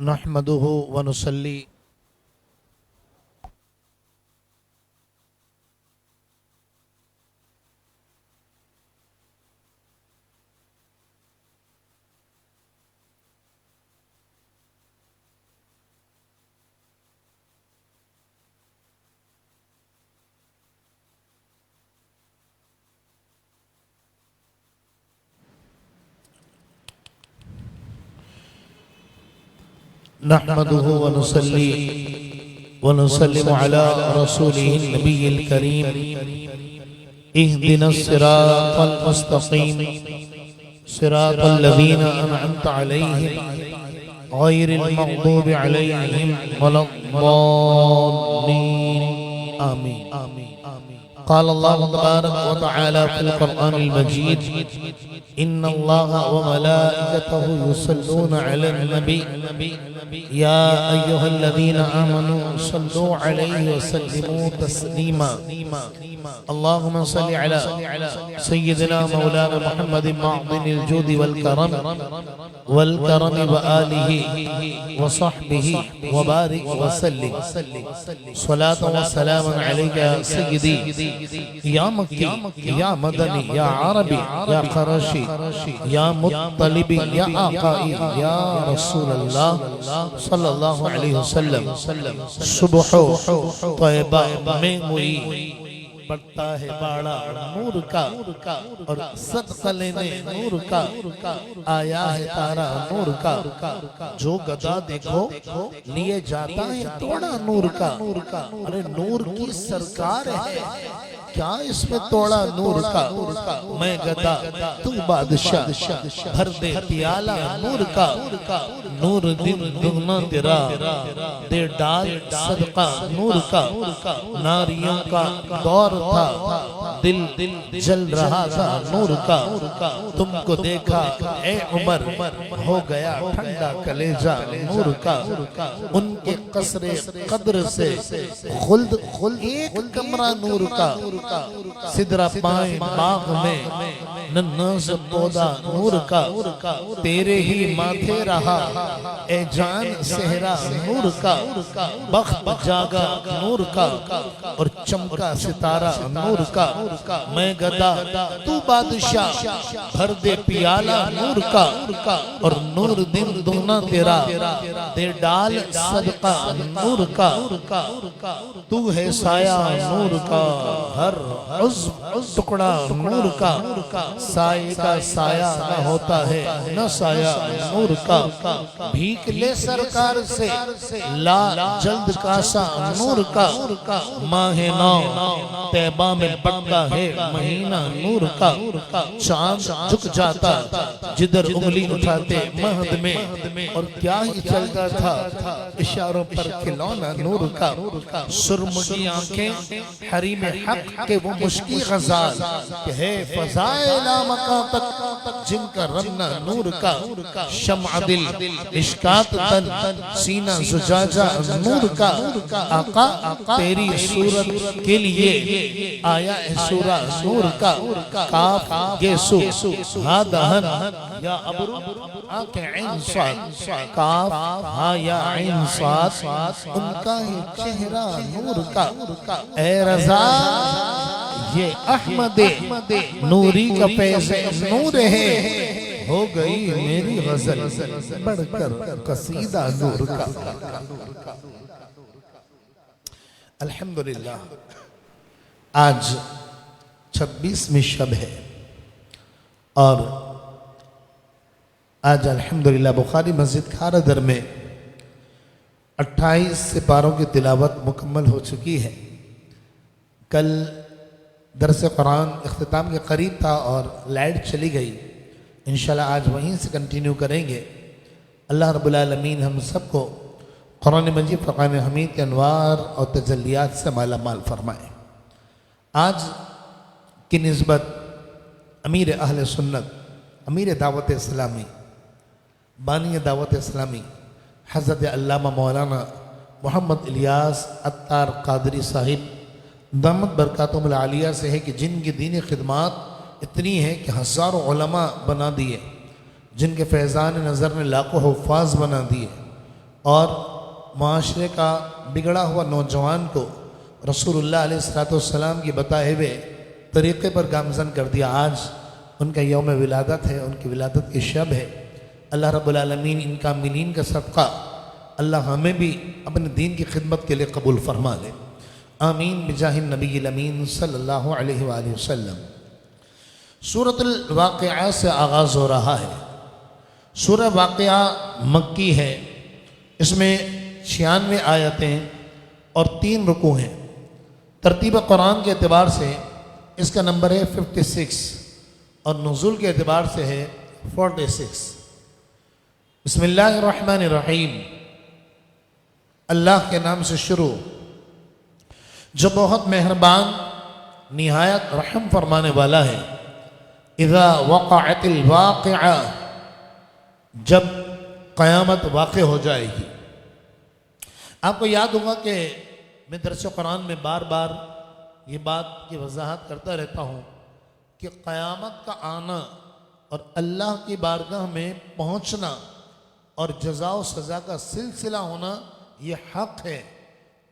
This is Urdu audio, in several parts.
نحمده ونصلي نحمده ونصلي ونسلم على رسوله النبي الكريم اهدنا الصراط المستقيم صراط الذين أنعمت عليهم غير المغضوب عليهم ولا الضالين آمين قال الله تبارك وتعالى في القرآن المجيد إن الله وملائكته يصلون على النبي يا أيها الذين آمنوا صلوا عليه وسلموا تسليما اللهم صل على سيدنا مولانا محمد معظم الجود والكرم وآله وصحبه وبارك وسلم صلاة وسلام عليك يا سيدي يا مكي يا مدني يا عربي يا قرشي يا مطلب يا آقائي يا رسول الله صلی اللہ علیہ وسلم صبح طیبہ میں ہوئی بڑھتا ہے باڑا نور کا اور صدقہ لینے نور کا آیا ہے تارا نور کا جو گدا دیکھو لیے جاتا ہے توڑا نور کا ارے نور کی سرکار ہے کیا اس میں توڑا نور کا میں گدا تو بادشاہ بھر دے پیالہ نور کا نور دن دگنا تیرا دے ڈال صدقہ نور کا ناریوں کا دور تھا دل جل رہا تھا نور کا تم کو دیکھا اے عمر ہو گیا ٹھنڈا کلیجہ نور کا ان کے قصر قدر سے خلد ایک کمرہ نور کا سدرہ پائیں باغ میں نناز پودا نور کا تیرے ہی ماتھے رہا اے جان سہرا نور کا بخت جاگا نور کا اور چمکا ستارہ نور کا میں گدا تو بادشاہ بھر دے پیالہ نور کا اور نور دن دونا تیرا دے ڈال صدقہ نور کا تو ہے سایہ نور کا ہر عزم ٹکڑا نور کا سائے کا سایہ نہ ہوتا ہے نہ سایہ نور کا بھیک لے سرکار سے لا جلد کاسا نور کا ماہ نو تیبہ میں پڑتا ہے مہینہ نور کا چاند جھک جاتا جدھر انگلی اٹھاتے مہد میں اور کیا ہی چلتا تھا اشاروں پر کھلونا نور کا سرمگی آنکھیں حریم حق کے وہ مشکی غزال کہ ہے فضائل مقام تک جن کا رنہ نور کا شمع دل اشکات تن سینہ زجاجہ نور کا آقا تیری صورت کے لیے آیا ہے سورہ نور کا کاف گیسو ہادہن یا ابرو آکے عین صاد کاف ہا یا عین صاد ان کا ہی چہرہ نور کا اے رضا یہ احمد نوری کا پیز نور ہے ہو گئی میری غزل بڑھ کر قصیدہ نور کا الحمدللہ آج 26ویں شب ہے اور آج الحمدللہ بخاری مسجد کھارا در میں 28 سپاروں کی تلاوت مکمل ہو چکی ہے کل درس قرآن اختتام کے قریب تھا اور لائٹ چلی گئی انشاءاللہ آج وہیں سے کنٹینیو کریں گے اللہ رب العالمین ہم سب کو قرآن مجید فرقان حمید کے انوار اور تجلیات سے مالا مال فرمائے آج کی نسبت امیر اہل سنت امیر دعوت اسلامی بانی دعوت اسلامی حضرت علامہ مولانا محمد الیاس عطار قادری صاحب دامت برکاتہم العالیہ سے ہے کہ جن کی دینی خدمات اتنی ہیں کہ ہزاروں علماء بنا دیے جن کے فیضان نظر نے لاکھوں حفاظ بنا دیے اور معاشرے کا بگڑا ہوا نوجوان کو رسول اللہ علیہ السلام کی بتائے ہوئے طریقے پر گامزن کر دیا۔ آج ان کا یوم ولادت ہے، ان کی ولادت کی شب ہے۔ اللہ رب العالمین ان کاملین کا صدقہ اللہ ہمیں بھی اپنے دین کی خدمت کے لیے قبول فرما لے، آمین بجاہ النبی الامین صلی اللہ علیہ وآلہ وسلم۔ سورۃ الواقعہ سے آغاز ہو رہا ہے۔ سورہ واقعہ مکی ہے، اس میں 96 آیتیں اور 3 رکوع ہیں۔ ترتیب قرآن کے اعتبار سے اس کا نمبر ہے 56 اور نزول کے اعتبار سے ہے 46۔ بسم اللہ الرحمن الرحیم، اللہ کے نام سے شروع جو بہت مہربان نہایت رحم فرمانے والا ہے۔ اذا وقعت الواقعہ، جب قیامت واقع ہو جائے گی۔ آپ کو یاد ہوگا کہ میں درس قرآن میں بار بار یہ بات کی وضاحت کرتا رہتا ہوں کہ قیامت کا آنا اور اللہ کی بارگاہ میں پہنچنا اور جزا و سزا کا سلسلہ ہونا یہ حق ہے،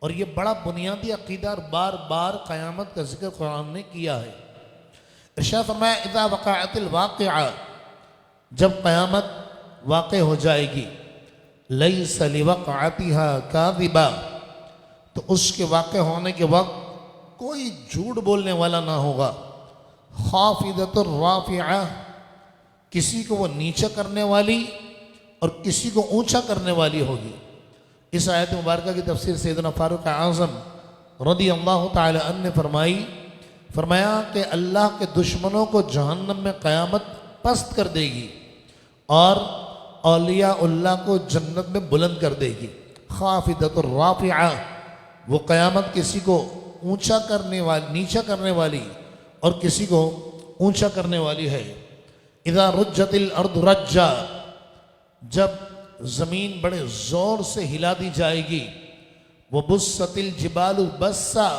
اور یہ بڑا بنیادی عقیدہ اور بار بار قیامت کا ذکر قرآن نے کیا ہے۔ ارشاد فرمایا اذا وقعت الواقعہ، جب قیامت واقع ہو جائے گی، لیس لوقعتها کاذبہ، تو اس کے واقع ہونے کے وقت کوئی جھوٹ بولنے والا نہ ہوگا۔ خافضۃ الرافعہ، کسی کو وہ نیچا کرنے والی اور کسی کو اونچا کرنے والی ہوگی۔ اس آیت مبارکہ کی تفسیر سیدنا فاروق اعظم رضی اللہ تعالی عنہ نے فرمایا کہ اللہ کے دشمنوں کو جہنم میں قیامت پست کر دے گی اور اولیاء اللہ کو جنت میں بلند کر دے گی۔ خافضۃ الرافعہ، وہ قیامت کسی کو اونچا کرنے والی، نیچا کرنے والی اور کسی کو اونچا کرنے والی ہے۔ اذا رجت الارض رجا، جب زمین بڑے زور سے ہلا دی جائے گی۔ وبست الجبال بسا،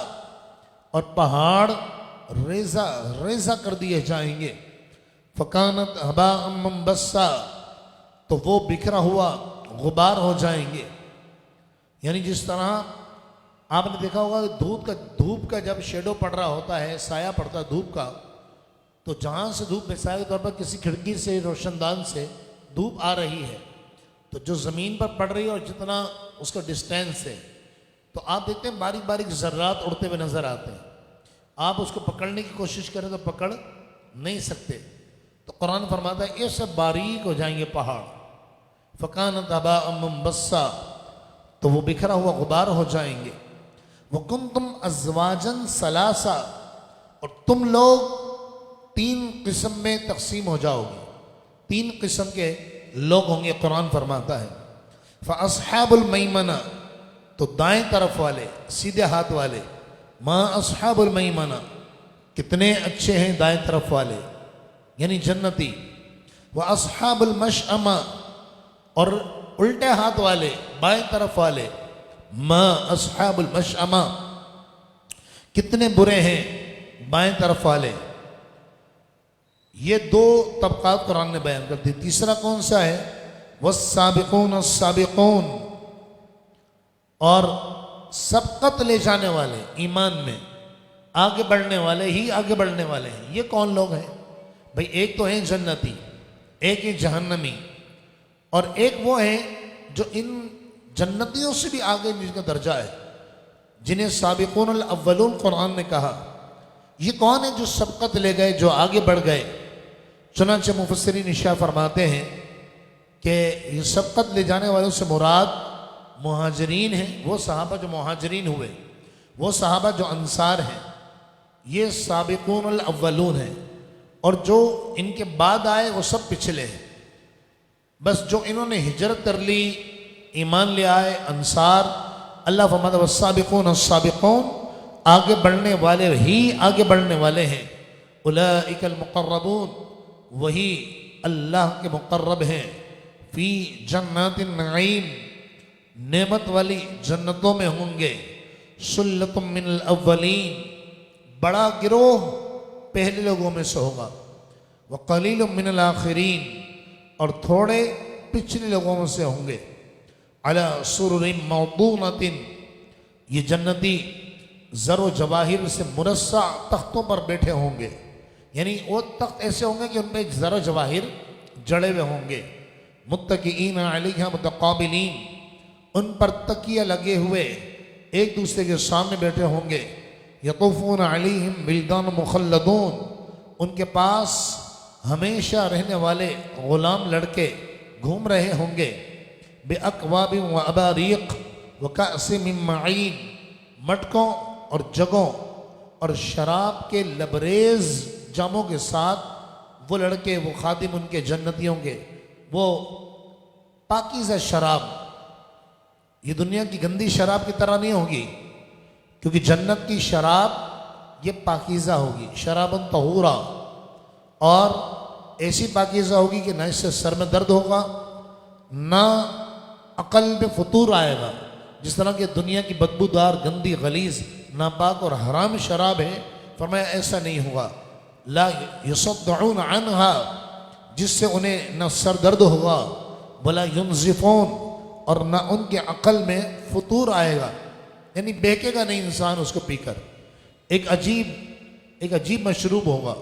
اور پہاڑ ریزہ ریزہ کر دیے جائیں گے۔ فکانت ہباء منبثا، تو وہ بکھرا ہوا غبار ہو جائیں گے۔ یعنی جس طرح آپ نے دیکھا ہوگا کہ دھوپ کا جب شیڈو پڑ رہا ہوتا ہے، سایہ پڑتا ہے دھوپ کا، تو جہاں سے دھوپ مثال کے طور پر کسی کھڑکی سے، روشن دان سے دھوپ آ رہی ہے، تو جو زمین پر پڑ رہی ہے اور جتنا اس کا ڈسٹینس ہے، تو آپ دیکھتے ہیں باریک باریک ذرات اڑتے ہوئے نظر آتے ہیں۔ آپ اس کو پکڑنے کی کوشش کریں تو پکڑ نہیں سکتے۔ تو قرآن فرماتا ہے یہ سب باریک ہو جائیں گے پہاڑ۔ فکانت ہباء منبثا، تو وہ بکھرا ہوا غبار ہو جائیں گے۔ وکنتم ازواجا ثلاثا، اور تم لوگ 3 قسم میں تقسیم ہو جاؤ گے، 3 قسم کے لوگ ہوں گے۔ قرآن فرماتا ہے فاصحاب المیمنہ، تو دائیں طرف والے، سیدھے ہاتھ والے۔ ما اصحاب المیمنہ، کتنے اچھے ہیں دائیں طرف والے، یعنی جنتی۔ واصحاب المشأمہ، اور الٹے ہاتھ والے، بائیں طرف والے۔ ما اصحاب المشأمہ، کتنے برے ہیں بائیں طرف والے۔ یہ 2 طبقات قرآن نے بیان کر دی۔ تیسرا کون سا ہے؟ والسابقون السابقون، اور سبقت لے جانے والے، ایمان میں آگے بڑھنے والے ہی آگے بڑھنے والے ہیں۔ یہ کون لوگ ہیں بھئی؟ ایک تو ہیں جنتی، ایک ہے جہنمی، اور ایک وہ ہیں جو ان جنتیوں سے بھی آگے جن کا درجہ ہے، جنہیں سابقون الاولون قرآن نے کہا۔ یہ کون ہے جو سبقت لے گئے، جو آگے بڑھ گئے؟ چنانچہ مفسرین ارشاد فرماتے ہیں کہ یہ سبقت لے جانے والوں سے مراد مہاجرین ہیں، وہ صحابہ جو مہاجرین ہوئے، وہ صحابہ جو انصار ہیں، یہ سابقون الاولون ہیں، اور جو ان کے بعد آئے وہ سب پچھلے ہیں۔ بس جو انہوں نے ہجرت کر لی، ایمان لے آئے، انصار، اللہ فرماتا ہے والسابقون السابقون، آگے بڑھنے والے ہی آگے بڑھنے والے ہیں۔ اولئک المقربون، وہی اللہ کے مقرب ہیں۔ فی جنات النعیم، نعمت والی جنتوں میں ہوں گے۔ سلۃ من الاولین، بڑا گروہ پہلے لوگوں میں سے ہوگا۔ وقلیل من الاخرین، اور تھوڑے پچھلے لوگوں میں سے ہوں گے۔ علی سرر موضونۃ، یہ جنتی زر و جواہر سے مرصع تختوں پر بیٹھے ہوں گے، یعنی وہ تخت ایسے ہوں گے کہ ان میں زر و جواہر جڑے ہوئے ہوں گے، متکئین علیہا متقابلین، ان پر تکیہ لگے ہوئے ایک دوسرے کے سامنے بیٹھے ہوں گے، یطوفون علیہم ولدان مخلدون، ان کے پاس ہمیشہ رہنے والے غلام لڑکے گھوم رہے ہوں گے، بأکواب و اباریق وکأس من معین، مٹکوں اور جگوں اور شراب کے لبریز جاموں کے ساتھ، وہ لڑکے وہ خادم ان کے جنتیوں کے، وہ پاکیزہ شراب، یہ دنیا کی گندی شراب کی طرح نہیں ہوگی، کیونکہ جنت کی شراب یہ پاکیزہ ہوگی، شراباً طہورا، اور ایسی پاکیزہ ہوگی کہ نہ اس سے سر میں درد ہوگا، نہ عقل میں فطور آئے گا، جس طرح کہ دنیا کی بدبودار گندی غلیظ ناپاک اور حرام شراب ہے، فرمایا ایسا نہیں ہوگا، لا یصدعون عنہا، جس سے انہیں نہ سر درد ہوگا، ولا ینزفون، اور نہ ان کے عقل میں فطور آئے گا، یعنی بہکے گا نہیں انسان اس کو پی کر، ایک عجیب مشروب ہوگا،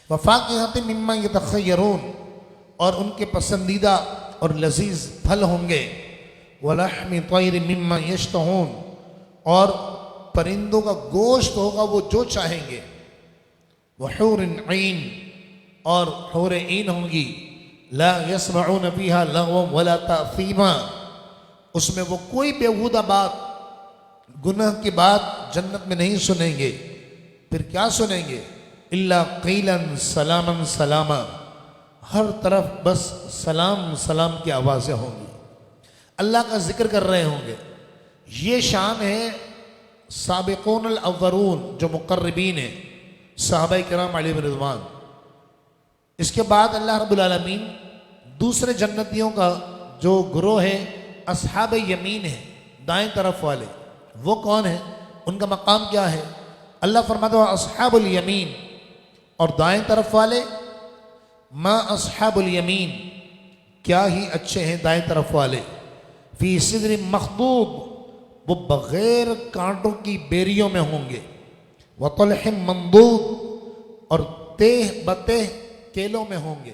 وفاکہۃ مما یتخیرون، اور ان کے پسندیدہ اور لذیذ پھل ہوں گے، ولحم طیر مما یشتہون، اور پرندوں کا گوشت ہوگا وہ جو چاہیں گے، وحور عین، اور حور عین ہوں گی، لا یسمعون فیہا لغوا ولا تأثیما، اس میں وہ کوئی بیہودہ بات، گناہ کی بات جنت میں نہیں سنیں گے، پھر کیا سنیں گے؟ الا قیلا سلاما سلاما، ہر طرف بس سلام سلام کی آوازیں ہوں گی، اللہ کا ذکر کر رہے ہوں گے، یہ شان ہے سابقون الاولون جو مقربین ہیں، صحابہ کرام علیہم رضوان۔ اس کے بعد اللہ رب العالمین دوسرے جنتیوں کا جو گروہ ہے اصحاب یمین ہے، دائیں طرف والے، وہ کون ہیں؟ ان کا مقام کیا ہے؟ اللہ فرماتا ہے اصحاب الیمین، اور دائیں طرف والے، ما اصحاب الیمین، کیا ہی اچھے ہیں دائیں طرف والے، فی صدر مخضود، وہ بغیر کانٹوں کی بیریوں میں ہوں گے، وطلح منضود، اور تہ بتہ کیلوں میں ہوں گے،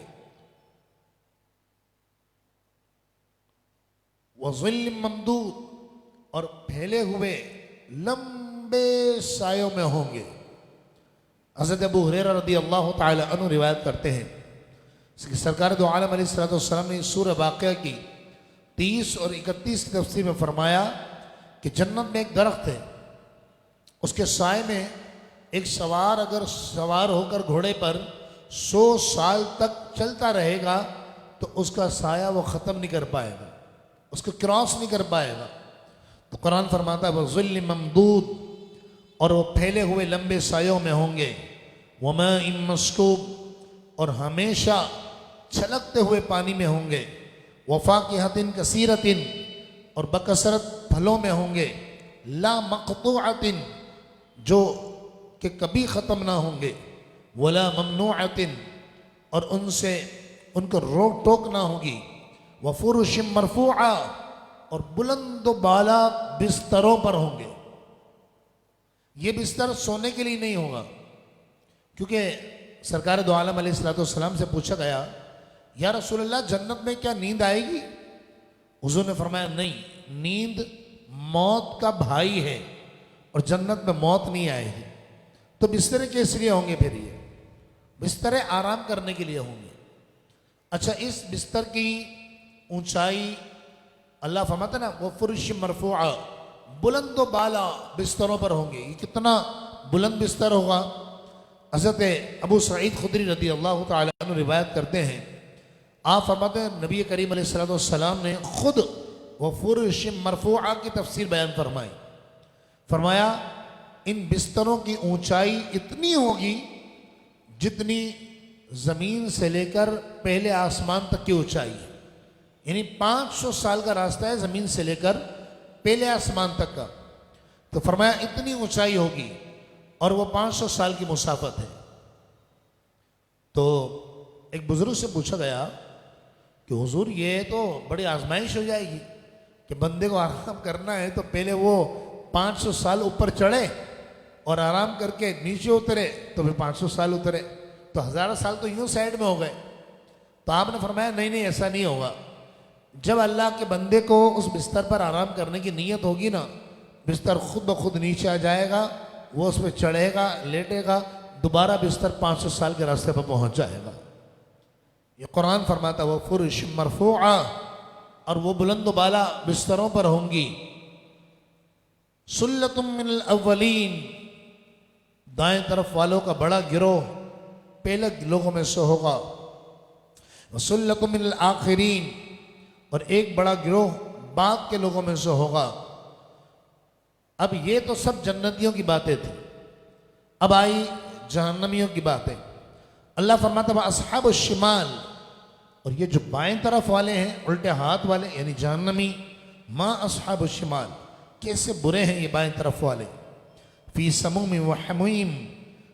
وظل ممدود، اور پھیلے ہوئے لمبے سایوں میں ہوں گے۔ حضرت ابو ہریرہ رضی اللہ تعالی عنہ روایت کرتے ہیں کہ سرکار دو عالم علیہ السلام نے سورہ واقعہ کی 30 اور 31 کی تفسیر میں فرمایا کہ جنت میں ایک درخت ہے، اس کے سائے میں ایک سوار اگر سوار ہو کر گھوڑے پر 100 سال تک چلتا رہے گا تو اس کا سایہ وہ ختم نہیں کر پائے گا، اس کو کراس نہیں کر پائے گا۔ تو قرآن فرماتا ہے وَظِلٍّ مَمْدُودٍ، اور وہ پھیلے ہوئے لمبے سایوں میں ہوں گے، وَمَاءٍ مَسْكُوبٍ، اور ہمیشہ چھلکتے ہوئے پانی میں ہوں گے، وَفَاكِهَةٍ كَثِيرَةٍ، اور بکثرت پھلوں میں ہوں گے، لَا مَقْطُوعَةٍ، جو کہ کبھی ختم نہ ہوں گے، وَلَا مَمْنُوعَةٍ، اور ان سے ان کو روک ٹوک نہ ہوگی، وَفُرُشٍ مَرْفُوعَةٍ، اور بلند و بالا بستروں پر ہوں گے۔ یہ بستر سونے کے لیے نہیں ہوگا، کیونکہ سرکار دو عالم علیہ السلام سے پوچھا گیا یا رسول اللہ جنت میں کیا نیند آئے گی؟ حضور نے فرمایا نہیں، نیند موت کا بھائی ہے اور جنت میں موت نہیں آئے گی۔ تو بستر کس لیے ہوں گے؟ پھر یہ بستر آرام کرنے کے لیے ہوں گے۔ اچھا، اس بستر کی اونچائی اللہ فرماتا نا وہ فرش مرفوعہ، بلند و بالا بستروں پر ہوں گے۔ یہ کتنا بلند بستر ہوگا؟ حضرت ابو سعید خدری رضی اللہ تعالی عنہ روایت کرتے ہیں، آپ فرماتے ہیں نبی کریم علیہ السلام نے خود وہ فرش مرفوعہ کی تفسیر بیان فرمائی، فرمایا ان بستروں کی اونچائی اتنی ہوگی جتنی زمین سے لے کر پہلے آسمان تک کی اونچائی ہے، یعنی 500 سال کا راستہ ہے زمین سے لے کر پہلے آسمان تک کا، تو فرمایا اتنی اونچائی ہوگی اور وہ 500 سال کی مسافت ہے۔ تو ایک بزرگ سے پوچھا گیا کہ کہ حضور یہ تو بڑی آزمائش ہو جائے گی کہ بندے کو آرام کرنا ہے تو پہلے وہ 500 سال اوپر چڑھے اور آرام کر کے نیچے اترے تو پھر 500 سال اترے تو 1000 سال تو یوں سائڈ میں ہو گئے. تو آپ نے فرمایا نہیں ایسا نہیں ہوگا. جب اللہ کے بندے کو اس بستر پر آرام کرنے کی نیت ہوگی نا، بستر خود بخود نیچے آ جائے گا، وہ اس پہ چڑھے گا، لیٹے گا، دوبارہ بستر 500 سال کے راستے پر پہنچ جائے گا. یہ قرآن فرماتا وہ فرش مرفوعہ، اور وہ بلند و بالا بستروں پر ہوں گی. سلۃ من الاولین، دائیں طرف والوں کا بڑا گروہ پہلے لوگوں میں سے ہوگا. وسلۃ من الآخرین، اور ایک بڑا گروہ بعد کے لوگوں میں سے ہوگا. اب یہ تو سب جنتیوں کی باتیں تھیں. اب آئی جہنمیوں کی باتیں. اللہ فرماتا ہے اصحاب الشمال، اور یہ جو بائیں طرف والے ہیں، الٹے ہاتھ والے یعنی جہنمی، ما اصحاب الشمال، کیسے برے ہیں یہ بائیں طرف والے. فی سموم و حمیم،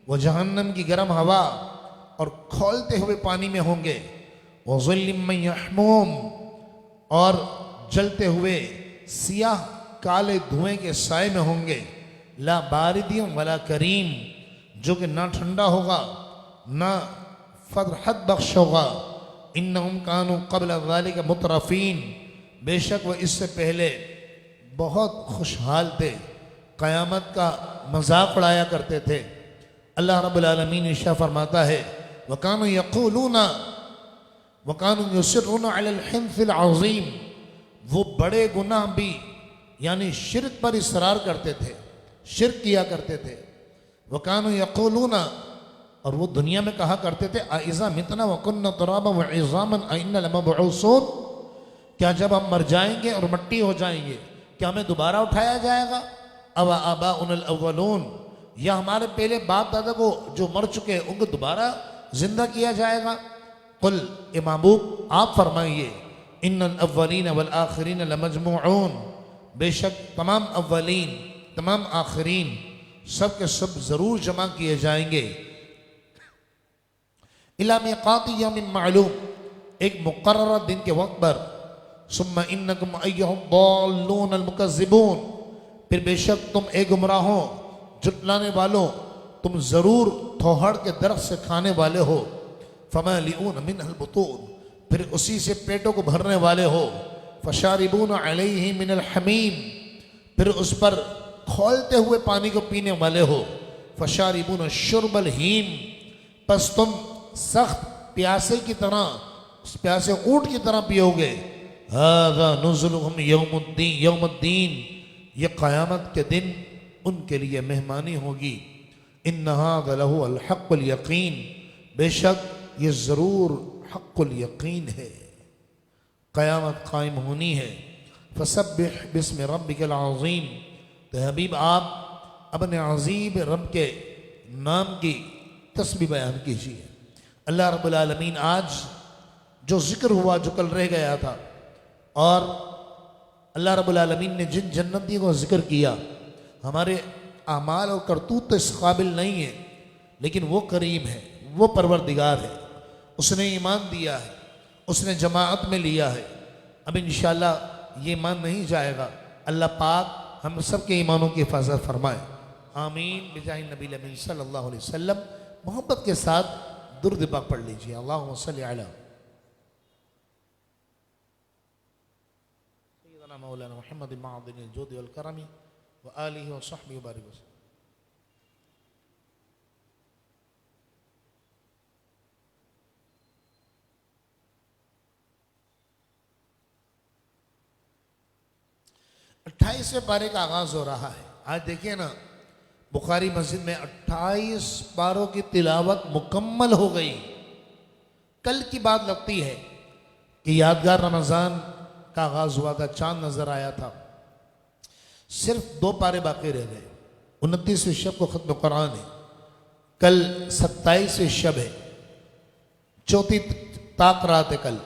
وہ جہنم کی گرم ہوا اور کھولتے ہوئے پانی میں ہوں گے. وظل من یحموم، اور جلتے ہوئے سیاہ کالے دھوئیں کے سائے میں ہوں گے. لا بارد ولا کریم، جو کہ نہ ٹھنڈا ہوگا نہ فرحت بخش ہوگا. انہم کانوا قبل ذالک مترفین، بے شک وہ اس سے پہلے بہت خوشحال تھے، قیامت کا مذاق اڑایا کرتے تھے. اللہ رب العالمین ارشاد فرماتا ہے وَكَانُوا يَقُولُونَ وَكَانُوا يُصِرُّونَ عَلَى الْحِنْثِ الْعَظِيمِ، وہ بڑے گناہ بھی یعنی شرک پر اصرار کرتے تھے، شرک کیا کرتے تھے. وَكَانُوا يَقُولُونَ، اور وہ دنیا میں کہا کرتے تھے أَإِذَا مِتْنَا وَكُنَّا تُرَابًا وَعِظَامًا أَإِنَّا لَمَبْعُوثُونَ، کیا جب ہم مر جائیں گے اور مٹی ہو جائیں گے کیا ہمیں دوبارہ اٹھایا جائے گا؟ أَوَ آبَاؤُنَا الْأَوَّلُونَ، یا ہمارے پہلے باپ دادا کو جو مر چکے ان کو دوبارہ زندہ کیا جائے گا؟ قل، اے محبوب آپ فرمائیے ان الاولین والآخرین لمجموعون، بے شک تمام اولین تمام آخرین سب کے سب ضرور جمع کیے جائیں گے. الی میقات یوم معلوم، ایک مقررہ دن کے وقت پر. ثم انکم ایھا الضالون المکذبون، پھر بے شک تم اے گمراہوں جھٹلانے والوں، تم ضرور تھوہڑ کے درخت سے کھانے والے ہو. فمالئون منہ البطون، پھر اسی سے پیٹوں کو بھرنے والے ہو. فشاربون علیہ من الحمیم، پھر اس پر کھولتے ہوئے پانی کو پینے والے ہو. فشاربون شرب الہیم، پس تم سخت پیاسے کی طرح، پیاسے اونٹ کی طرح پیو گے. ھذا نزلہم یوم الدین، یہ قیامت کے دن ان کے لیے مہمانی ہوگی. ان ھذا لہو الحق الیقین، بے شک یہ ضرور حق الیقین ہے، قیامت قائم ہونی ہے. فسبح باسم ربک العظیم، تو حبیب آپ اپنے عظیم رب کے نام کی تسبیح بیان کیجیے. اللہ رب العالمین آج جو ذکر ہوا جو کل رہ گیا تھا، اور اللہ رب العالمین نے جن جنتیوں کو ذکر کیا، ہمارے اعمال اور کرتوت تو اس قابل نہیں ہے، لیکن وہ کریم ہے، وہ پروردگار ہے، اس نے ایمان دیا ہے، اس نے جماعت میں لیا ہے. اب انشاءاللہ یہ ایمان نہیں جائے گا. اللہ پاک ہم سب کے ایمانوں کی حفاظت فرمائے. آمین بجاہ نبی الامین صلی اللہ علیہ وسلم. محبت کے ساتھ درود پاک پڑھ لیجیے. اللہم صلی علی سیدنا مولانا محمد معدن الجود والکرم وآلہ وصحبہ وبارک وسلم. اٹھائیسویں پارے کا آغاز ہو رہا ہے. آج دیکھیں نا بخاری مسجد میں 28 پاروں کی تلاوت مکمل ہو گئی. کل کی بات لگتی ہے کہ یادگار رمضان کا آغاز ہوا تھا، چاند نظر آیا تھا، صرف 2 پارے باقی رہ گئے. 29ویں شب کو ختم قرآن ہے، کل 27ویں شب ہے، چوتھی طاق رات ہے. کل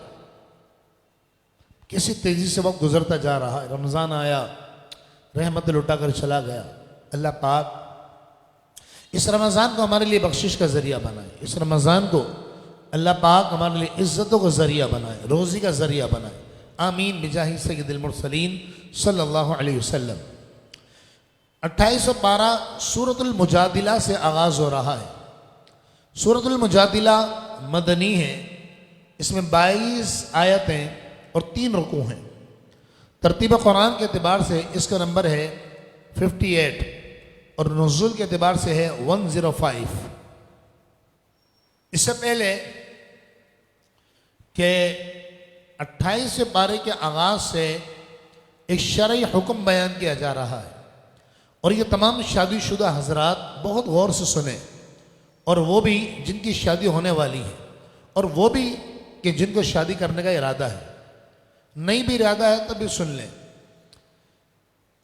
کسی تیزی سے وقت گزرتا جا رہا ہے. رمضان آیا، رحمت لٹا کر چلا گیا. اللہ پاک اس رمضان کو ہمارے لیے بخشش کا ذریعہ بنائے. اس رمضان کو اللہ پاک ہمارے لیے عزتوں کا ذریعہ بنائے، روزی کا ذریعہ بنائے، آمین بجاہ سید المرسلین صلی اللہ علیہ وسلم۔ 28 و 12 سورۃ المجادلہ سے آغاز ہو رہا ہے۔ سورۃ المجادلہ مدنی ہے، اس میں 22 آیتیں اور 3 رکوع ہیں۔ ترتیب قرآن کے اعتبار سے اس کا نمبر ہے 58 اور نزول کے اعتبار سے ہے 105۔ اس سے پہلے کہ 28 سے 12 کے آغاز سے ایک شرعی حکم بیان کیا جا رہا ہے، اور یہ تمام شادی شدہ حضرات بہت غور سے سنیں، اور وہ بھی جن کی شادی ہونے والی ہے، اور وہ بھی کہ جن کو شادی کرنے کا ارادہ ہے، نہیں بھی ارادہ ہے تب بھی سن لیں۔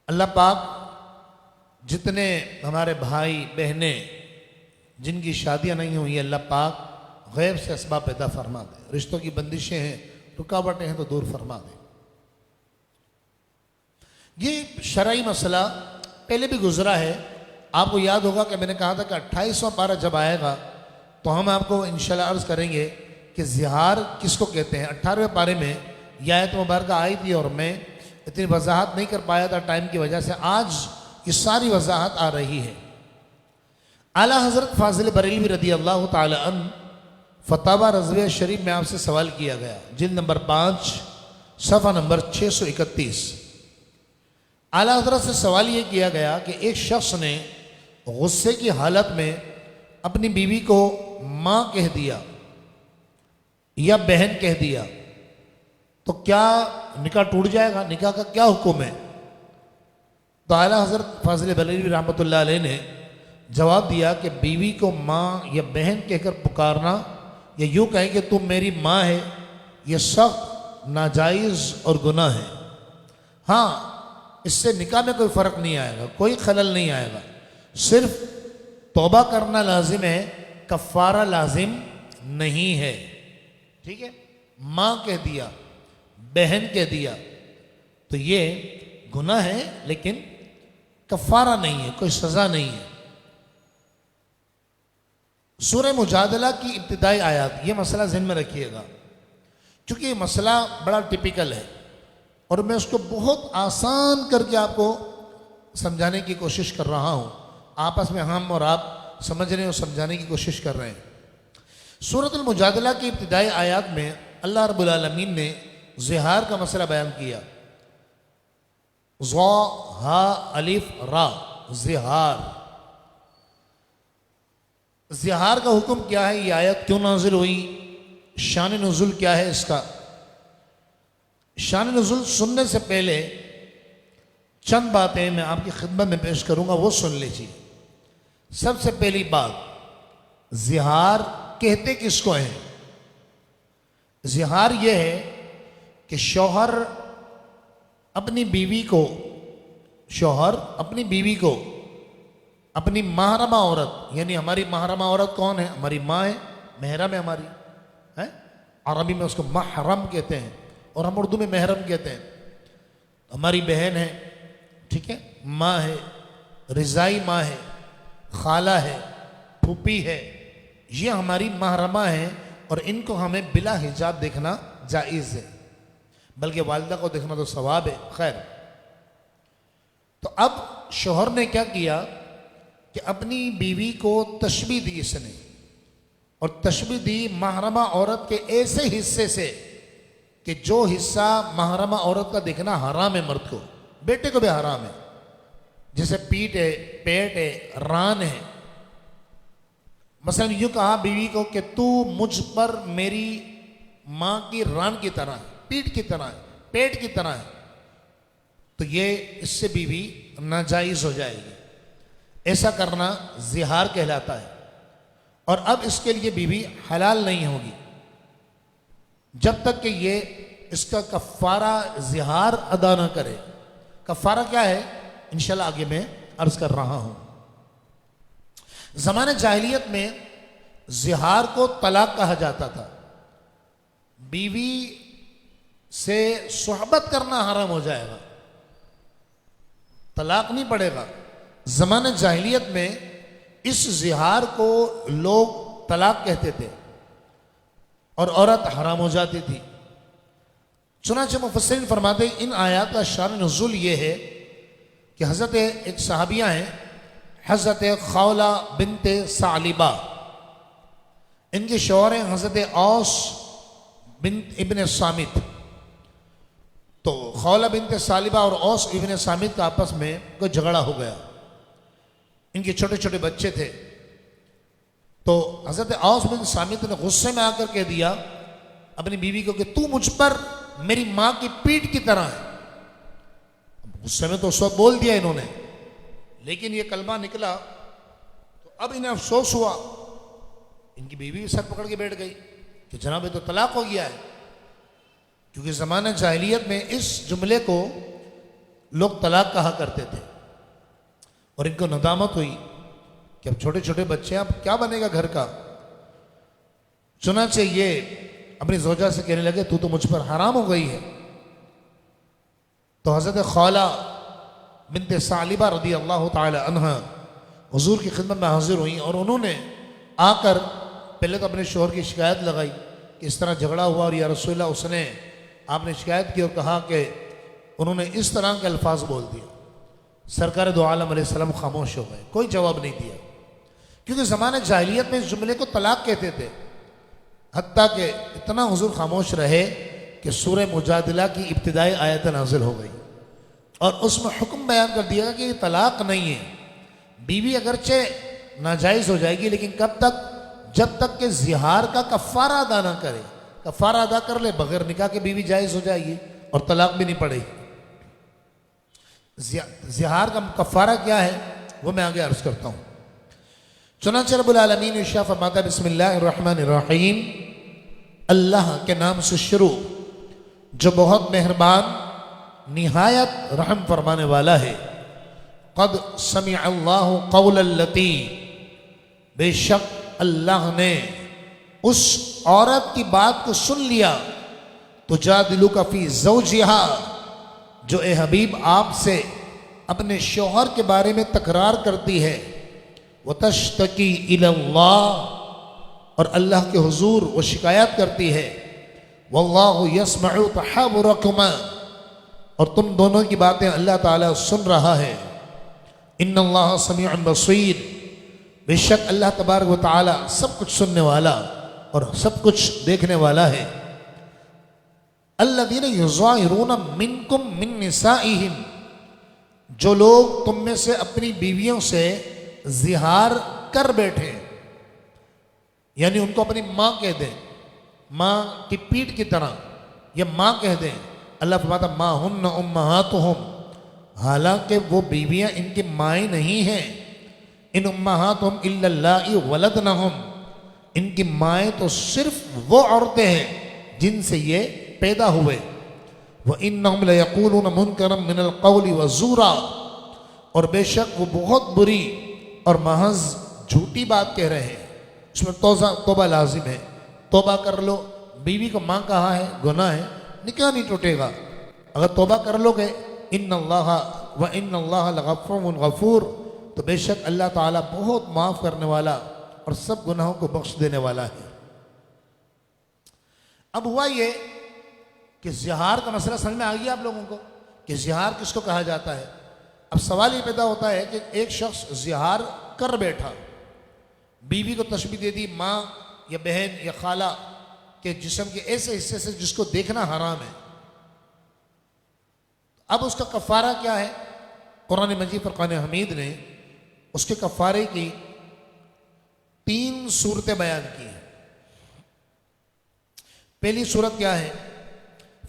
اللہ پاک جتنے ہمارے بھائی بہنیں جن کی شادیاں نہیں ہوئی، اللہ پاک غیب سے اسباب پیدا فرما دے، رشتوں کی بندشیں ہیں، رکاوٹیں ہیں تو دور فرما دے۔ یہ شرعی مسئلہ پہلے بھی گزرا ہے، آپ کو یاد ہوگا کہ میں نے کہا تھا کہ 28واں پارہ جب آئے گا تو ہم آپ کو انشاءاللہ عرض کریں گے کہ زہار کس کو کہتے ہیں۔ 18ویں پارے میں یہ آیت مبارکہ آئی تھی اور میں اتنی وضاحت نہیں کر پایا تھا ٹائم کی وجہ سے، آج یہ ساری وضاحت آ رہی ہے۔ اعلیٰ حضرت فاضل بریلوی رضی اللہ تعالی عنہ فتاوی رضویہ شریف میں آپ سے سوال کیا گیا، جلد نمبر 5 صفحہ نمبر 631۔ اعلیٰ حضرت سے سوال یہ کیا گیا کہ ایک شخص نے غصے کی حالت میں اپنی بیوی کو ماں کہہ دیا یا بہن کہہ دیا تو کیا نکاح ٹوٹ جائے گا؟ نکاح کا کیا حکم ہے؟ تو اعلیٰ حضرت فاضل بریلوی رحمۃ اللہ علیہ نے جواب دیا کہ بیوی کو ماں یا بہن کہہ کر پکارنا یا یوں کہیں کہ تم میری ماں ہے، یہ سخت ناجائز اور گناہ ہے۔ ہاں، اس سے نکاح میں کوئی فرق نہیں آئے گا، کوئی خلل نہیں آئے گا، صرف توبہ کرنا لازم ہے، کفارہ لازم نہیں ہے۔ ٹھیک ہے، ماں کہہ دیا، بہن کہہ دیا تو یہ گناہ ہے، لیکن کفارہ نہیں ہے، کوئی سزا نہیں ہے۔ سورہ مجادلہ کی ابتدائی آیات، یہ مسئلہ ذہن میں رکھیے گا، چونکہ یہ مسئلہ بڑا ٹپیکل ہے اور میں اس کو بہت آسان کر کے آپ کو سمجھانے کی کوشش کر رہا ہوں، آپس میں ہم اور آپ سمجھنے اور سمجھانے کی کوشش کر رہے ہیں۔ سورۃ المجادلہ کی ابتدائی آیات میں اللہ رب العالمین نے زہار کا مسئلہ بیان کیا، ضا ہا الف را، زہار۔ زہار کا حکم کیا ہے؟ یہ آیت کیوں نازل ہوئی؟ شان نزول کیا ہے اس کا؟ شان نزول سننے سے پہلے چند باتیں میں آپ کی خدمت میں پیش کروں گا، وہ سن لیجیے۔ سب سے پہلی بات، زہار کہتے کس کو ہیں؟ زہار یہ ہے کہ شوہر اپنی بیوی کو اپنی محرمہ عورت، یعنی ہماری محرمہ عورت کون ہے؟ ہماری ماں ہے، محرم ہے ہماری، عربی میں اس کو محرم کہتے ہیں اور ہم اردو میں محرم کہتے ہیں۔ ہماری بہن ہے، ٹھیک ہے، ماں ہے، رضائی ماں ہے، خالہ ہے، پھوپھی ہے، یہ ہماری محرمہ ہیں اور ان کو ہمیں بلا حجاب دیکھنا جائز ہے، بلکہ والدہ کو دیکھنا تو ثواب ہے۔ خیر، تو اب شوہر نے کیا کیا کہ اپنی بیوی کو تشبیہ دی اس نے، اور تشبیہ دی محرمہ عورت کے ایسے حصے سے کہ جو حصہ محرمہ عورت کا دیکھنا حرام ہے، مرد کو، بیٹے کو بھی حرام ہے، جیسے پیٹ ہے، پیٹ ہے، ران ہے۔ مثلا یوں کہا بیوی کو کہ تو مجھ پر میری ماں کی ران کی طرح ہے، پیٹ کی طرح ہے، پیٹ کی طرح ہے، تو یہ اس سے بیوی ناجائز ہو جائے گی۔ ایسا کرنا زہار کہلاتا ہے، اور اب اس کے لیے بیوی حلال نہیں ہوگی جب تک کہ یہ اس کا کفارہ زہار ادا نہ کرے۔ کفارہ کیا ہے؟ انشاءاللہ آگے میں عرض کر رہا ہوں۔ زمانہ جاہلیت میں زہار کو طلاق کہا جاتا تھا، بیوی سے صحبت کرنا حرام ہو جائے گا، طلاق نہیں پڑے گا۔ زمانہ جاہلیت میں اس زہار کو لوگ طلاق کہتے تھے، اور عورت حرام ہو جاتی تھی۔ چنانچہ مفسرین فرماتے ہیں ان آیات کا شان نزول یہ ہے کہ حضرت ایک صحابیہ ہیں حضرت خولہ بنت ثعلبہ، ان کے شوہر ہیں حضرت اوس بنت ابن صامت۔ تو خولہ بنت ثعلبہ اور اوس ابن صامت کا آپس میں کوئی جھگڑا ہو گیا، ان کے چھوٹے چھوٹے بچے تھے۔ تو حضرت اوس بن صامت نے غصے میں آ کر کہہ دیا اپنی بیوی کو کہ تو مجھ پر میری ماں کی پیٹ کی طرح ہے۔ غصے میں تو اس وقت بول دیا انہوں نے، لیکن یہ کلمہ نکلا تو اب انہیں افسوس ہوا۔ ان کی بیوی بھی سر پکڑ کے بیٹھ گئی کہ جناب یہ تو طلاق ہو گیا ہے، کیونکہ زمانہ جاہلیت میں اس جملے کو لوگ طلاق کہا کرتے تھے۔ اور ان کو ندامت ہوئی کہ اب چھوٹے چھوٹے بچے ہیں، اب کیا بنے گا گھر کا۔ چنانچہ یہ اپنی زوجہ سے کہنے لگے تو مجھ پر حرام ہو گئی ہے۔ تو حضرت خولہ بنت ثعلبہ رضی اللہ تعالی عنہ حضور کی خدمت میں حاضر ہوئیں اور انہوں نے آ کر پہلے تو اپنے شوہر کی شکایت لگائی کہ اس طرح جھگڑا ہوا اور یا رسول اللہ اس نے آپ نے شکایت کی اور کہا کہ انہوں نے اس طرح کے الفاظ بول دیے۔ سرکار دو عالم علیہ السلام خاموش ہو گئے، کوئی جواب نہیں دیا، کیونکہ زمانہ جاہلیت میں اس جملے کو طلاق کہتے تھے۔ حتیٰ کہ اتنا حضور خاموش رہے کہ سورہ مجادلہ کی ابتدائی آیت نازل ہو گئی اور اس میں حکم بیان کر دیا کہ یہ طلاق نہیں ہے، بیوی اگرچہ ناجائز ہو جائے گی لیکن کب تک؟ جب تک کہ زہار کا کفارہ ادا نہ کرے۔ کفارہ ادا کر لے بغیر نکاح کے بیوی جائز ہو جائے گی اور طلاق بھی نہیں پڑے گی۔ زہار کا کفارہ کیا ہے وہ میں آگے عرض کرتا ہوں۔ چنانچہ رب العالمین ارشاد فرماتا ہے بسم اللہ الرحمن الرحیم، اللہ کے نام سے شروع جو بہت مہربان نہایت رحم فرمانے والا ہے۔ قد سمع اللہ قول التی، بے شک اللہ نے اس عورت کی بات کو سن لیا، تجادلک فی زوجہا، جو اے حبیب آپ سے اپنے شوہر کے بارے میں تکرار کرتی ہے، وتشتکی الی اللہ، اور اللہ کے حضور وہ شکایت کرتی ہے، واللہ یسمع تحاورکما، اور تم دونوں کی باتیں اللہ تعالیٰ سن رہا ہے۔ ان اللہ سمیع بصیر، بے شک اللہ تبارک و تعالیٰ سب کچھ سننے والا اور سب کچھ دیکھنے والا ہے۔ الذین یظاہرون منکم من نسائہم، جو لوگ تم میں سے اپنی بیویوں سے زہار کر بیٹھے، یعنی ان کو اپنی ماں کہہ دیں، ماں کی پیٹ کی طرح، یا ماں کہہ دیں۔ اللہ فرماتا ما ہن امہاتہم، حالانکہ وہ بیویاں ان کی مائیں نہیں ہیں۔ ان امہاتہم الا اللہ ولدنہم، ان کی مائیں تو صرف وہ عورتیں ہیں جن سے یہ پیدا ہوئے۔ وَإِنَّهُمْ لَيَقُولُونَ مُنْكَرًا مِنَ الْقَوْلِ وَزُورًا، اور بے شک وہ بہت بری اور محض جھوٹی بات کہہ رہے ہیں۔ اس میں توبہ لازم ہے، توبہ کر لو۔ بیوی کو ماں کہا ہے، گناہ ہے، نکاح نہیں ٹوٹے گا۔ اگر توبہ کر لو گے ان اللہ وَإِنَّ اللَّهَ لَغَفُورٌ غَفُورٌ، تو بے شک اللہ تعالیٰ بہت معاف کرنے والا اور سب گناہوں کو بخش دینے والا ہے۔ اب ہوا یہ کہ زہار کا مسئلہ سمجھ میں آ گیا آپ لوگوں کو کہ زہار کس کو کہا جاتا ہے۔ اب سوال یہ پیدا ہوتا ہے کہ ایک شخص زہار کر بیٹھا، بیوی کو تشبیہ دے دی ماں یا بہن یا خالہ کے جسم کے ایسے حصے سے جس کو دیکھنا حرام ہے۔ اب اس کا کفارہ کیا ہے؟ قرآن مجید فرقان حمید نے اس کے کفارے کی 3 صورتیں بیان کی ہیں۔ پہلی صورت کیا ہے؟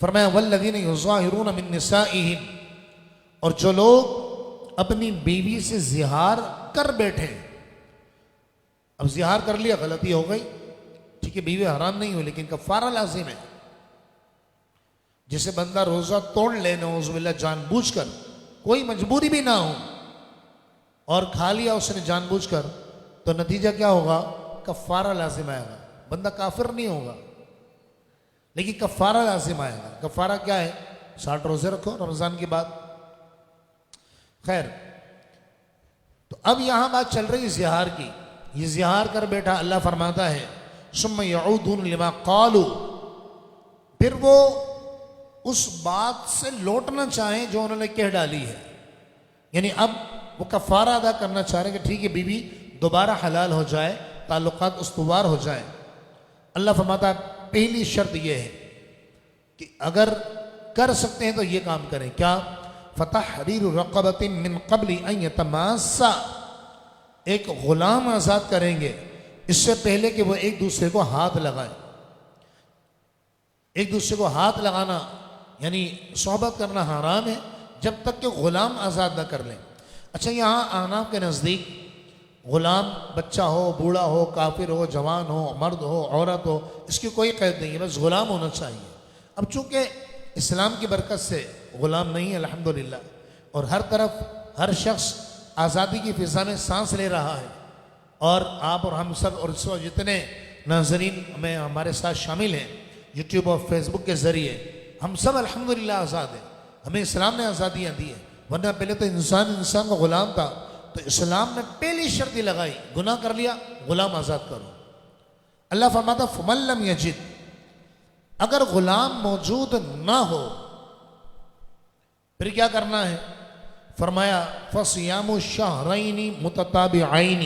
فرمایا والذین یظاہرون من نسائہم، اور جو لوگ اپنی بیوی سے زہار کر بیٹھے۔ اب زہار کر لیا، غلطی ہو گئی، ٹھیک ہے، بیوی حرام نہیں ہوئی لیکن کفارہ لازم ہے۔ جسے بندہ روزہ توڑ لے نعوذ باللہ جان بوجھ کر، کوئی مجبوری بھی نہ ہو، اور کھا لیا اس نے جان بوجھ کر، تو نتیجہ کیا ہوگا؟ کفارہ لازم آئے گا۔ بندہ کافر نہیں ہوگا لیکن کفارہ لازم آئے گا۔ کفارہ کیا ہے؟ 60 روزے رکھو رمضان کے بعد۔ خیر، تو اب یہاں بات چل رہی زہار کی۔ یہ زہار کر بیٹھا، اللہ فرماتا ہے ثم يعودون لما قالوا، پھر وہ اس بات سے لوٹنا چاہیں جو انہوں نے کہہ ڈالی ہے، یعنی اب وہ کفارہ ادا کرنا چاہ رہے ہیں کہ ٹھیک ہے بیوی دوبارہ حلال ہو جائے، تعلقات استوار ہو جائیں۔ اللہ فرماتا ہے پہلی شرط یہ ہے کہ اگر کر سکتے ہیں تو یہ کام کریں، کیا؟ فتحریر رقبۃ من قبل ان یتماسا، ایک غلام آزاد کریں گے اس سے پہلے کہ وہ ایک دوسرے کو ہاتھ لگائیں۔ ایک دوسرے کو ہاتھ لگانا یعنی صحبت کرنا حرام ہے جب تک کہ غلام آزاد نہ کر لیں۔ اچھا، یہاں احناف کے نزدیک غلام بچہ ہو، بوڑھا ہو، کافر ہو، جوان ہو، مرد ہو، عورت ہو، اس کی کوئی قید نہیں ہے، بس غلام ہونا چاہیے۔ اب چونکہ اسلام کی برکت سے غلام نہیں ہے الحمدللہ، اور ہر طرف ہر شخص آزادی کی فضا میں سانس لے رہا ہے، اور آپ اور ہم سب اور اس وقت جتنے ناظرین میں ہمارے ساتھ شامل ہیں یوٹیوب اور فیس بک کے ذریعے، ہم سب الحمدللہ آزاد ہیں، ہمیں اسلام نے آزادیاں دی ہیں، ورنہ پہلے تو انسان کا غلام تھا۔ تو اسلام نے پہلی شرط ہی لگائی، گناہ کر لیا غلام آزاد کرو۔ اللہ فرماتا فَمَن لَّمْ يَجِدْ، اگر غلام موجود نہ ہو پھر کیا کرنا ہے؟ فرمایا فَصِيَامُ شَهْرَيْنِ مُتَتَابِعَيْنِ،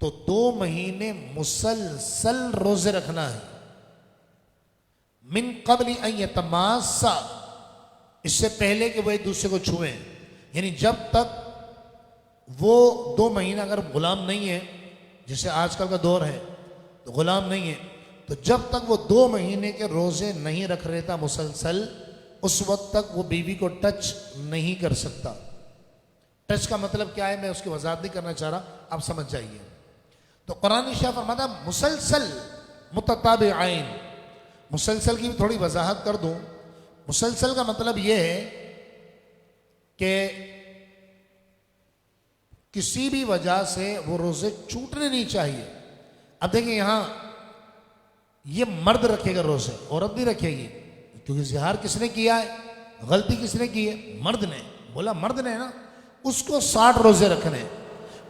تو 2 مہینے مسلسل روزے رکھنا ہے۔ من قبل ان یتماسا، اس سے پہلے کہ وہ ایک دوسرے کو چھوئیں، یعنی جب تک وہ 2 مہینہ اگر غلام نہیں ہے، جیسے آج کل کا دور ہے تو غلام نہیں ہے، تو جب تک وہ 2 مہینے کے روزے نہیں رکھ رہتا مسلسل، اس وقت تک وہ بیوی کو ٹچ نہیں کر سکتا۔ ٹچ کا مطلب کیا ہے میں اس کی وضاحت نہیں کرنا چاہ رہا، آپ سمجھ جائیے۔ تو قرآن شاہ فرماتا مسلسل متتابعین، مسلسل کی بھی تھوڑی وضاحت کر دوں۔ مسلسل کا مطلب یہ ہے کہ کسی بھی وجہ سے وہ روزے چھوٹنے نہیں چاہیے۔ اب دیکھیں یہاں یہ مرد رکھے گا روزے، عورت نہیں رکھے گی، کیونکہ زہار کس نے کیا ہے؟ غلطی کس نے کی ہے؟ مرد نے۔ بولا مرد نے نا، اس کو 60 روزے رکھنے۔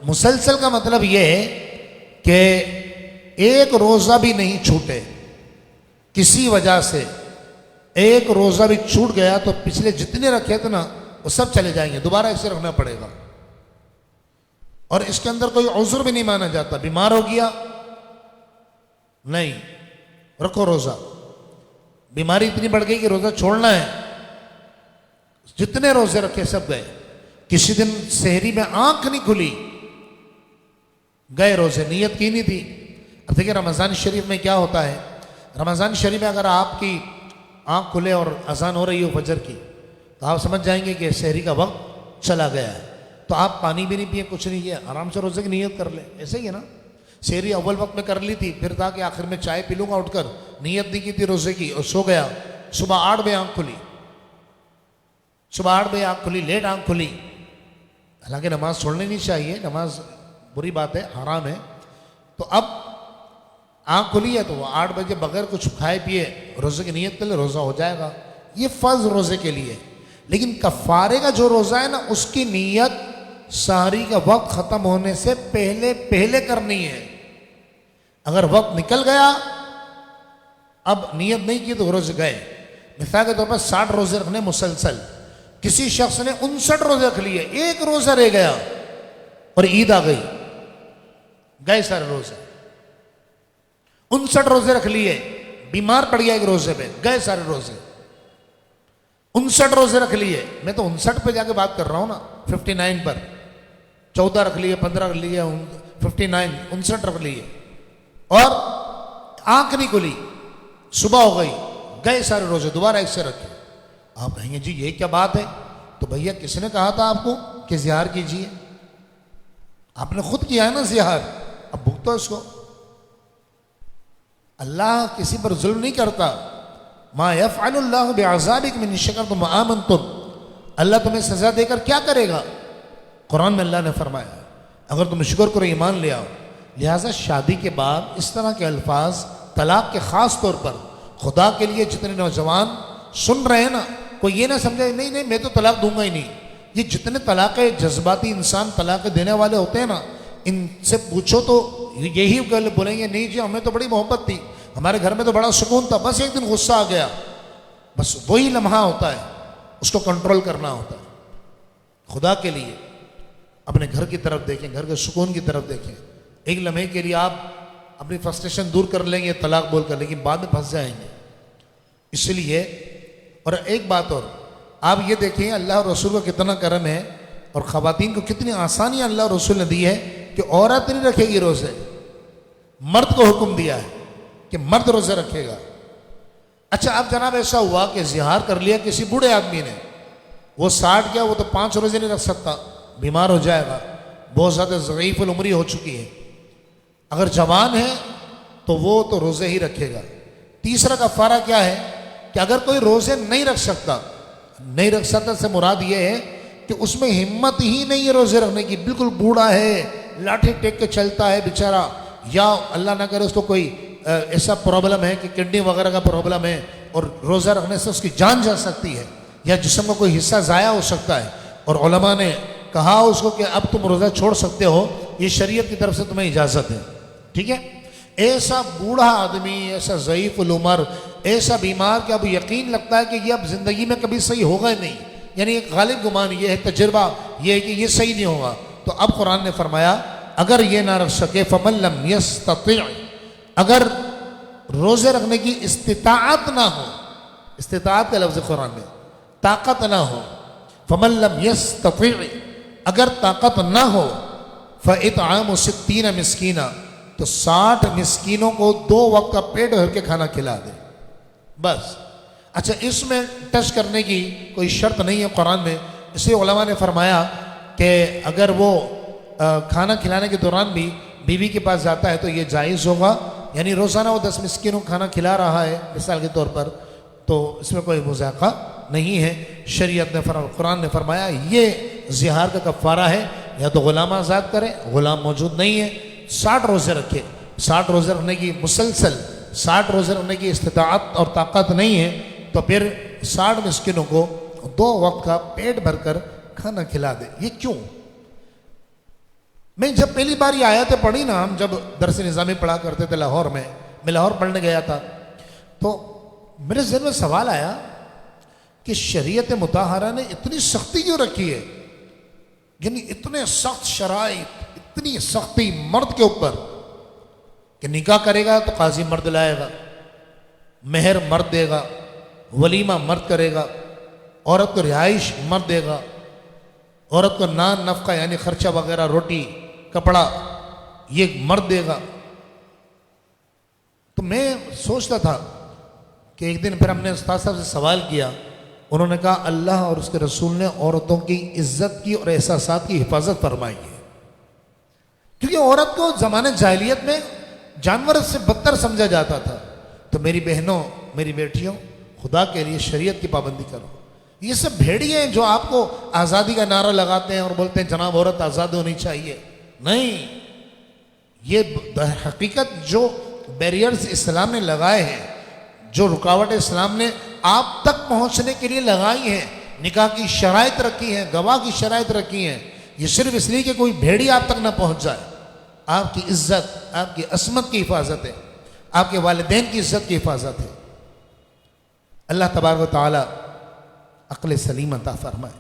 مسلسل کا مطلب یہ ہے کہ ایک روزہ بھی نہیں چھوٹے، کسی وجہ سے ایک روزہ بھی چھوٹ گیا تو پچھلے جتنے رکھے تھے نا وہ سب چلے جائیں گے، دوبارہ اسے رکھنا پڑے گا۔ اور اس کے اندر کوئی عذر بھی نہیں مانا جاتا، بیمار ہو گیا نہیں رکھو روزہ، بیماری اتنی بڑھ گئی کہ روزہ چھوڑنا ہے، جتنے روزے رکھے سب گئے۔ کسی دن سحری میں آنکھ نہیں کھلی، گئے روزے، نیت کی نہیں تھی۔ اب دیکھیں رمضان شریف میں کیا ہوتا ہے، رمضان شریف میں اگر آپ کی آنکھ کھلے اور اذان ہو رہی ہو فجر کی تو آپ سمجھ جائیں گے کہ سحری کا وقت چلا گیا ہے، تو آپ پانی بھی نہیں پیے، کچھ نہیں کیا، آرام سے روزے کی نیت کر لیں۔ ایسے ہی ہے نا، سحری اول وقت میں کر لی تھی، پھر تھا کہ آخر میں چائے پی لوں گا اٹھ کر، نیت نہیں کی تھی روزے کی اور سو گیا، صبح 8 بجے آنکھ کھلی، صبح 8 بجے آنکھ کھلی، لیٹ آنکھ کھلی۔ حالانکہ نماز چھوڑنی نہیں چاہیے، نماز بری بات ہے، حرام ہے۔ تو اب آنکھ کھلی ہے تو وہ 8 بجے بغیر کچھ کھائے پیے روزے کی نیت کر لے، روزہ ہو جائے گا۔ یہ فرض روزے کے لیے، لیکن کفارے کا جو روزہ ہے نا، اس کی نیت سحری کا وقت ختم ہونے سے پہلے کرنی ہے۔ اگر وقت نکل گیا، اب نیت نہیں کی تو روزے گئے۔ مثال کے طور پر 60 روزے رکھنے مسلسل، کسی شخص نے 59 روزے رکھ لیے، ایک روزہ رہ گیا اور عید آ گئی، گئے سارے روزے۔ 59 روزے رکھ لیے، بیمار پڑ گیا ایک روزے پہ، گئے سارے روزے۔ 59 روزے رکھ لیے، میں تو 59 پہ جا کے بات کر رہا ہوں نا، 59 پر 14 رکھ لیے، 15 رکھ لیے، 59 59 رکھ لیے، اور آنکھ نہیں کھلی، صبح ہو گئی، گئے سارے روزے، دوبارہ ایک سے رکھے۔ آپ کہیں گے جی یہ کیا بات ہے؟ تو بھیا کس نے کہا تھا آپ کو کہ زہار کیجیے؟ آپ نے خود کیا ہے نا زہار، اب بھگتو اس کو۔ اللہ کسی پر ظلم نہیں کرتا۔ ما یفعل اللہ بعذابکم ان شکرتم وآمنتم، اللہ تمہیں سزا دے کر کیا کرے گا؟ قرآن میں اللہ نے فرمایا اگر تم شکر کرو، ایمان لے آؤ۔ لہٰذا شادی کے بعد اس طرح کے الفاظ، طلاق کے خاص طور پر، خدا کے لیے جتنے نوجوان سن رہے ہیں نا، کوئی یہ نہ سمجھے نہیں میں تو طلاق دوں گا ہی نہیں۔ یہ جتنے طلاق جذباتی انسان طلاق دینے والے ہوتے ہیں نا، ان سے پوچھو تو یہی گل بولیں گے نہیں جی ہمیں تو بڑی محبت تھی, ہمارے گھر میں تو بڑا سکون تھا, بس ایک دن غصہ آ گیا. بس وہی لمحہ ہوتا ہے, اس کو کنٹرول کرنا ہوتا ہے. خدا کے لیے اپنے گھر کی طرف دیکھیں, گھر کے سکون کی طرف دیکھیں. ایک لمحے کے لیے آپ اپنی فرسٹریشن دور کر لیں گے طلاق بول کر, لیکن بعد میں پھنس جائیں گے. اس لیے, اور ایک بات اور, آپ یہ دیکھیں اللہ اور رسول کا کتنا کرم ہے, اور خواتین کو کتنی آسانیاں اللہ اور رسول نے دی ہے کہ عورت نہیں رکھے گی روزے, مرد کو حکم دیا ہے کہ مرد روزے رکھے گا. اچھا اب جناب ایسا ہوا کہ زہار کر لیا کسی بوڑھے آدمی نے, وہ 60 گیا, وہ تو 5 روزے نہیں رکھ سکتا, بیمار ہو جائے گا, بہت زیادہ ضعیف العمری ہو چکی ہے. اگر جوان ہے تو وہ تو روزے ہی رکھے گا. تیسرا کفارہ کیا ہے کہ اگر کوئی روزے نہیں رکھ سکتا سے مراد یہ ہے کہ اس میں ہمت ہی نہیں ہے روزے رکھنے کی, بالکل بوڑھا ہے, لاٹھی ٹیک کے چلتا ہے بیچارہ, یا اللہ نہ کرے اس کو کوئی ایسا پرابلم ہے کہ کڈنی وغیرہ کا پرابلم ہے اور روزہ رکھنے سے اس کی جان جا سکتی ہے, یا جسم کا کوئی حصہ ضائع ہو سکتا ہے, اور علماء نے کہا اس کو کہ اب تم روزہ چھوڑ سکتے ہو, یہ شریعت کی طرف سے تمہیں اجازت ہے. ٹھیک ہے, ایسا بوڑھا آدمی, ایسا ضعیف العمر, ایسا بیمار کہ اب یقین لگتا ہے کہ یہ اب زندگی میں کبھی صحیح ہوگا ہی نہیں, یعنی ایک غالب گمان یہ ہے, تجربہ یہ ہے کہ یہ صحیح نہیں ہوگا. تو اب قرآن نے فرمایا اگر یہ نہ رکھ سکے فَمَن لَمْ يَسْتَطِعْ, اگر روزے رکھنے کی استطاعت نہ ہو, استطاعت کا لفظ قرآن میں, طاقت نہ ہو, فَمَن لَمْ يَسْتَطِعْ, اگر طاقت نہ ہو, فَإِطْعَامُ 60 مسکینہ, تو 60 مسکینوں کو 2 وقت کا پیٹ بھر کے کھانا کھلا دے بس. اچھا اس میں ٹچ کرنے کی کوئی شرط نہیں ہے قرآن میں, اس لیے علماء نے فرمایا کہ اگر وہ کھانا کھلانے کے دوران بھی بیوی کے پاس جاتا ہے تو یہ جائز ہوگا, یعنی روزانہ وہ 10 مسکینوں کو کھانا کھلا رہا ہے مثال کے طور پر, تو اس میں کوئی مذاقہ نہیں ہے. شریعت نے قرآن نے فرمایا یہ زہار کا کفارہ ہے, یا تو غلام آزاد کرے, غلام موجود نہیں ہے, 60 روزے رکھے. 60 روزے رکھنے کی مسلسل 60 روزے رکھنے کی استطاعت اور طاقت نہیں ہے تو پھر 60 مسکینوں کو 2 وقت کا پیٹ بھر کر کھانا کھلا دے. یہ کیوں؟ میں جب پہلی بار یہ آیتیں پڑھی نا, ہم جب درس نظامی پڑھا کرتے تھے لاہور میں لاہور پڑھنے گیا تھا, تو میرے ذہن میں سوال آیا کہ شریعت مطہرہ نے اتنی سختی کیوں رکھی ہے, یعنی اتنے سخت شرائط, اتنی سختی مرد کے اوپر کہ نکاح کرے گا تو قاضی مرد لائے گا, مہر مرد دے گا, ولیمہ مرد کرے گا, عورت کو رہائش مرد دے گا, عورت کو نان نفقہ یعنی خرچہ وغیرہ روٹی کپڑا یہ مرد دے گا. تو میں سوچتا تھا کہ ایک دن پھر ہم نے استاد صاحب سے سوال کیا, انہوں نے کہا اللہ اور اس کے رسول نے عورتوں کی عزت کی اور احساسات کی حفاظت فرمائی ہے, کیونکہ عورت کو زمانے جاہلیت میں جانور سے بدتر سمجھا جاتا تھا. تو میری بہنوں, میری بیٹیوں, خدا کے لیے شریعت کی پابندی کرو. یہ سب بھیڑیے ہیں جو آپ کو آزادی کا نعرہ لگاتے ہیں اور بولتے ہیں جناب عورت آزاد ہونی چاہیے. نہیں, یہ حقیقت جو بیریئرز اسلام نے لگائے ہیں, جو رکاوٹ اسلام نے آپ تک پہنچنے کے لیے لگائی ہیں, نکاح کی شرائط رکھی ہیں, گواہ کی شرائط رکھی ہیں, یہ صرف اس لیے کہ کوئی بھیڑی آپ تک نہ پہنچ جائے. آپ کی عزت, آپ کی عصمت کی حفاظت ہے, آپ کے والدین کی عزت کی حفاظت ہے. اللہ تبارک و تعالی عقل سلیم عطا فرمائے,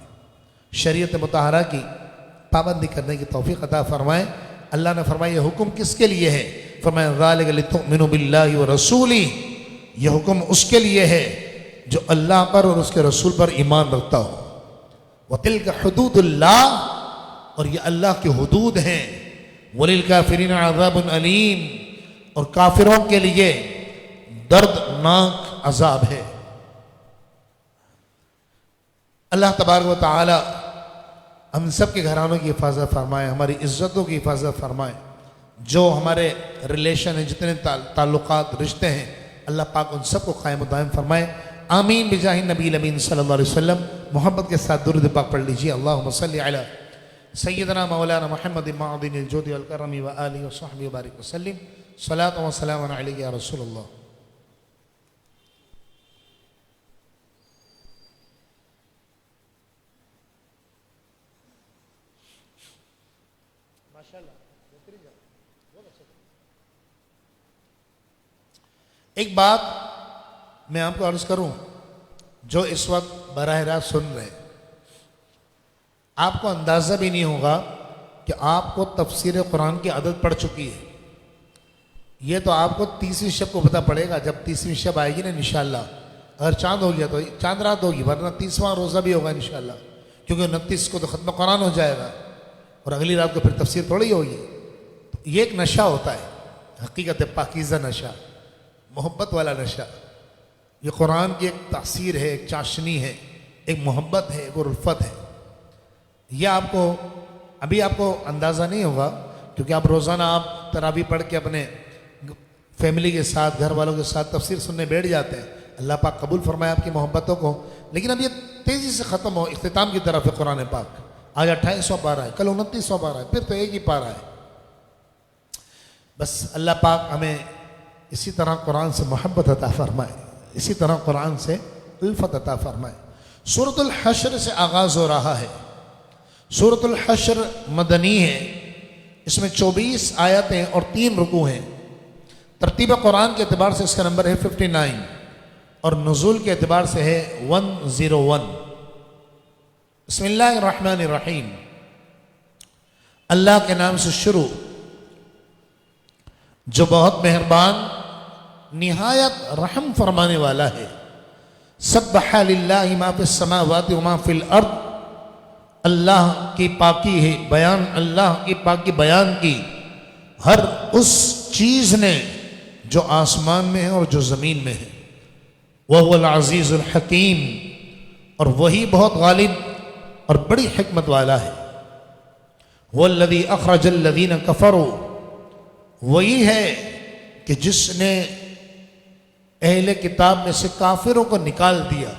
شریعت مطہرہ کی پابندی کرنے کی توفیق عطا فرمائے. اللہ نے فرمایا یہ حکم کس کے لیے ہے؟ فرمایا ذالک لتؤمنوا باللہ ورسولہ, یہ حکم اس کے لیے ہے جو اللہ پر اور اس کے رسول پر ایمان رکھتا ہو. وتلک حدود اللہ, اور یہ اللہ کی حدود ہیں. وللکافرین عذاب علیم, اور کافروں کے لیے دردناک عذاب ہے. اللہ تبارک و تعالی ہم سب کے گھرانوں کی حفاظت فرمائے, ہماری عزتوں کی حفاظت فرمائے. جو ہمارے ریلیشن ہیں, جتنے تعلقات رشتے ہیں, اللہ پاک ان سب کو قائم و دائم فرمائے. آمین بجاہ نبی الامین صلی اللہ علیہ وسلم. محبت کے ساتھ درود پاک پڑھ لیجیے. اللہم صلی علی سیدنا مولانا محمد معدن الجود والکرم وآلہ وصحبہ وبارک وسلم. صلاۃ و سلام علیک یا رسول اللہ. ماشاءاللہ بہترین جا, بہت اچھا. ایک بات میں آپ کو عرض کروں، جو اس وقت براہ راست سن رہے ہیں، آپ کو اندازہ بھی نہیں ہوگا کہ آپ کو تفسیر قرآن کی عادت پڑ چکی ہے۔ یہ تو آپ کو 30ویں شب کو پتہ پڑے گا، جب 30ویں شب آئے گی نا انشاءاللہ، اگر چاند ہو گیا تو چاند رات ہوگی، ورنہ 30واں روزہ بھی ہوگا انشاءاللہ، کیونکہ 29 کو تو ختم قرآن ہو جائے گا اور اگلی رات کو پھر تفسیر تھوڑی ہوگی۔ تو یہ ایک نشہ ہوتا ہے، حقیقت پاکیزہ نشہ، محبت والا نشہ۔ یہ قرآن کی ایک تاثیر ہے، ایک چاشنی ہے، ایک محبت ہے، ایک الفت ہے۔ یہ آپ کو ابھی آپ کو اندازہ نہیں ہوگا، کیونکہ آپ روزانہ آپ تراویح پڑھ کے اپنے فیملی کے ساتھ، گھر والوں کے ساتھ تفسیر سننے بیٹھ جاتے ہیں۔ اللہ پاک قبول فرمائے آپ کی محبتوں کو، لیکن اب یہ تیزی سے ختم ہو، اختتام کی طرف ہے قرآن پاک۔ آج 28واں پارہ ہے، کل 29واں پارہ ہے، پھر تو ایک ہی پارہ ہے۔ بس اللہ پاک ہمیں اسی طرح قرآن سے محبت عطا فرمائے، اسی طرح قرآن سے الفت عطا فرمائے۔ سورۃ الحشر سے آغاز ہو رہا ہے۔ سورۃ الحشر مدنی ہے، اس میں 24 آیتیں اور 3 رکوع ہیں۔ ترتیب قرآن کے اعتبار سے اس کا نمبر ہے 59 اور نزول کے اعتبار سے ہے 101۔ بسم اللہ الرحمن الرحیم، اللہ کے نام سے شروع جو بہت مہربان نہایت رحم فرمانے والا ہے۔ سبح للہ ما فی السماوات وما فی الارض، اللہ کی پاکی ہے، بیان اللہ کی پاکی بیان کی ہر اس چیز نے جو آسمان میں ہے اور جو زمین میں ہے۔ وَهُوَ الْعَزِيزُ الْحَكِيمُ، اور وہی بہت غالب اور بڑی حکمت والا ہے۔ وَالَّذِي أَخْرَجَ الَّذِينَ كَفَرُوا، وہی ہے کہ جس نے اہل کتاب میں سے کافروں کو نکال دیا۔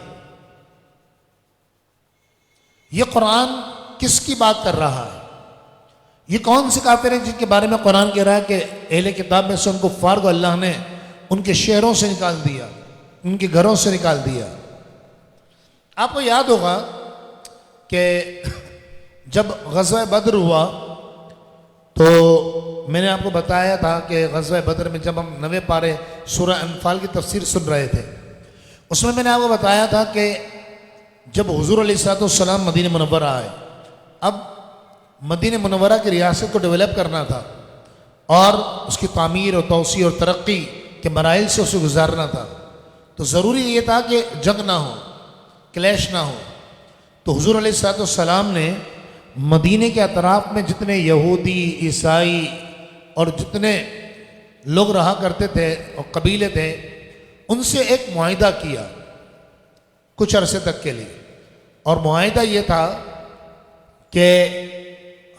یہ قرآن کس کی بات کر رہا ہے؟ یہ کون سے کافر ہیں جن کے بارے میں قرآن کہہ رہا ہے کہ اہل کتاب میں سے ان کفار کو اللہ نے ان کے شہروں سے نکال دیا، ان کے گھروں سے نکال دیا؟ آپ کو یاد ہوگا کہ جب غزوہ بدر ہوا تو میں نے آپ کو بتایا تھا کہ غزوہ بدر میں جب ہم 9 پارے سورہ انفال کی تفسیر سن رہے تھے، اس میں نے آپ کو بتایا تھا کہ جب حضور علیہ السلام مدینہ منورہ آئے، اب مدینہ منورہ کی ریاست کو ڈیولپ کرنا تھا اور اس کی تعمیر اور توسیع اور ترقی کے مراحل سے اسے گزارنا تھا، تو ضروری یہ تھا کہ جنگ نہ ہو، کلیش نہ ہو۔ تو حضور علیہ السلام نے مدینہ کے اطراف میں جتنے یہودی، عیسائی اور جتنے لوگ رہا کرتے تھے اور قبیلے تھے، ان سے ایک معاہدہ کیا کچھ عرصے تک کے لیے، اور معاہدہ یہ تھا کہ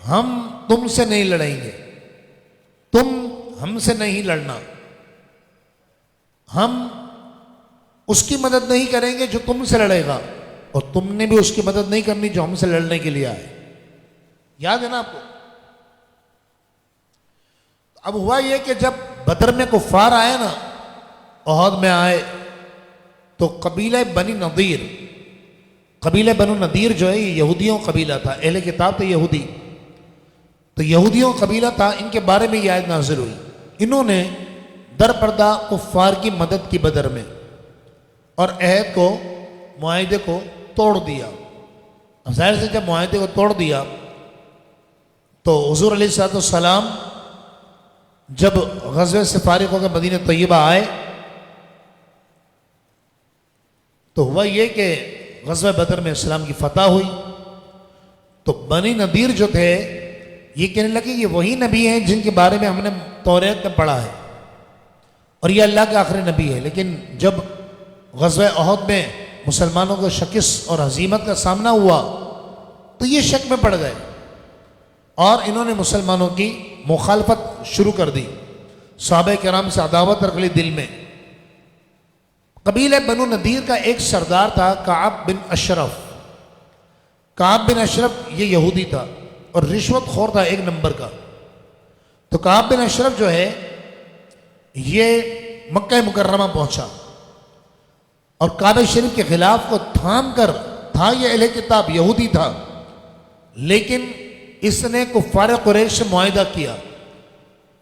ہم تم سے نہیں لڑیں گے، تم ہم سے نہیں لڑنا، ہم اس کی مدد نہیں کریں گے جو تم سے لڑے گا، اور تم نے بھی اس کی مدد نہیں کرنی جو ہم سے لڑنے کے لیے آئے۔ یاد ہے نا آپ کو؟ اب ہوا یہ کہ جب بدر میں کفار آئے نا، احد میں آئے، تو قبیلہ بنی نضیر، قبیلہ بنو نضیر جو ہے یہ یہودیوں قبیلہ تھا، اہل کتاب تھے یہودی، تو یہودیوں قبیلہ تھا، ان کے بارے میں یہ آیت نازل ہوئی۔ انہوں نے در پردہ کفار کی مدد کی بدر میں، اور عہد کو، معاہدے کو توڑ دیا۔ اب ظاہر سے جب معاہدے کو توڑ دیا تو حضور علیہ السلام جب غزوے سے فارغ ہو کر مدینہ طیبہ آئے تو ہوا یہ کہ غزوہ بدر میں اسلام کی فتح ہوئی۔ تو بنی نذیر جو تھے یہ کہنے لگے یہ وہی نبی ہیں جن کے بارے میں ہم نے توریت میں پڑھا ہے اور یہ اللہ کے آخری نبی ہے، لیکن جب غزوہ احد میں مسلمانوں کو شکست اور ہزیمت کا سامنا ہوا تو یہ شک میں پڑ گئے اور انہوں نے مسلمانوں کی مخالفت شروع کر دی، صحابہ کرام سے عداوت رکھ لی دل میں۔ قبیلہ بنو نذیر کا ایک سردار تھا کعب بن اشرف۔ کعب بن اشرف یہ یہودی تھا اور رشوت خور تھا ایک نمبر کا۔ تو کعب بن اشرف جو ہے یہ مکہ مکرمہ پہنچا اور کعبہ شریف کے خلاف کو تھام کر، تھا یہ اہل کتاب یہودی تھا، لیکن اس نے کفار قریش سے معاہدہ کیا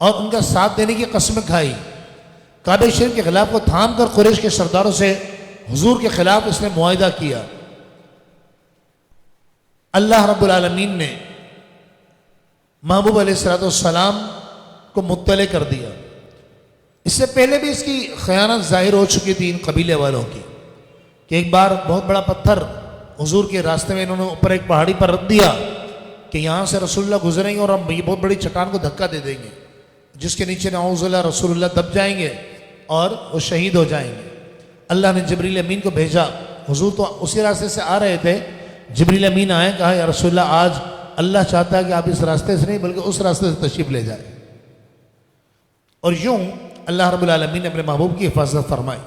اور ان کا ساتھ دینے کی قسم کھائی، کعبہ شریف کے خلاف کو تھام کر قریش کے سرداروں سے حضور کے خلاف اس نے معاہدہ کیا۔ اللہ رب العالمین نے محبوب علیہ السلام کو مطلع کر دیا۔ اس سے پہلے بھی اس کی خیانت ظاہر ہو چکی تھی ان قبیلے والوں کی، کہ ایک بار بہت بڑا پتھر حضور کے راستے میں انہوں نے اوپر ایک پہاڑی پر رکھ دیا کہ یہاں سے رسول اللہ گزریں گے اور ہم یہ بہت بڑی چٹان کو دھکا دے دیں گے، جس کے نیچے نعوذ باللہ رسول اللہ دب جائیں گے اور وہ شہید ہو جائیں گے۔ اللہ نے جبریل امین کو بھیجا، حضور تو اسی راستے سے آ رہے تھے، جبریل امین آئے، کہا یا رسول اللہ آج اللہ چاہتا ہے کہ آپ اس راستے سے نہیں بلکہ اس راستے سے تشریف لے جائیں، اور یوں اللہ رب العالمین نے اپنے محبوب کی حفاظت فرمائی۔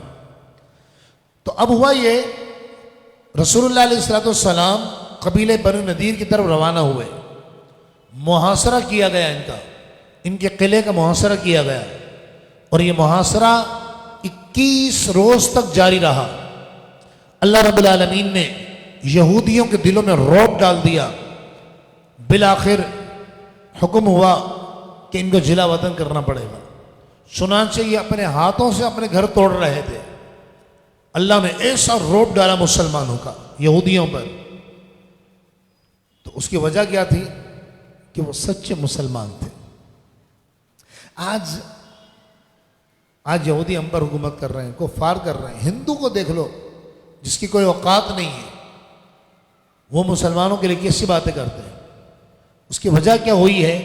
تو اب ہوا یہ، رسول اللہ علیہ السلام قبیلے بنو نذیر کی طرف روانہ ہوئے، محاصرہ کیا گیا ان کے قلعے کا محاصرہ کیا گیا، اور یہ محاصرہ 21 روز تک جاری رہا۔ اللہ رب العالمین نے یہودیوں کے دلوں میں رعب ڈال دیا، بالآخر حکم ہوا کہ ان کو جلا وطن کرنا پڑے گا۔ چنانچہ یہ اپنے ہاتھوں سے اپنے گھر توڑ رہے تھے۔ اللہ نے ایسا رعب ڈالا مسلمانوں کا یہودیوں پر، تو اس کی وجہ کیا تھی کہ وہ سچے مسلمان تھے۔ آج یہودی ہم پر حکومت کر رہے ہیں، کفار کر رہے ہیں۔ ہندو کو دیکھ لو جس کی کوئی اوقات نہیں ہے، وہ مسلمانوں کے لیے کیسی باتیں کرتے ہیں۔ اس کی وجہ کیا ہوئی ہے؟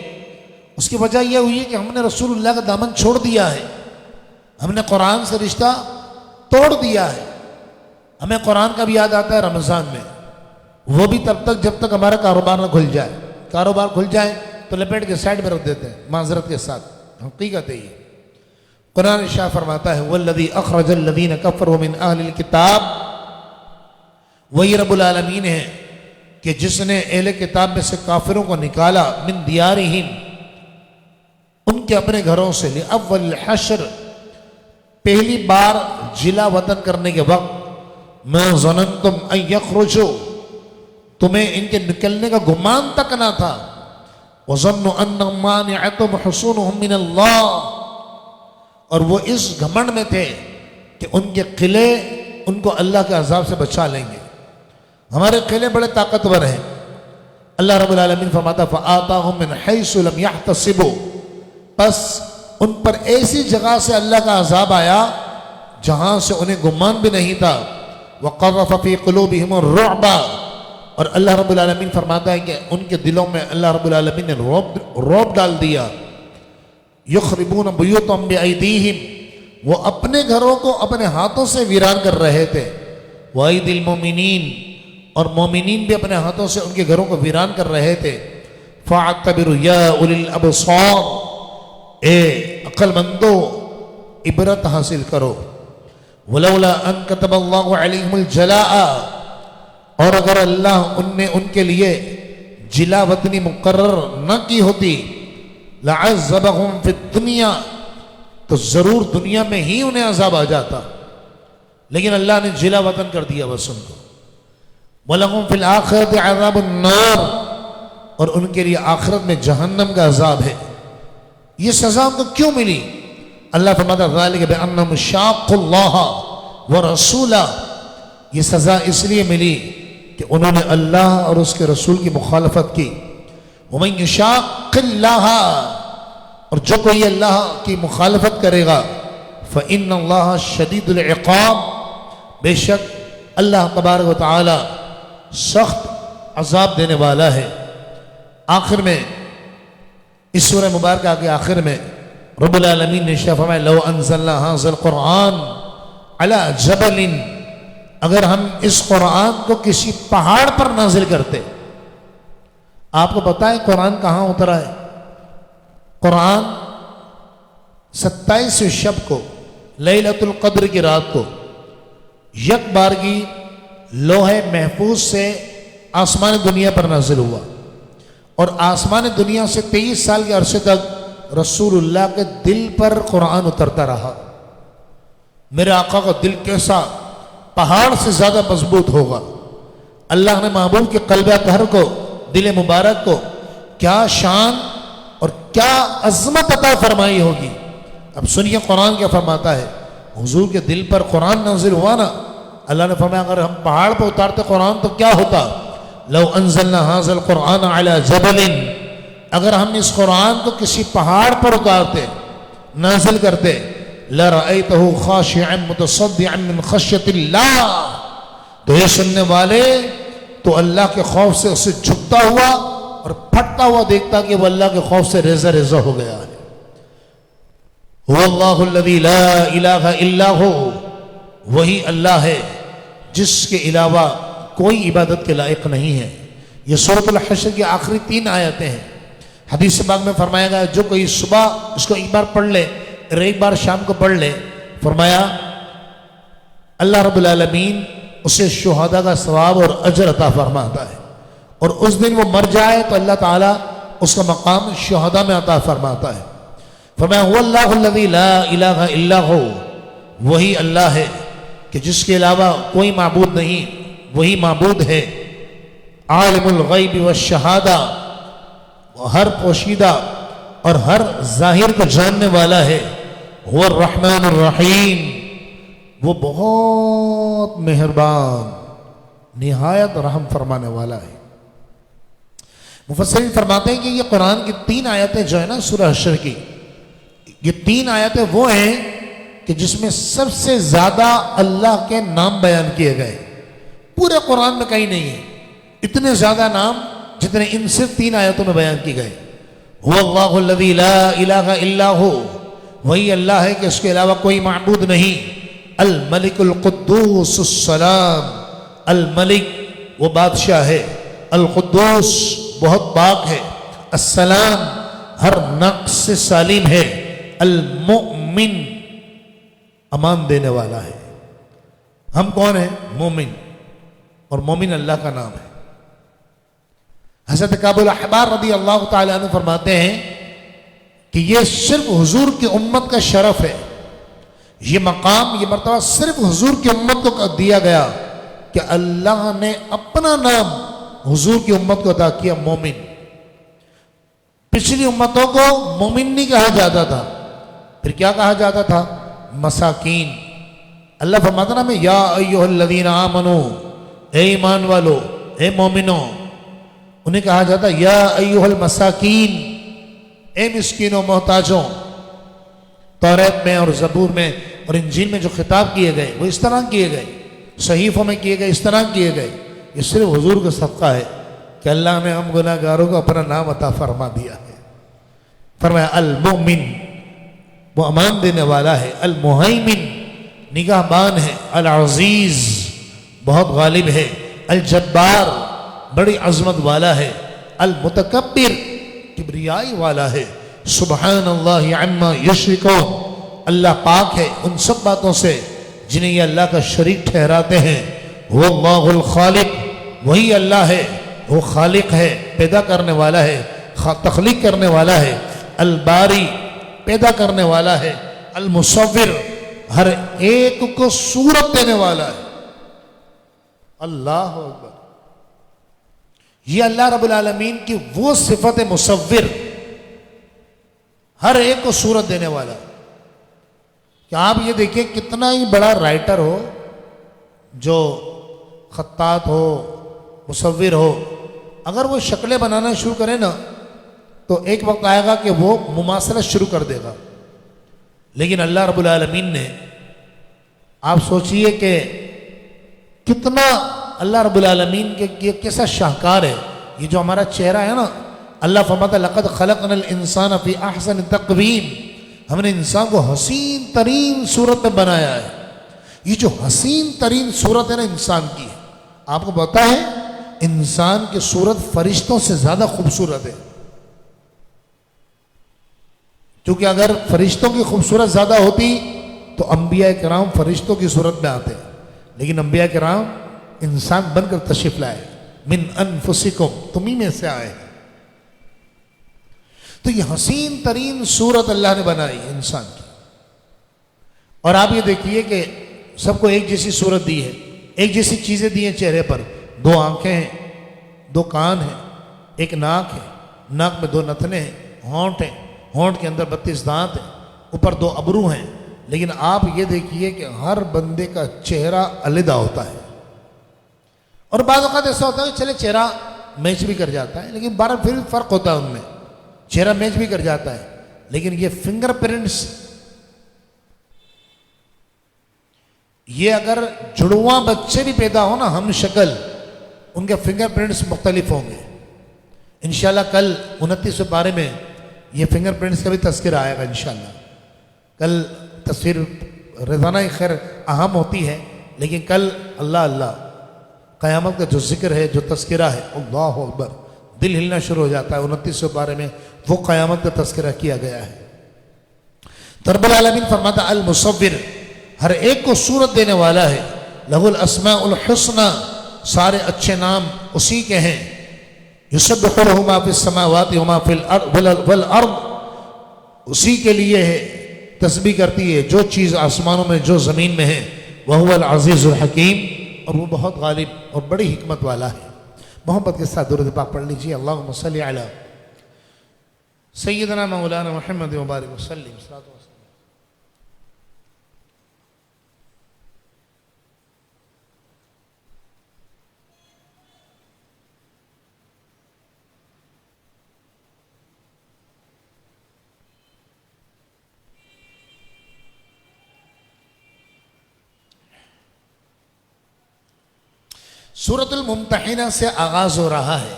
اس کی وجہ یہ ہوئی ہے کہ ہم نے رسول اللہ کا دامن چھوڑ دیا ہے، ہم نے قرآن سے رشتہ توڑ دیا ہے۔ ہمیں قرآن کا بھی یاد آتا ہے رمضان میں، وہ بھی تب تک جب تک ہمارا کاروبار نہ کھل جائے۔ کاروبار کھل جائے تو لپیٹ کے سائڈ میں رکھ دیتے ہیں معذرت کے ساتھ، حقیقت ہے یہ۔ قرآن ارشاد فرماتا ہے والذی اخرج الذین کفروا من اہل الکتاب، وہی رب العالمین ہے کہ جس نے اہل کتاب میں سے کافروں کو نکالا، من دیارہم، ان کے اپنے گھروں سے، لأول الحشر، پہلی بار جلا وطن کرنے کے وقت، ما ظننتم ان یخرجوا، تمہیں ان کے نکلنے کا گمان تک نہ تھا، وظنوا ان مانعتهم حصونهم من اللہ، اور وہ اس گھمنڈ میں تھے کہ ان کے قلعے ان کو اللہ کے عذاب سے بچا لیں گے۔ ہمارے قلعے بڑے طاقتور ہیں۔ اللہ رب العالمین فرماتا فآتاهم من حیث لم يحتسبوا، پس ان پر ایسی جگہ سے اللہ کا عذاب آیا جہاں سے انہیں گمان بھی نہیں تھا۔ وقذف فی قلوبہم الرعب، اور اللہ رب العالمین فرماتا ہے کہ ان کے دلوں میں اللہ رب العالمین نے رعب ڈال دیا۔ یخربون بیوتهم بایدیہم، وہ اپنے گھروں کو اپنے ہاتھوں سے ویران کر رہے تھے۔ وایدی المومنین، اور مومنین بھی اپنے ہاتھوں سے ان کے گھروں کو ویران کر رہے تھے۔ فاعتبروا یا اولی الابصار، اے عقل مندو عبرت حاصل کرو۔ ولولا ان کتب اللہ علیہم الجلاء، اور اگر اللہ نے ان کے لیے جلا وطنی مقرر نہ کی ہوتی، لعذبہم فی الدنیا، تو ضرور دنیا میں ہی انہیں عذاب آ جاتا، لیکن اللہ نے جلا وطن کر دیا بس ان کو۔ وَلَهُمْ فِي الْآخِرَةِ عَذَابُ النَّارِ، اور ان کے لیے آخرت میں جہنم کا عذاب ہے۔ یہ سزا ان کو کیوں ملی؟ اللہ فرماتا ذَلِكَ بِأَنَّهُمْ شَاقُّوا اللَّهَ وَرَسُولَهُ، یہ سزا اس لیے ملی کہ انہوں نے اللہ اور اس کے رسول کی مخالفت کی۔ وَمَنْ يُشَاقِّ اللَّهَ، اور جو کوئی اللہ کی مخالفت کرے گا، فَإِنَّ اللَّهَ شَدِيدُ الْعِقَابِ، بے شک اللہ تبارک و تعالی سخت عذاب دینے والا ہے۔ آخر میں اس سورہ مبارکہ کے آخر میں رب العالمین نے فرمایا لو انزلنا هذا القرآن على جبل، اگر ہم اس قرآن کو کسی پہاڑ پر نازل کرتے۔ آپ کو پتہ ہے قرآن کہاں اترا ہے؟ قرآن 27 شب کو، لیلۃ القدر کی رات کو، یک بارگی لوح محفوظ سے آسمان دنیا پر نازل ہوا، اور آسمان دنیا سے 23 سال کے عرصے تک رسول اللہ کے دل پر قرآن اترتا رہا۔ میرے آقا کا دل کیسا پہاڑ سے زیادہ مضبوط ہوگا۔ اللہ نے محبوب کے قلب اطہر کو، دل مبارک کو کیا شان اور کیا عظمت عطا فرمائی ہوگی۔ اب سنیے قرآن کیا فرماتا ہے. حضور کے دل پر قرآن نازل ہوا نا, اللہ نے فرمایا اگر ہم پہاڑ پہ اتارتے قرآن تو کیا ہوتا. لو انزلنا هذا القرآن على جبل, اگر ہم اس قرآن کو کسی پہاڑ پر اتارتے, نازل کرتے, لرأيته خاشعا متصدعا من خشية الله, تو یہ سننے والے تو اللہ کے خوف سے اسے جھکتا ہوا اور پھٹتا ہوا دیکھتا کہ وہ اللہ کے خوف سے ریزہ ریزہ ہو گیا ہے. هو اللہ الذی لا الہ الا ہو, وہی اللہ ہے جس کے علاوہ کوئی عبادت کے لائق نہیں ہے. یہ سورۃ الحشر کی آخری 3 آیتیں ہیں. حدیث پاک میں فرمایا گیا جو کوئی صبح اس کو ایک بار پڑھ لے اور ایک بار شام کو پڑھ لے, فرمایا اللہ رب العالمین اسے شہداء کا ثواب اور اجر عطا فرماتا ہے, اور اس دن وہ مر جائے تو اللہ تعالیٰ اس کا مقام شہداء میں عطا فرماتا ہے. فرمایا هو اللہ الذی لا الہ الا ہو, وہی اللہ ہے کہ جس کے علاوہ کوئی معبود نہیں, وہی معبود ہے. عالم الغیب والشہادہ, ہر پوشیدہ اور ہر ظاہر کو جاننے والا ہے. هو الرحمن الرحیم, وہ بہت مہربان نہایت رحم فرمانے والا ہے. مفسرین فرماتے ہیں کہ یہ قرآن کی 3 آیتیں جو ہے نا سورہ حشر کی, یہ 3 آیتیں وہ ہیں کہ جس میں سب سے زیادہ اللہ کے نام بیان کیے گئے. پورے قرآن میں کہیں نہیں ہے اتنے زیادہ نام جتنے ان صرف 3 آیتوں میں بیان کی گئے. هو اللہ الذی لا الہ الا ہو, وہی اللہ ہے کہ اس کے علاوہ کوئی معبود نہیں. الملک القدوس السلام, الملک وہ بادشاہ ہے, القدوس بہت پاک ہے, السلام ہر نقص سے سالم ہے, المؤمن امان دینے والا ہے. ہم کون ہیں؟ مومن, اور مومن اللہ کا نام ہے. حضرت کعب الاحبار رضی اللہ تعالیٰ عنہ فرماتے ہیں کہ یہ صرف حضور کی امت کا شرف ہے, یہ مقام یہ مرتبہ صرف حضور کی امت کو دیا گیا کہ اللہ نے اپنا نام حضور کی امت کو عطا کیا مومن. پچھلی امتوں کو مومن نہیں کہا جاتا تھا, پھر کیا کہا جاتا تھا؟ مساکین. اللہ فرماتا نا میں یا ایھا الذین آمنو, اے ایمان والو, اے مومنوں. انہیں کہا جاتا یا ایھا المساکین, اے مسکینوں محتاجوں. توریت میں اور زبور میں اور انجیل میں جو خطاب کیے گئے وہ اس طرح کیے گئے, صحیفوں میں کیے گئے اس طرح کیے گئے. یہ صرف حضور کا صدقہ ہے کہ اللہ نے ہم گناہ گاروں کو اپنا نام عطا فرما دیا ہے. فرمایا المؤمن, وہ امان دینے والا ہے. المہیمن, نگاہ بان ہے. العزیز, بہت غالب ہے. الجبار, بڑی عظمت والا ہے. المتکبر, کبریائی والا ہے. سبحان اللہ عما یشرکون, اللہ پاک ہے ان سب باتوں سے جنہیں یہ اللہ کا شریک ٹھہراتے ہیں. وہ اللہ الخالق, وہی اللہ ہے, وہ خالق ہے, پیدا کرنے والا ہے, تخلیق کرنے والا ہے. الباری, پیدا کرنے والا ہے. المصور, ہر ایک کو صورت دینے والا ہے. اللہ اکبر. یہ اللہ رب العالمین کی وہ صفت مصور, ہر ایک کو صورت دینے والا. کہ آپ یہ دیکھیں کتنا ہی بڑا رائٹر ہو, جو خطاط ہو, مصور ہو, اگر وہ شکلیں بنانا شروع کرے نا تو ایک وقت آئے گا کہ وہ مماثلت شروع کر دے گا. لیکن اللہ رب العالمین نے, آپ سوچئے کہ کتنا اللہ رب العالمین کے کیسا شاہکار ہے. یہ جو ہمارا چہرہ ہے نا, اللہ فرماتا لقد خلقنا الانسان فی احسن تقویم, ہم نے انسان کو حسین ترین صورت میں بنایا ہے. یہ جو حسین ترین صورت ہے نا انسان کی, آپ کو پتہ ہے انسان کی صورت فرشتوں سے زیادہ خوبصورت ہے. کیونکہ اگر فرشتوں کی خوبصورت زیادہ ہوتی تو انبیاء کرام فرشتوں کی صورت میں آتے, لیکن انبیاء کرام انسان بن کر تشریف لائے. من انفسکم, تمہیں میں سے آئے. تو یہ حسین ترین صورت اللہ نے بنائی انسان کی. اور آپ یہ دیکھیے کہ سب کو ایک جیسی صورت دی ہے, ایک جیسی چیزیں دی ہیں چہرے پر. 2 آنکھیں ہیں, 2 کان ہیں, ایک ناک ہے, ناک میں 2 نتنے ہیں, ہونٹ ہیں, ہونٹ کے اندر 32 دانت ہیں, اوپر 2 ابرو ہیں، لیکن آپ یہ دیکھیے کہ ہر بندے کا چہرہ علیحدہ ہوتا ہے. اور بعض اوقات ایسا ہوتا ہے کہ چلے چہرہ میچ بھی کر جاتا ہے، لیکن بہرحال پھر فرق ہوتا ہے ان میں، چہرہ میچ بھی کر جاتا ہے. لیکن یہ فنگر پرنٹس، یہ اگر جڑواں بچے بھی پیدا ہو نا ہم شکل، ان کے فنگر پرنٹس مختلف ہوں گے. انشاءاللہ کل 29 پارے میں یہ فنگر پرنٹس کا بھی تذکرہ آئے گا انشاءاللہ. کل تصویر روزانہ خیر اہم ہوتی ہے، لیکن کل اللہ اللہ قیامت کا جو ذکر ہے، جو تذکرہ ہے، اللہ اکبر، دل ہلنا شروع ہو جاتا ہے. 29 پارے میں وہ قیامت کا تذکرہ کیا گیا ہے. تو رب العالمین فرماتا المصور، ہر ایک کو صورت دینے والا ہے. لہ الاسماء الحسنى، سارے اچھے نام اسی کے ہیں. یسبح لہ ما فی السماوات وما فی الارض، اسی کے لیے ہے، تسبیح کرتی ہے جو چیز آسمانوں میں جو زمین میں ہے. وہو العزیز الحکیم، اور وہ بہت غالب اور بڑی حکمت والا ہے. محبت کے ساتھ درود پاک پڑھ لیجیے. اللہم صلی علی سیدنا مولانا محمد مبارک وسلم. سورۃ الممتحنہ سے آغاز ہو رہا ہے.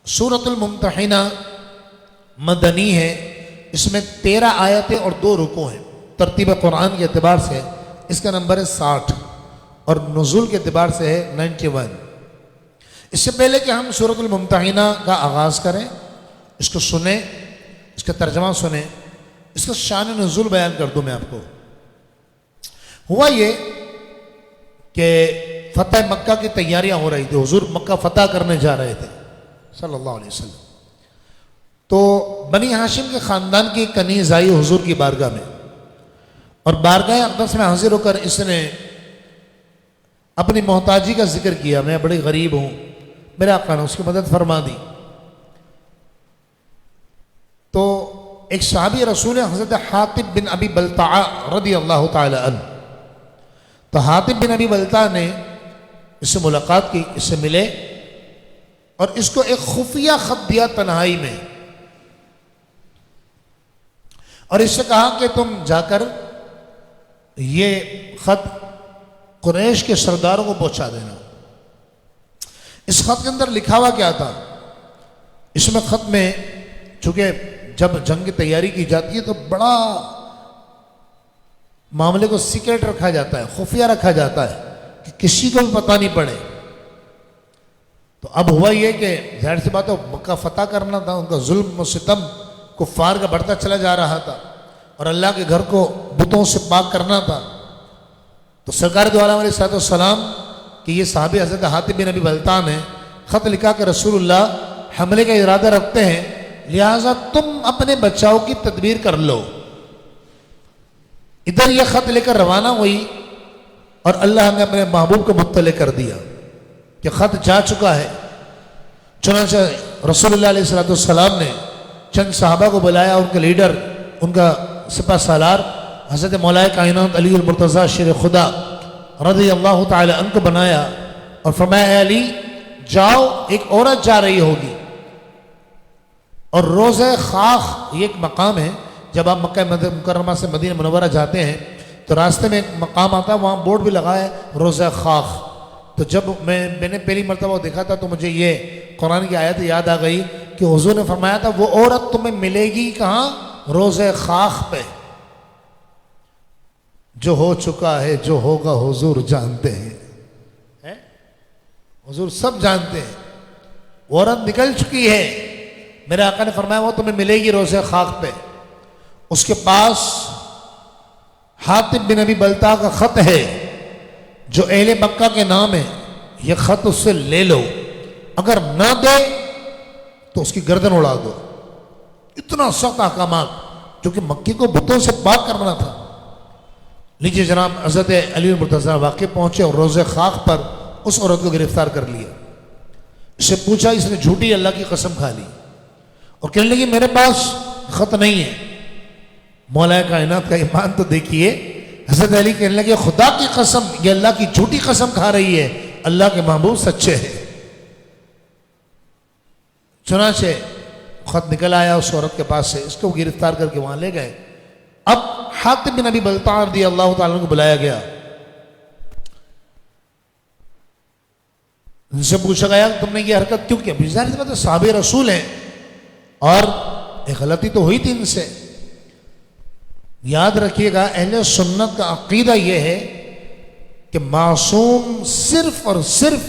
سورۃ الممتحنہ مدنی ہے. اس میں 13 آیتیں اور 2 رکوع ہیں. ترتیب قرآن کے اعتبار سے اس کا نمبر ہے 60 اور نزول کے اعتبار سے ہے 91. اس سے پہلے کہ ہم سورۃ الممتحنہ کا آغاز کریں، اس کو سنیں، اس کا ترجمہ سنیں، اس کا شان نزول بیان کر دوں میں آپ کو. ہوا یہ کہ فتح مکہ کی تیاریاں ہو رہی تھی. حضور مکہ فتح کرنے جا رہے تھے صلی اللہ علیہ وسلم. تو بنی ہاشم کے خاندان کی کنیز آئی حضور کی بارگاہ میں، اور بارگاہ اقدس میں حاضر ہو کر اس نے اپنی محتاجی کا ذکر کیا. میں بڑی غریب ہوں، میرے آقا نے اس کی مدد فرما دی. تو ایک صحابی رسول حضرت حاطب بن ابی بلتعہ رضی اللہ تعالی عنہ، تو حاطب بن ابی بلتعہ نے اس سے ملاقات کی، اس سے ملے اور اس کو ایک خفیہ خط دیا تنہائی میں، اور اس سے کہا کہ تم جا کر یہ خط قریش کے سرداروں کو پہنچا دینا. اس خط کے اندر لکھا ہوا کیا تھا؟ اس میں خط میں چونکہ جب جنگ کی تیاری کی جاتی ہے تو بڑا معاملے کو سیکریٹ رکھا جاتا ہے، خفیہ رکھا جاتا ہے کہ کسی کو بھی پتہ نہیں پڑے. تو اب ہوا یہ کہ ظاہر سی بات ہے مکہ فتح کرنا تھا، ان کا ظلم و ستم کفار کا بڑھتا چلا جا رہا تھا، اور اللہ کے گھر کو بتوں سے پاک کرنا تھا. تو سرکار دو عالم علیہ السلام کہ یہ صحابی حضرت حاطب بن ابی بلتعہ نے خط لکھا کہ رسول اللہ حملے کا ارادہ رکھتے ہیں، لہٰذا تم اپنے بچاؤ کی تدبیر کر لو. ادھر یہ خط لے کر روانہ ہوئی، اور اللہ نے اپنے محبوب کو مطلع کر دیا کہ خط جا چکا ہے. چنانچہ رسول اللہ علیہ السلام نے چند صحابہ کو بلایا، ان کے لیڈر، ان کا سپہ سالار حضرت مولا کائنات علی المرتضیٰ شیر خدا رضی اللہ تعالی عنہ کو بنایا اور فرمایا اے علی جاؤ، ایک عورت جا رہی ہوگی، اور روضہ خاخ یہ ایک مقام ہے. جب آپ مکہ مکرمہ سے مدینہ منورہ جاتے ہیں تو راستے میں ایک مقام آتا ہے، وہاں بورڈ بھی لگا ہے روضہ خاخ. تو جب میں نے پہلی مرتبہ وہ دیکھا تھا تو مجھے یہ قرآن کی آیت یاد آ گئی کہ حضور نے فرمایا تھا وہ عورت تمہیں ملے گی کہاں؟ روضہ خاخ پہ. جو ہو چکا ہے جو ہوگا حضور جانتے ہیں، حضور سب جانتے ہیں. وہ عورت نکل چکی ہے، میرے آقا نے فرمایا وہ تمہیں ملے گی روضہ خاخ پہ. اس کے پاس حاطب بن ابی بلتعہ کا خط ہے جو اہل مکہ کے نام ہے، یہ خط اس سے لے لو، اگر نہ دے تو اس کی گردن اڑا دو. اتنا سخت احکامات، کیونکہ مکی کو بتوں سے پاک کرنا تھا. لیجیے جناب حضرت علی المرتضیٰ واقع پہنچے اور روضہ خاک پر اس عورت کو گرفتار کر لیا. اس سے پوچھا، اس نے جھوٹی اللہ کی قسم کھا لی اور کہنے لگی میرے پاس خط نہیں ہے. مولا کائنات کا ایمان تو دیکھیے. حضرت علی کہنے لگے خدا کی قسم یہ اللہ کی جھوٹی قسم کھا رہی ہے, اللہ کے محبوب سچے ہیں. چنانچہ خط نکل آیا اس عورت کے پاس سے, اس کو گرفتار کر کے وہاں لے گئے. اب حاتب بن ابی بلتع رضی اللہ تعالیٰ عنہ کو بلایا گیا. ان سے پوچھا گیا تم نے یہ حرکت کیوں کی؟ ظاہر سی بات ہے صحابہ رسول ہیں اور ایک غلطی تو ہوئی تھی ان سے. یاد رکھیے گا اہل سنت کا عقیدہ یہ ہے کہ معصوم صرف اور صرف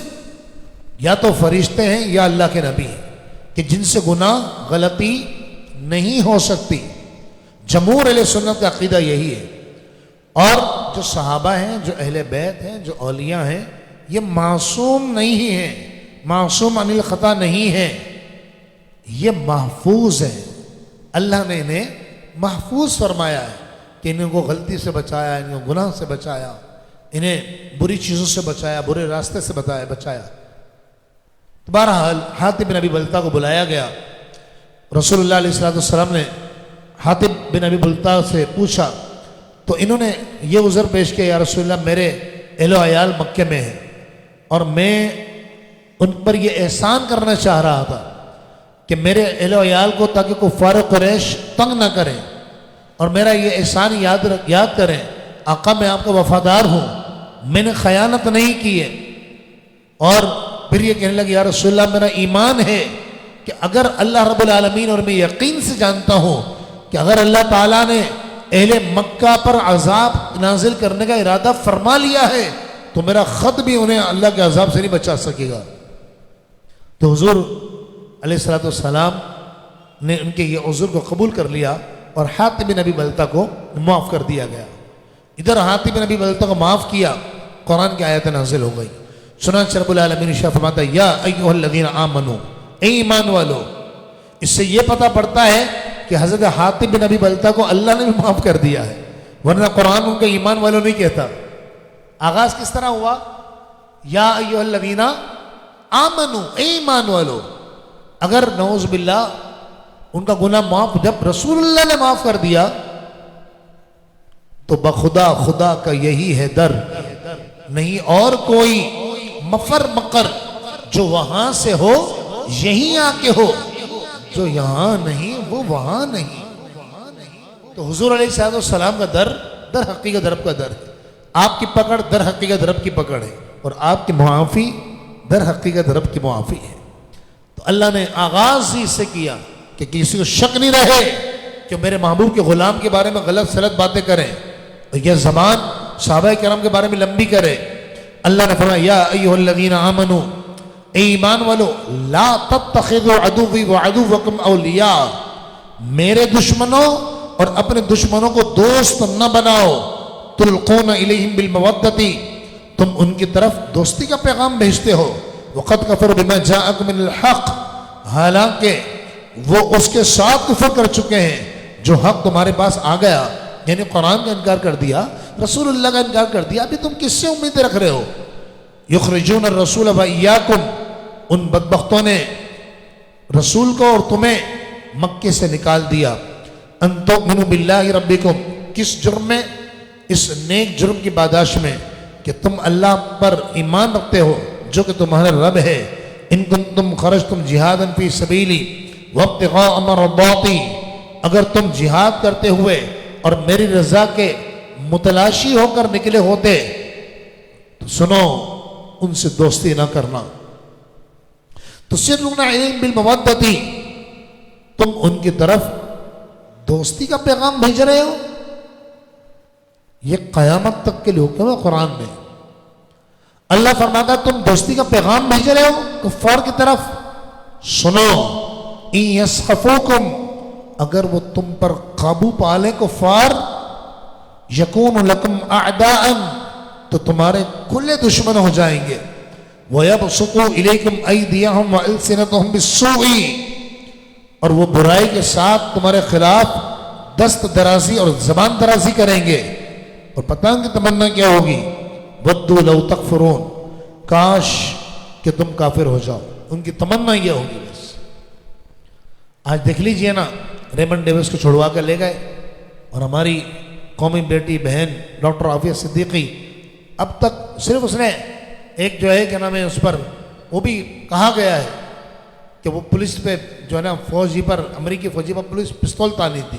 یا تو فرشتے ہیں یا اللہ کے نبی ہیں, کہ جن سے گناہ غلطی نہیں ہو سکتی. جمہور اہل سنت کا عقیدہ یہی ہے. اور جو صحابہ ہیں, جو اہل بیت ہیں, جو اولیاء ہیں, یہ معصوم نہیں ہیں, معصوم عن الخطا نہیں ہیں, یہ محفوظ ہیں. اللہ نے انہیں محفوظ فرمایا ہے کہ انہیں کو غلطی سے بچایا, انہیں کو گناہ سے بچایا, انہیں بری چیزوں سے بچایا, برے راستے سے بچایا. بہرحال حاتب بن ابی بلتع کو بلایا گیا. رسول اللہ علیہ السلام نے حاتب بن ابی بلتع سے پوچھا تو انہوں نے یہ عذر پیش کیا, یا رسول اللہ میرے اہل و عیال مکے میں ہیں اور میں ان پر یہ احسان کرنا چاہ رہا تھا کہ میرے اہل و عیال کو تاکہ کفار قریش تنگ نہ کریں اور میرا یہ احسان یاد کریں. آقا میں آپ کا وفادار ہوں, میں نے خیانت نہیں کی ہے. اور پھر یہ کہنے لگے یا رسول اللہ میرا ایمان ہے کہ اگر اللہ رب العالمین, اور میں یقین سے جانتا ہوں کہ اگر اللہ تعالیٰ نے اہل مکہ پر عذاب نازل کرنے کا ارادہ فرما لیا ہے تو میرا خط بھی انہیں اللہ کے عذاب سے نہیں بچا سکے گا. تو حضور علیہ السلام نے ان کے یہ عذر کو قبول کر لیا اور حاتب بن ابی بلتع کو معاف کر دیا گیا. ادھر حاتب بن ابی بلتع کو معاف کیا, قرآن کی آیت نازل ہو گئی. چنانچہ رب العالمین ارشاد فرماتا ہے یا ایھا الذین آمنوا, اے ایمان والو. اس سے یہ پتہ پڑتا ہے کہ حضرت حاتب بن ابی بلتع کو اللہ نے بھی معاف کر دیا ہے, ورنہ قرآن ان کا ایمان والو نہیں کہتا. آغاز کس طرح ہوا؟ یا ایھا الذین آمنوا, اے ایمان والو. اگر نعوذ باللہ ان کا گناہ معاف جب رسول اللہ نے معاف کر دیا تو بخدا خدا کا یہی ہے در, نہیں اور کوئی مفر مقر جو وہاں سے ہو یہیں آ کے ہو, جو یہاں نہیں وہ وہاں نہیں. تو حضور علیہ السلام کا در حقیقت رب کا در ہے. آپ کی پکڑ در حقیقت رب کی پکڑ ہے اور آپ کی معافی در حقیقت رب کی معافی ہے. تو اللہ نے آغاز ہی اس سے کیا کہ کسی کو شک نہیں رہے کہ میرے محبوب کے غلام کے بارے میں غلط سلط باتیں کریں, یہ زبان صحابہ کرام کے بارے میں لمبی کرے. اللہ نے فرمایا یا ایھا الذین آمنوا, اے ایمان والو, لا تتخذوا عدوی وعدوکم اولیاء, میرے دشمنوں اور اپنے دشمنوں کو دوست نہ بناؤ. تلقون الیہم بالمودۃ, تم ان کی طرف دوستی کا پیغام بھیجتے ہو. وقد کفروا بما جاءکم من الحق, حالانکہ وہ اس کے ساتھ کفر کر چکے ہیں جو حق تمہارے پاس آ گیا, یعنی قرآن کا انکار کر دیا, رسول اللہ کا انکار کر دیا. ابھی تم کس سے امیدیں رکھ رہے ہو؟ یخرجون الرسول وایاکم, ان بدبختوں نے رسول کو اور تمہیں مکے سے نکال دیا. ان تؤمنوا باللہ ربکم, کس جرم میں؟ اس نیک جرم کی پاداش میں کہ تم اللہ پر ایمان رکھتے ہو جو کہ تمہارا رب ہے. ان کنتم خرجتم جہادا فی سبیلی وابتغاء مرضاتی, اگر تم جہاد کرتے ہوئے اور میری رضا کے متلاشی ہو کر نکلے ہوتے تو سنو ان سے دوستی نہ کرنا. تسرون الیہم بالمودۃ, تم ان کی طرف دوستی کا پیغام بھیج رہے ہو. یہ قیامت تک کے لیے حکم ہے قرآن میں. اللہ فرماتا ہے تم دوستی کا پیغام بھیج رہے ہو کفار کی طرف. سنو ان یسخفوکم, اگر وہ تم پر قابو پالیں کفار, یکون لکم اعداء, تو تمہارے کھلے دشمن ہو جائیں گے. وَيَبْسُطُوا إِلَيْكُمْ أَيْدِيَهُمْ وَأَلْسِنَتَهُمْ بِالسُّوءِ, اور وہ برائی کے ساتھ تمہارے خلاف دست درازی اور زبان درازی کریں گے. اور پتہ ان کی تمنا کیا ہوگی؟ وَدُّوا لَوْ تَكْفُرُونَ, کاش کہ تم کافر ہو جاؤ. ان کی تمنا یہ ہوگی. بس آج دیکھ لیجئے نا, ریمنڈ ڈیوس کو چھڑوا کر لے گئے, اور ہماری قومی بیٹی بہن ڈاکٹر عافیہ صدیقی، اب تک صرف اس نے ایک جو ہے کیا نام ہے اس پر وہ بھی کہا گیا ہے کہ وہ پولیس پہ جو ہے نا فوجی پر، امریکی فوجی پر پولیس پستول تانی تھی،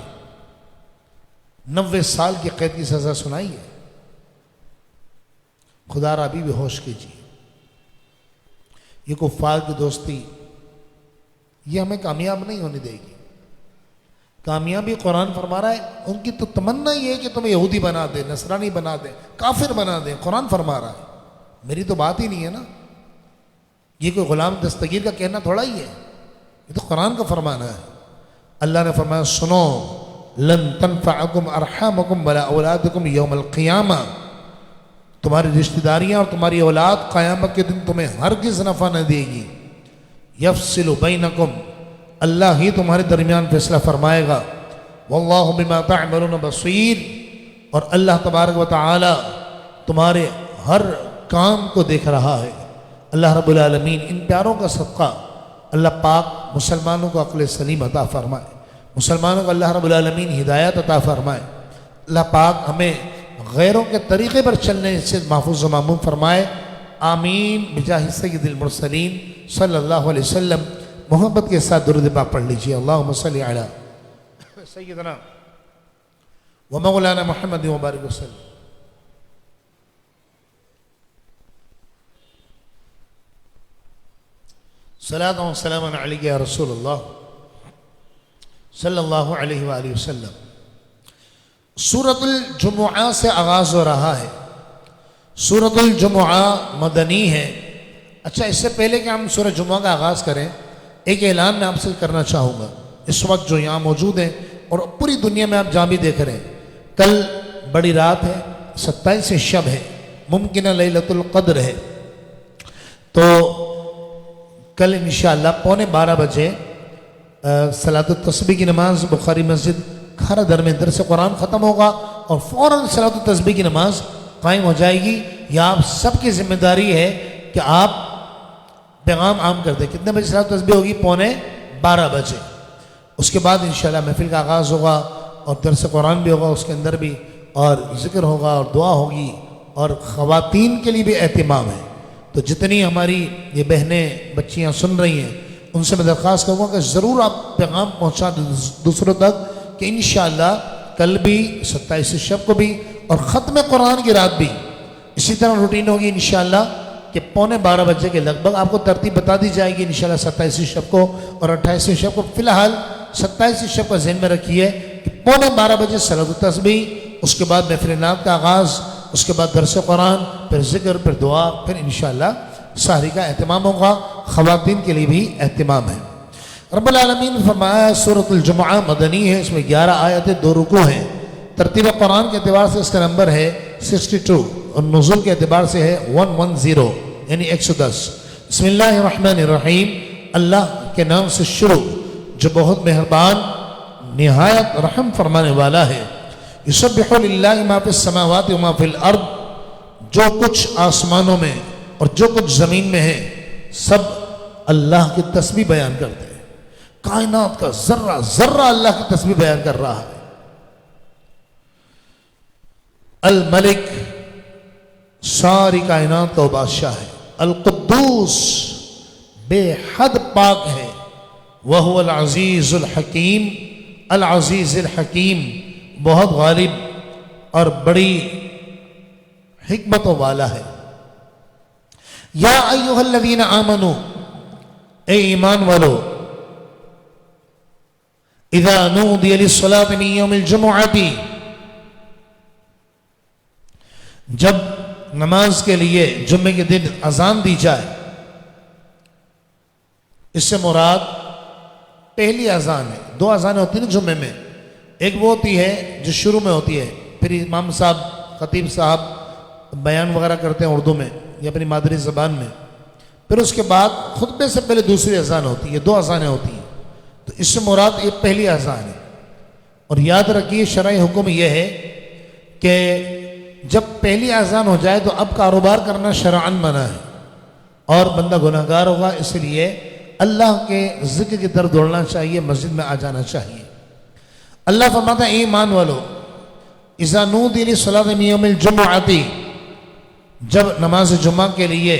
90 سال کی قید کی سزا سنائی ہے۔ خدا را ابھی بھی ہوش کیجیے، یہ کفار کی دوستی یہ ہمیں کامیاب نہیں ہونے دے گی۔ کامیابی قرآن فرما رہا ہے، ان کی تو تمنا یہ ہے کہ تمہیں یہودی بنا دے، نصرانی بنا دے، کافر بنا دے۔ قرآن فرما رہا ہے، میری تو بات ہی نہیں ہے نا، یہ کوئی غلام دستگیر کا کہنا تھوڑا ہی ہے، یہ تو قرآن کا فرمانا ہے۔ اللہ نے فرمایا سنو، لن تنفعکم ارحامکم ولا اولادکم یوم القیامہ، تمہاری رشتہ داریاں اور تمہاری اولاد قیامت کے دن تمہیں ہرگز نفع نہ دے گی۔ یفصل بینکم، اللہ ہی تمہارے درمیان فیصلہ فرمائے گا۔ واللہ بما تعملون بصیر، اور اللہ تبارک و تعالی تمہارے ہر کام کو دیکھ رہا ہے۔ اللہ رب العالمین ان پیاروں کا صدقہ اللہ پاک مسلمانوں کو عقل سلیم عطا فرمائے، مسلمانوں کو اللہ رب العالمین ہدایت عطا فرمائے۔ اللہ پاک ہمیں غیروں کے طریقے پر چلنے سے محفوظ و معمون فرمائے۔ آمین بجاہ سید المرسلین صلی اللہ علیہ وسلم۔ محبت کے ساتھ درود پاک پڑھ لیجیے، اللہم صلی علی سیدنا و مولانا محمد وبارک وسلم۔ صلاۃ و سلام علیک یا رسول اللہ صلی اللہ علیہ وآلہ وسلم۔ سورۃ الجمعہ سے آغاز ہو رہا ہے۔ سورۃ الجمعہ مدنی ہے۔ اچھا، اس سے پہلے کہ ہم سورۃ جمعہ کا آغاز کریں، ایک اعلان میں آپ سے کرنا چاہوں گا۔ اس وقت جو یہاں موجود ہیں اور پوری دنیا میں آپ جہاں بھی دیکھ رہے ہیں، کل بڑی رات ہے، 27 شب ہے، ممکنہ لیلۃ القدر ہے، تو کل انشاءاللہ 11:15 بجے صلاۃ التسبیح کی نماز بخاری مسجد کھارا در میں درس قرآن ختم ہوگا اور فوراً صلاۃ التسبیح کی نماز قائم ہو جائے گی۔ یہ آپ سب کی ذمہ داری ہے کہ آپ پیغام عام کر دیں۔ کتنے بجے صلاۃ التسبیح ہوگی؟ 11:15 بجے۔ اس کے بعد انشاءاللہ محفل کا آغاز ہوگا اور درس قرآن بھی ہوگا، اس کے اندر بھی، اور ذکر ہوگا اور دعا ہوگی، اور خواتین کے لیے بھی اہتمام ہے۔ تو جتنی ہماری یہ بہنیں بچیاں سن رہی ہیں، ان سے میں درخواست کروں گا کہ ضرور آپ پیغام پہنچا دیں دوسروں تک کہ انشاءاللہ کل بھی 27 شب کو بھی اور ختم قرآن کی رات بھی اسی طرح روٹین ہوگی انشاءاللہ کہ 11:15 بجے کے لگ بھگ آپ کو ترتیب بتا دی جائے گی انشاءاللہ 27 شب کو اور 28 شب کو۔ فی الحال 27 شب کا ذہن میں رکھیے کہ 11:15 بجے صلاۃ التسبیح، اس کے بعد محفل نعت کا آغاز، اس کے بعد درس قرآن، پھر ذکر، پھر دعا، پھر انشاءاللہ سحری کا اہتمام ہوگا۔ خواتین کے لیے بھی اہتمام ہے۔ رب العالمین نے فرمایا سورۃ الجمعہ مدنی ہے، اس میں 11 آیتیں، 2 رکوع ہیں۔ ترتیب قرآن کے اعتبار سے اس کا نمبر ہے 62 اور نزول کے اعتبار سے ہے 110 یعنی 110۔ بسم اللہ الرحمن الرحیم، اللہ کے نام سے شروع جو بہت مہربان نہایت رحم فرمانے والا ہے۔ یسبح للہ ما فی السماوات وما فی الارض، جو کچھ آسمانوں میں اور جو کچھ زمین میں ہے سب اللہ کی تسبیح بیان کرتے ہیں۔ کائنات کا ذرہ ذرہ اللہ کی تسبیح بیان کر رہا ہے۔ الملک، ساری کائنات کا بادشاہ ہے۔ القدوس، بے حد پاک ہے۔ وہو العزیز الحکیم، العزیز الحکیم، بہت غالب اور بڑی حکمتوں والا ہے۔ یا ایہا الذین آمنوا، اے ایمان والو، اذا نودی للصلاۃ من یوم الجمعۃ، جب نماز کے لیے جمعے کے دن اذان دی جائے، اس سے مراد پہلی اذان ہے۔ 2 اذانیں ہوتی ہیں جمعے میں، ایک وہ ہوتی ہے جو شروع میں ہوتی ہے، پھر امام صاحب خطیب صاحب بیان وغیرہ کرتے ہیں اردو میں یا اپنی مادری زبان میں، پھر اس کے بعد خطبے سے پہلے دوسری اذان ہوتی ہے، 2 اذانیں ہوتی ہیں۔ تو اس سے مراد یہ پہلی اذان ہے۔ اور یاد رکھیے شرعی حکم یہ ہے کہ جب پہلی اذان ہو جائے تو اب کاروبار کرنا شرعاً منع ہے اور بندہ گناہ گار ہوگا، اس لیے اللہ کے ذکر کی طرف دوڑنا چاہیے، مسجد میں آ جانا چاہیے۔ اللہ فرماتا ہے ایمان والو، اذا نودی للصلاۃ من یوم الجمعۃ، جب نماز جمعہ کے لیے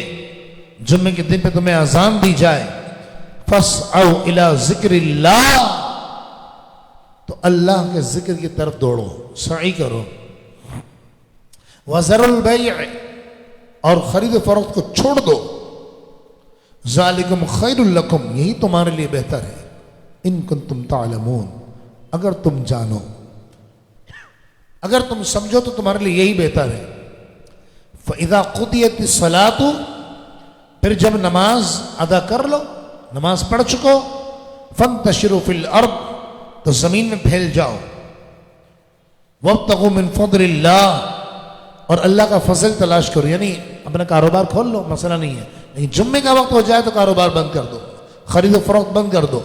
جمعے کے دن پہ تمہیں اذان دی جائے، فاسعوا الی ذکر اللہ، تو اللہ کے ذکر کی طرف دوڑو، سعی کرو، وذروا البیع، اور خرید و فروخت کو چھوڑ دو، ذالکم خیر لکم، یہی تمہارے لیے بہتر ہے، ان کنتم تعلمون، اگر تم جانو، اگر تم سمجھو تو تمہارے لیے یہی بہتر ہے۔ فَإِذَا قُضِيَتِ الصَّلَاةُ، پھر جب نماز ادا کر لو، نماز پڑھ چکو، فَانْتَشِرُوا فِي الْأَرْضِ، تو زمین میں پھیل جاؤ، وَابْتَغُوا مِنْ فَضْلِ اللَّهِ، اور اللہ کا فضل تلاش کرو، یعنی اپنا کاروبار کھول لو، مسئلہ نہیں ہے، لیکن جمعے کا وقت ہو جائے تو کاروبار بند کر دو، خرید و فروخت بند کر دو،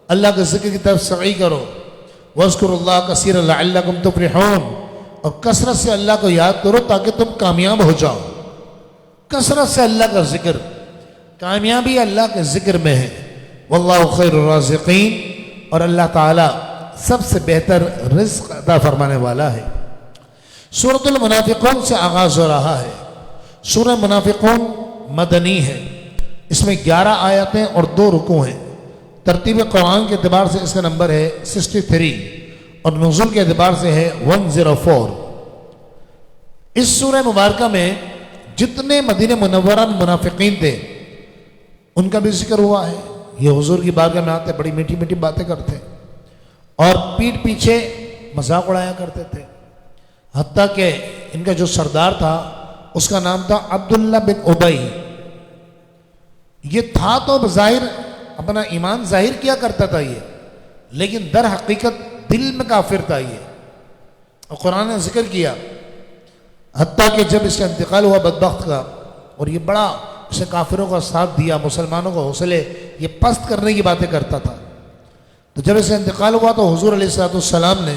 اللہ کے ذکر کی طرف سعی کرو، وَاذْكُرُوا اللَّهَ كَثِيرًا لَعَلَّكُمْ تُفْلِحُونَ، اور کثرت سے اللہ کو یاد کرو تاکہ تم کامیاب ہو جاؤ، کثرت سے اللہ کا ذکر، کامیابی اللہ کے ذکر میں ہے، وَاللَّهُ خَيْرُ الرَّازِقِينَ، اور اللہ تعالیٰ سب سے بہتر رزق عطا فرمانے والا ہے۔ سورۃ المنافقون سے آغاز ہو رہا ہے۔ سورہ منافقون مدنی ہے، اس میں 11 آیتیں اور 2 رکوع ہیں۔ ترتیب قرآن کے اعتبار سے اس کا نمبر ہے 63، اور نزول کے اعتبار سے ہے 104۔ اس سورہ مبارکہ میں جتنے مدینہ منورہ میں منافقین تھے ان کا بھی ذکر ہوا ہے۔ یہ حضور کی بارگاہ میں آتے بڑی میٹھی میٹھی باتیں کرتے اور پیٹھ پیچھے مذاق اڑایا کرتے تھے، حتیٰ کہ ان کا جو سردار تھا اس کا نام تھا عبداللہ بن ابی۔ یہ تھا تو بظاہر اپنا ایمان ظاہر کیا کرتا تھا یہ، لیکن در حقیقت دل میں کافر تھا یہ، اور قرآن نے ذکر کیا، حتیٰ کہ جب اس کا انتقال ہوا بدبخت کا، اور یہ بڑا اسے کافروں کا ساتھ دیا، مسلمانوں کو حوصلے یہ پست کرنے کی باتیں کرتا تھا، تو جب اس کا انتقال ہوا تو حضور علیہ السلام نے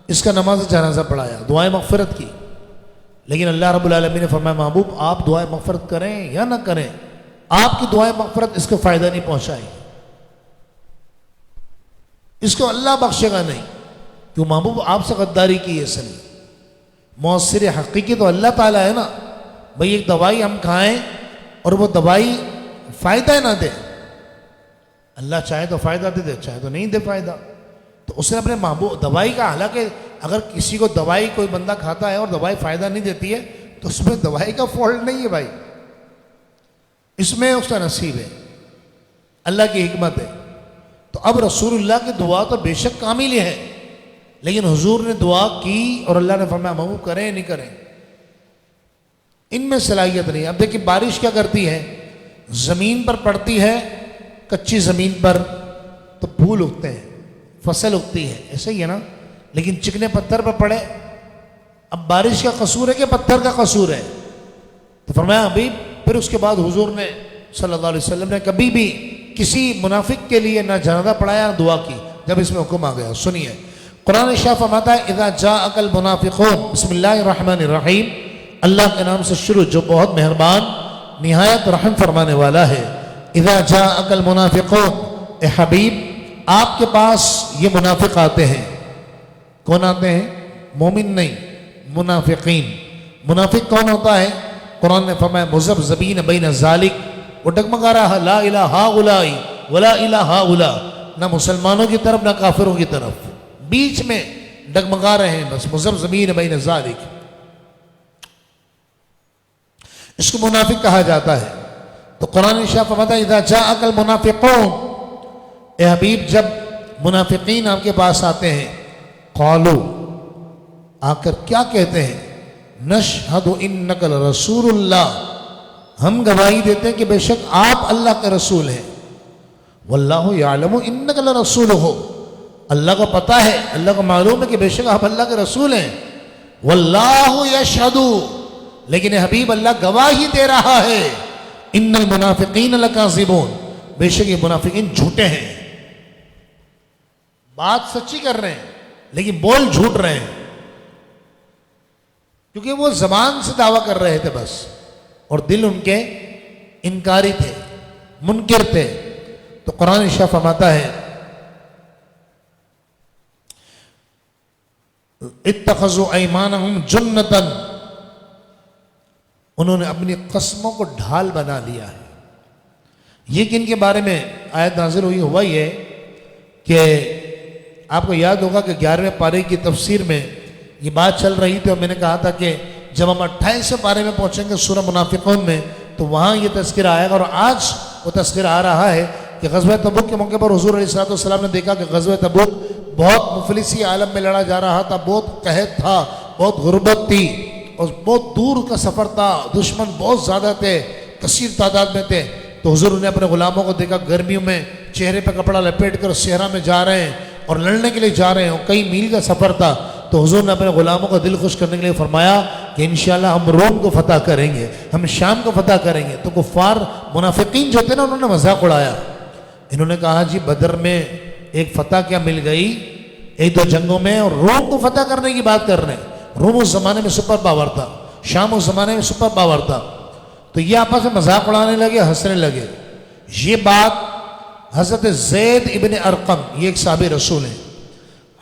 اس کا نماز جنازہ پڑھایا، دعائیں مغفرت کی، لیکن اللہ رب العالمین نے فرمایا محبوب آپ دعائیں مغفرت کریں یا نہ کریں، آپ کی دعائیں مغفرت اس کو فائدہ نہیں پہنچائی، اس کو اللہ بخشے گا نہیں، کیوں محبوب آپ سے غداری کی ہے، سنی مؤثر حقیقی تو اللہ تعالیٰ ہے نا، بھئی ایک دوائی ہم کھائیں اور وہ دوائی فائدہ نہ دے، اللہ چاہے تو فائدہ دے چاہے تو نہیں دے فائدہ، تو اس نے اپنے محبوب دوائی کا، حالانکہ اگر کسی کو دوائی کوئی بندہ کھاتا ہے اور دوائی فائدہ نہیں دیتی ہے تو اس میں دوائی کا فالٹ نہیں ہے بھائی، اس میں اس کا نصیب ہے، اللہ کی حکمت ہے۔ تو اب رسول اللہ کی دعا تو بے شک کامل ہے، لیکن حضور نے دعا کی اور اللہ نے فرمایا محبوب کریں نہیں کریں، ان میں صلاحیت نہیں۔ اب دیکھیں بارش کیا کرتی ہے، زمین پر پڑتی ہے، کچی زمین پر تو پھول اگتے ہیں، فصل اگتی ہے، ایسے ہی ہے نا، لیکن چکنے پتھر پر پڑے، اب بارش کا قصور ہے کہ پتھر کا قصور ہے؟ تو فرمایا ابھی پھر اس کے بعد حضور نے صلی اللہ علیہ وسلم نے کبھی بھی کسی منافق کے لیے نہ جنازہ پڑھایا نہ دعا کی، جب اس میں حکم آ گیا۔ سنیے قرآن شاہ فرماتا ہے اذا جاءک المنافقون، بسم اللہ الرحمن الرحیم، اللہ کے نام سے شروع جو بہت مہربان نہایت رحم فرمانے والا ہے۔ اذا جاءک المنافقون، اے حبیب آپ کے پاس یہ منافق آتے ہیں، کون آتے ہیں؟ مومن نہیں، منافقین۔ منافق کون ہوتا ہے؟ قرآن نے فرمایا مذبذبین بین ذالک، وہ ڈگمگا رہا لا الہ ہؤلاء ولا الہ ہؤلاء، نہ مسلمانوں کی طرف نہ کافروں کی طرف، بیچ میں ڈگمگا رہے ہیں، بس مذبذبین بین ذالک، اس کو منافق کہا جاتا ہے۔ تو قرآن شاہ فرماتا ہے اذا جاءک المنافقون، اے حبیب جب منافقین آپ کے پاس آتے ہیں، قالو آ کر کیا کہتے ہیں؟ نشہد انک لرسول اللہ، ہم گواہی دیتے ہیں کہ بے شک آپ اللہ کے رسول ہیں، واللہ یعلم انک لرسولہ، اللہ کو پتہ ہے، اللہ کو معلوم ہے کہ بے شک آپ اللہ کے رسول ہیں، واللہ یشہد، لیکن حبیب اللہ گواہی دے رہا ہے، ان المنافقین لکاذبون، بے شک یہ منافقین جھوٹے ہیں، بات سچی کر رہے ہیں لیکن بول جھوٹ رہے ہیں، کیونکہ وہ زبان سے دعویٰ کر رہے تھے بس، اور دل ان کے انکاری تھے، منکر تھے۔ تو قرآن شاہ فرماتا ہے اتخذوا ایمانہم جنتاً، انہوں نے اپنی قسموں کو ڈھال بنا لیا ہے۔ یہ کن کے بارے میں آیت نازل ہوئی؟ ہوا یہ کہ آپ کو یاد ہوگا کہ 11ویں پارے کی تفسیر میں یہ بات چل رہی تھی، اور میں نے کہا تھا کہ جب ہم 28ویں پارے میں پہنچیں گے سورہ منافقون میں تو وہاں یہ تذکرہ آئے گا، اور آج وہ تذکرہ آ رہا ہے کہ غزوہ تبوک کے موقع پر حضور علیہ السلام نے دیکھا کہ غزوہ تبوک بہت مفلسی عالم میں لڑا جا رہا تھا، بہت قحط تھا، بہت غربت تھی، اور بہت دور کا سفر تھا، دشمن بہت زیادہ تھے، کثیر تعداد میں تھے۔ تو حضور نے اپنے غلاموں کو دیکھا گرمیوں میں چہرے پہ کپڑا لپیٹ کر صحرا میں جا رہے ہیں اور لڑنے کے لیے جا رہے ہیں، اور کئی میل کا سفر تھا۔ تو حضور نے اپنے غلاموں کا دل خوش کرنے کے لیے فرمایا کہ انشاءاللہ ہم روم کو فتح کریں گے، ہم شام کو فتح کریں گے۔ تو کفار منافقین جو تھے نا، انہوں نے مذاق اڑایا، انہوں نے کہا جی بدر میں ایک فتح کیا مل گئی ایک دو جنگوں میں، اور روم کو فتح کرنے کی بات کر رہے ہیں۔ روم اس زمانے میں سپر پاور تھا، شام اس زمانے میں سپر پاور تھا۔ تو یہ آپس میں مذاق اڑانے لگے، ہنسنے لگے۔ یہ بات حضرت زید ابن ارقم، یہ ایک صحابی رسول ہیں،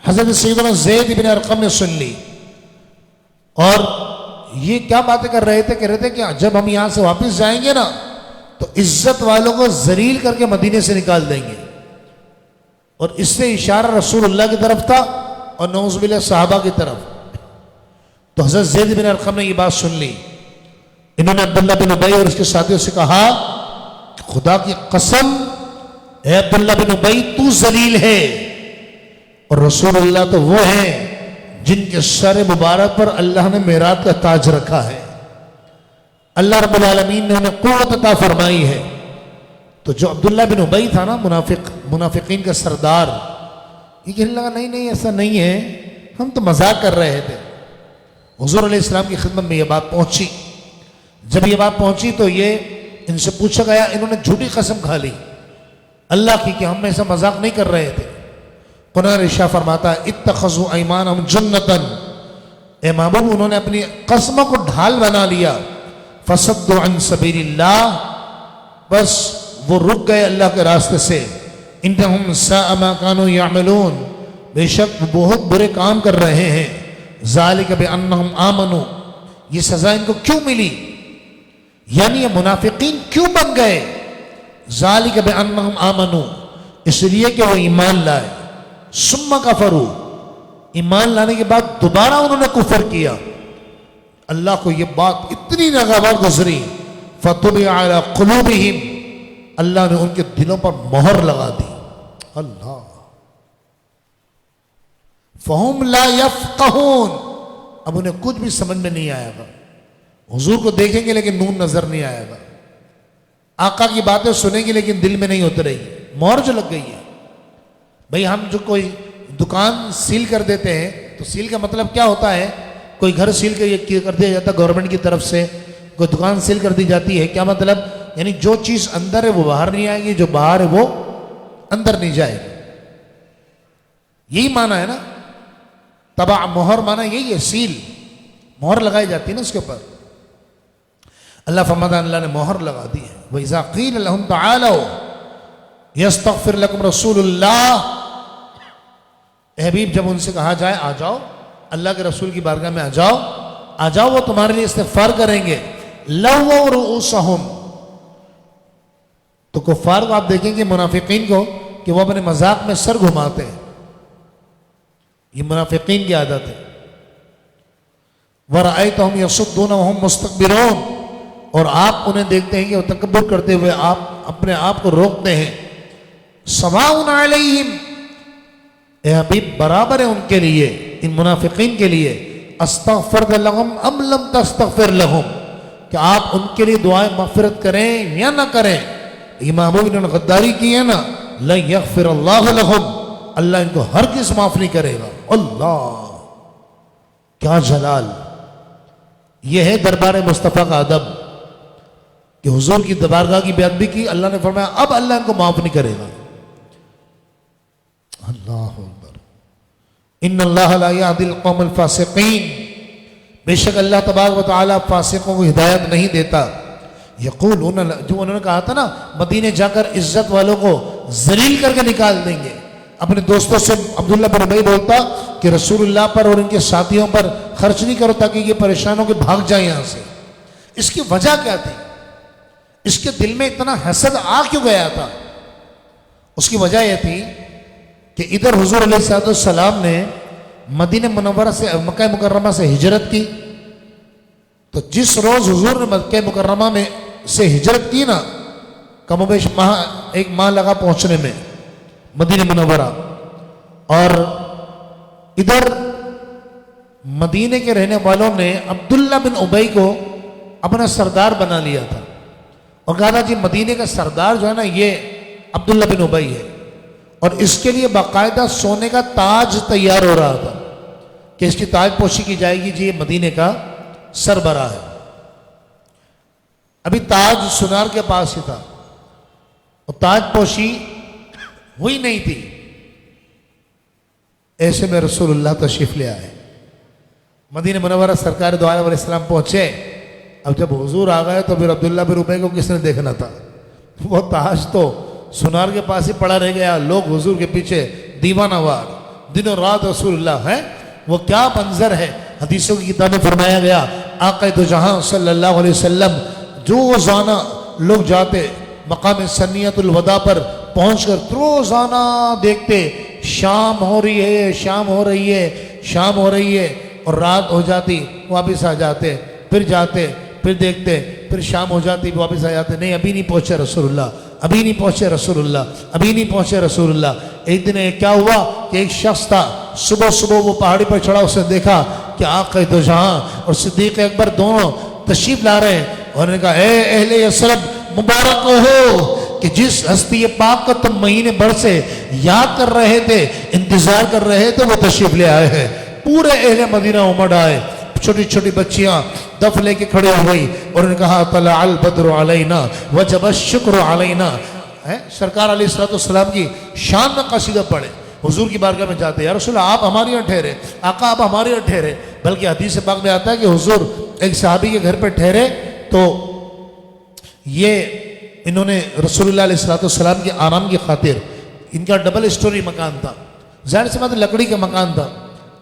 حضرت سیدنا زید ابن ارقم نے سن لی، اور یہ کیا باتیں کر رہے تھے؟ کہہ رہے تھے کہ جب ہم یہاں سے واپس جائیں گے نا تو عزت والوں کو ذلیل کر کے مدینے سے نکال دیں گے، اور اس سے اشارہ رسول اللہ کی طرف تھا اور نعوذ باللہ صحابہ کی طرف۔ تو حضرت زید بن ارقم نے یہ بات سن لی، انہوں نے عبداللہ بن ابی اور اس کے ساتھیوں سے کہا خدا کی قسم اے عبداللہ بن ابی تو ذلیل ہے، اور رسول اللہ تو وہ ہیں جن کے سر مبارک پر اللہ نے میراث کا تاج رکھا ہے، اللہ رب العالمین نے انہیں قوت عطا فرمائی ہے۔ تو جو عبداللہ بن ابی تھا نا، منافقین کا سردار، یہ کہنے لگا نہیں نہیں ایسا نہیں ہے، ہم تو مذاق کر رہے تھے۔ حضور علیہ السلام کی خدمت میں یہ بات پہنچی، جب یہ بات پہنچی تو یہ ان سے پوچھا گیا، انہوں نے جھوٹی قسم کھا لی اللہ کی کہ ہم ایسا مذاق نہیں کر رہے تھے۔ قرآن ارشاد فرماتا ہے اتخذوا ایمانہم جنتاً، اے محبوب انہوں نے اپنی قسموں کو ڈھال بنا لیا، فصدوا عن سبیل اللہ، بس وہ رک گئے اللہ کے راستے سے، انہم ساء ما کانوا یعملون، بے شک وہ بہت برے کام کر رہے ہیں، ذالک بانہم آمنوا، یہ سزا ان کو کیوں ملی؟ یعنی یہ منافقین کیوں بن گئے؟ ذالک بانہم آمنوا، اس لیے کہ وہ ایمان لائے، ثم کفروا، ایمان لانے کے بعد دوبارہ انہوں نے کفر کیا۔ اللہ کو یہ بات اتنی ناگوار گزری، فطبع علی قلوبہم، اللہ نے ان کے دلوں پر مہر لگا دی۔ اللہ، فہم لا یفقہون، اب انہیں کچھ بھی سمجھ میں نہیں آئے گا، حضور کو دیکھیں گے لیکن نور نظر نہیں آئے گا، آقا کی باتیں سنیں گے لیکن دل میں نہیں اترے گی، مہر جو لگ گئی ہے۔ بھئی ہم جو کوئی دکان سیل کر دیتے ہیں تو سیل کا مطلب کیا ہوتا ہے؟ کوئی گھر سیل کر دیا جاتا ہے گورنمنٹ کی طرف سے، کوئی دکان سیل کر دی جاتی ہے، کیا مطلب؟ یعنی جو چیز اندر ہے وہ باہر نہیں آئے گی، جو باہر ہے وہ اندر نہیں جائے گی، یہی معنی ہے نا۔ طبع مہر معنی یہی ہے، سیل، مہر لگائی جاتی ہے نا اس کے اوپر۔ اللہ فرماتا اللہ نے مہر لگا دی ہے۔ وَإِذَا قِيلَ لَهُمْ تَعَالَوْا يَسْتَغْفِرْ لَكُمْ رَسُولُ اللَّهِ، اے حبیب جب ان سے کہا جائے آ جاؤ اللہ کے رسول کی بارگاہ میں آ جاؤ وہ تمہارے لیے استغفار کریں گے، لَوَّوْا رُؤُوسَهُمْ، تو کفار کو آپ دیکھیں گے، منافقین کو، کہ وہ اپنے مذاق میں سر گھماتے ہیں، یہ منافقین کی عادت ہے۔ وَرَأَيْتَهُمْ يَصُدُّونَ وَهُمْ مُسْتَكْبِرُونَ، اور آپ انہیں دیکھتے ہیں کہ وہ تکبر کرتے ہوئے آپ اپنے آپ کو روکتے ہیں۔ سواء علیہم، اے حبیب برابر ہے ان کے لیے، ان منافقین کے لیے، استغفرت لہم ام لم تستغفر لہم، کہ آپ ان کے لیے دعائیں مغفرت کریں یا نہ کریں۔ امام ابو نے غداری کی ہے نا، لن یغفر اللہ لہم، اللہ ان کو ہرگز معاف نہیں کرے گا۔ اللہ کیا جلال، یہ ہے دربار مصطفیٰ کا ادب، کہ حضور کی بارگاہ کی بے ادبی کی، اللہ نے فرمایا اب اللہ ان کو معاف نہیں کرے گا۔ اللہ اکبر، ان اللہ لا یہدی القوم الفاسقین، بے شک اللہ تبارک و تعالی فاسقوں کو ہدایت نہیں دیتا۔ یقولون، جو انہوں نے کہا تھا نا مدینے جا کر عزت والوں کو ذلیل کر کے نکال دیں گے، اپنے دوستوں سے عبداللہ بن ابی بولتا کہ رسول اللہ پر اور ان کے ساتھیوں پر خرچ نہیں کرو تاکہ یہ پریشان ہو کے بھاگ جائیں یہاں سے۔ اس کی وجہ کیا تھی؟ اس کے دل میں اتنا حسد آ کیوں گیا تھا؟ اس کی وجہ یہ تھی کہ ادھر حضور علیہ السلام نے مدینہ منورہ سے مکہ مکرمہ سے ہجرت کی، تو جس روز حضور نے مکہ مکرمہ میں سے ہجرت کی نا، کم و بیش ایک ماہ لگا پہنچنے میں مدینہ منورہ، اور ادھر مدینہ کے رہنے والوں نے عبداللہ بن ابی کو اپنا سردار بنا لیا تھا اور کہا تھا جی مدینہ کا سردار جو ہے نا یہ عبداللہ بن ابی ہے، اور اس کے لیے باقاعدہ سونے کا تاج تیار ہو رہا تھا کہ اس کی تاج پوشی کی جائے گی، جی یہ مدینہ کا سربراہ ہے۔ ابھی تاج سونار کے پاس ہی تھا اور تاج پوشی ہوئی نہیں تھی، ایسے میں رسول اللہ تشریف لے آئے، مدینہ منورہ سرکار دو عالم علیہ السلام پہنچے۔ اب جب حضور آ گئے تو پھر عبداللہ بن ابی کو کس نے دیکھنا تھا؟ وہ تاج تو سونار کے پاس ہی پڑا رہ گیا، لوگ حضور کے پیچھے دیوانہ وار، دن و رات رسول اللہ ہے۔ وہ کیا منظر ہے، حدیثوں کی کتاب میں فرمایا گیا آقا دو جہاں صلی اللہ علیہ وسلم جو روزانہ لوگ جاتے مقام سنیت الوداع پر پہنچ کر روزانہ دیکھتے شام ہو رہی ہے، شام ہو رہی ہے، شام ہو رہی ہے، اور رات ہو جاتی واپس آ جاتے، پھر جاتے، پھر دیکھتے، پھر شام ہو جاتی واپس آ جاتے، نہیں ابھی نہیں پہنچے رسول اللہ، ابھی نہیں پہنچے رسول اللہ، ابھی نہیں پہنچے رسول اللہ۔ ایک دن کیا ہوا کہ ایک شخص تھا، صبح صبح وہ پہاڑی پر چڑھا، اس نے دیکھا کہ آقا دو جہاں اور صدیق اکبر دونوں تشریف لا رہے ہیں، اور انہوں نے کہا اے اہل یثرب مبارک ہو کہ جس ہستی پاک کو تم مہینے بھر سے یاد کر رہے تھے، انتظار کر رہے تھے، وہ تشریف لے آئے ہیں۔ پورے اہل مدینہ امڑ آئے، چھوٹی چھوٹی بچیاں دف لے کے کھڑے ہو گئی، اور انہوں نے کہا طلع البدر علینا وجب الشکر علینا۔ سرکار علیہ السلام کی شان میں قصیدہ پڑھے، حضور کی بارگاہ میں جاتے، یا رسول اللہ آپ ہمارے یہاں ٹھہرے، آقا آپ ہمارے یہاں ٹھہرے۔ بلکہ حدیث پاک میں آتا ہے کہ حضور ایک صحابی کے گھر پہ ٹھہرے تو یہ انہوں نے رسول اللہ علیہ السلام کے آرام کی خاطر، ان کا ڈبل سٹوری مکان تھا، ظاہر سی بات لکڑی کا مکان تھا،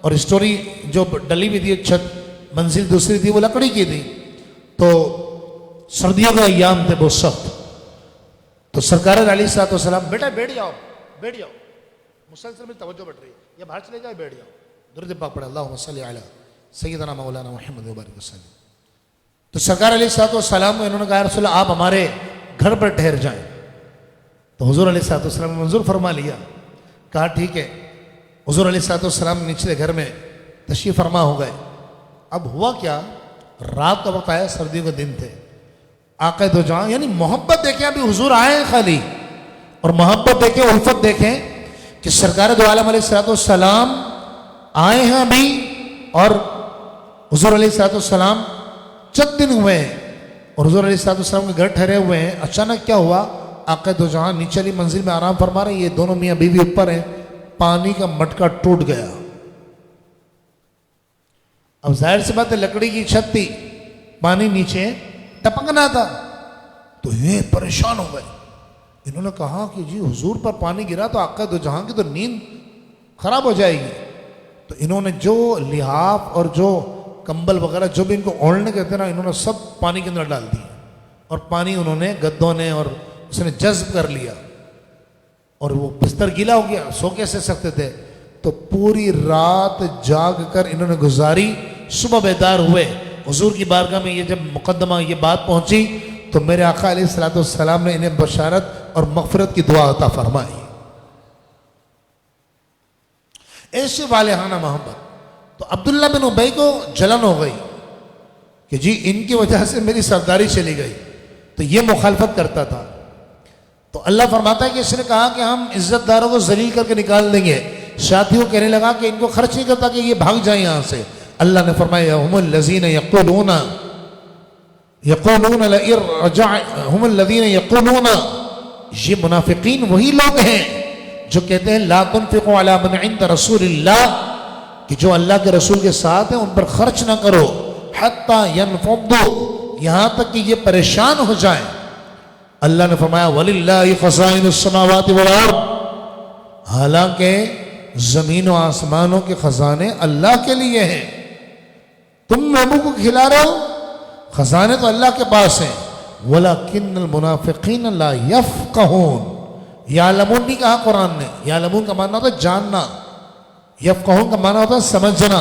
اور سٹوری جو ڈلی ہوئی تھی چھت منزل دوسری تھی وہ لکڑی کی تھی، تو سردیوں کا ایام تھے بہت سخت، تو سرکار علیہ السلام بیٹا بیٹھ جاؤ بیٹھ جاؤ، مسلسل میں توجہ بڑھ رہی ہے، یا باہر چلے جائے بیٹھ جاؤ، درود پاک پڑھے اللہم صلی علی سیدنا مولانا محمد وبارک وسلم۔ تو سرکار علیہ السلام کو انہوں نے کہا رسول اللہ آپ ہمارے گھر پر ٹھہر جائیں، تو حضور علیہ السلام نے منظور فرما لیا، کہا ٹھیک ہے۔ حضور علیہ السلام نچلے گھر میں تشریف فرما ہو گئے۔ اب ہوا کیا، رات کا وقت آیا، سردیوں کے دن تھے، آقا دو جہاں یعنی محبت دیکھیں، ابھی حضور آئے ہیں خالی، اور محبت دیکھیں، الفت دیکھیں کہ سرکار دو عالم علیہ السلام آئے ہیں ابھی، اور حضور علیہ السلام چند دن ہوئے ہیں اور حضور علیہ السلام کے گھر ٹھہرے ہوئے ہیں۔ اچانک کیا ہوا، آقا دو جہاں نیچے والی منزل میں آرام فرما رہے ہیں، یہ دونوں میاں بیوی اوپر ہیں، پانی کا مٹکا ٹوٹ گیا۔ اب ظاہر سی بات ہے لکڑی کی چھت تھی، پانی نیچے ٹپکنا تھا، تو یہ پریشان ہو گئے۔ انہوں نے کہا کہ جی حضور پر پانی گرا تو آقا دو جہاں کی تو نیند خراب ہو جائے گی، تو انہوں نے جو لحاف اور جو کمبل وغیرہ جو بھی ان کو اوڑھنے کہتے ہیں نا، انہوں نے سب پانی کے اندر ڈال دی، اور پانی انہوں نے گدوں نے اور اس نے جذب کر لیا، اور وہ بستر گیلا ہو گیا، سو کیسے سکتے تھے؟ تو پوری رات جاگ کر انہوں نے گزاری، صبح بیدار ہوئے۔ حضور کی بارگاہ میں یہ جب مقدمہ یہ بات پہنچی تو میرے آقا علیہ السلام نے انہیں بشارت اور مغفرت کی دعا عطا فرمائی۔ ایسے والہانہ محبت۔ تو عبداللہ بن ابی کو جلن ہو گئی کہ جی ان کی وجہ سے میری سرداری چلی گئی، تو یہ مخالفت کرتا تھا، تو اللہ فرماتا ہے کہ اس نے کہا کہ ہم عزت داروں کو ذلیل کر کے نکال دیں گے۔ ساتھیوں کہنے لگا کہ ان کو خرچ نہیں کرتا کہ یہ بھاگ جائیں یہاں سے۔ اللہ نے فرمایا ہم الذین یقولون ہم الذین یقولون، یہ منافقین وہی لوگ ہیں جو کہتے ہیں لا تنفقوا علی من عند رسول اللہ، کہ جو اللہ کے رسول کے ساتھ ہیں ان پر خرچ نہ کرو، حتی ینفضوا، یہاں تک کہ یہ پریشان ہو جائیں۔ اللہ نے فرمایا وَلِلَّهِ خَزَائِنُ السَّمَاوَاتِ وَالْأَرْضِ، حالانکہ زمین و آسمانوں کے خزانے اللہ کے لیے ہیں. تم محبوب کو کھلا رہے ہو، خزانے تو اللہ کے پاس ہیں. وَلَكِنَّ الْمُنَافِقِينَ لَا يَفْقَهُونَ. یعلمون نہیں کہا قرآن نے. یعلمون کا معنی ہوتا ہے جاننا، یفقہون کا معنی ہوتا ہے سمجھنا.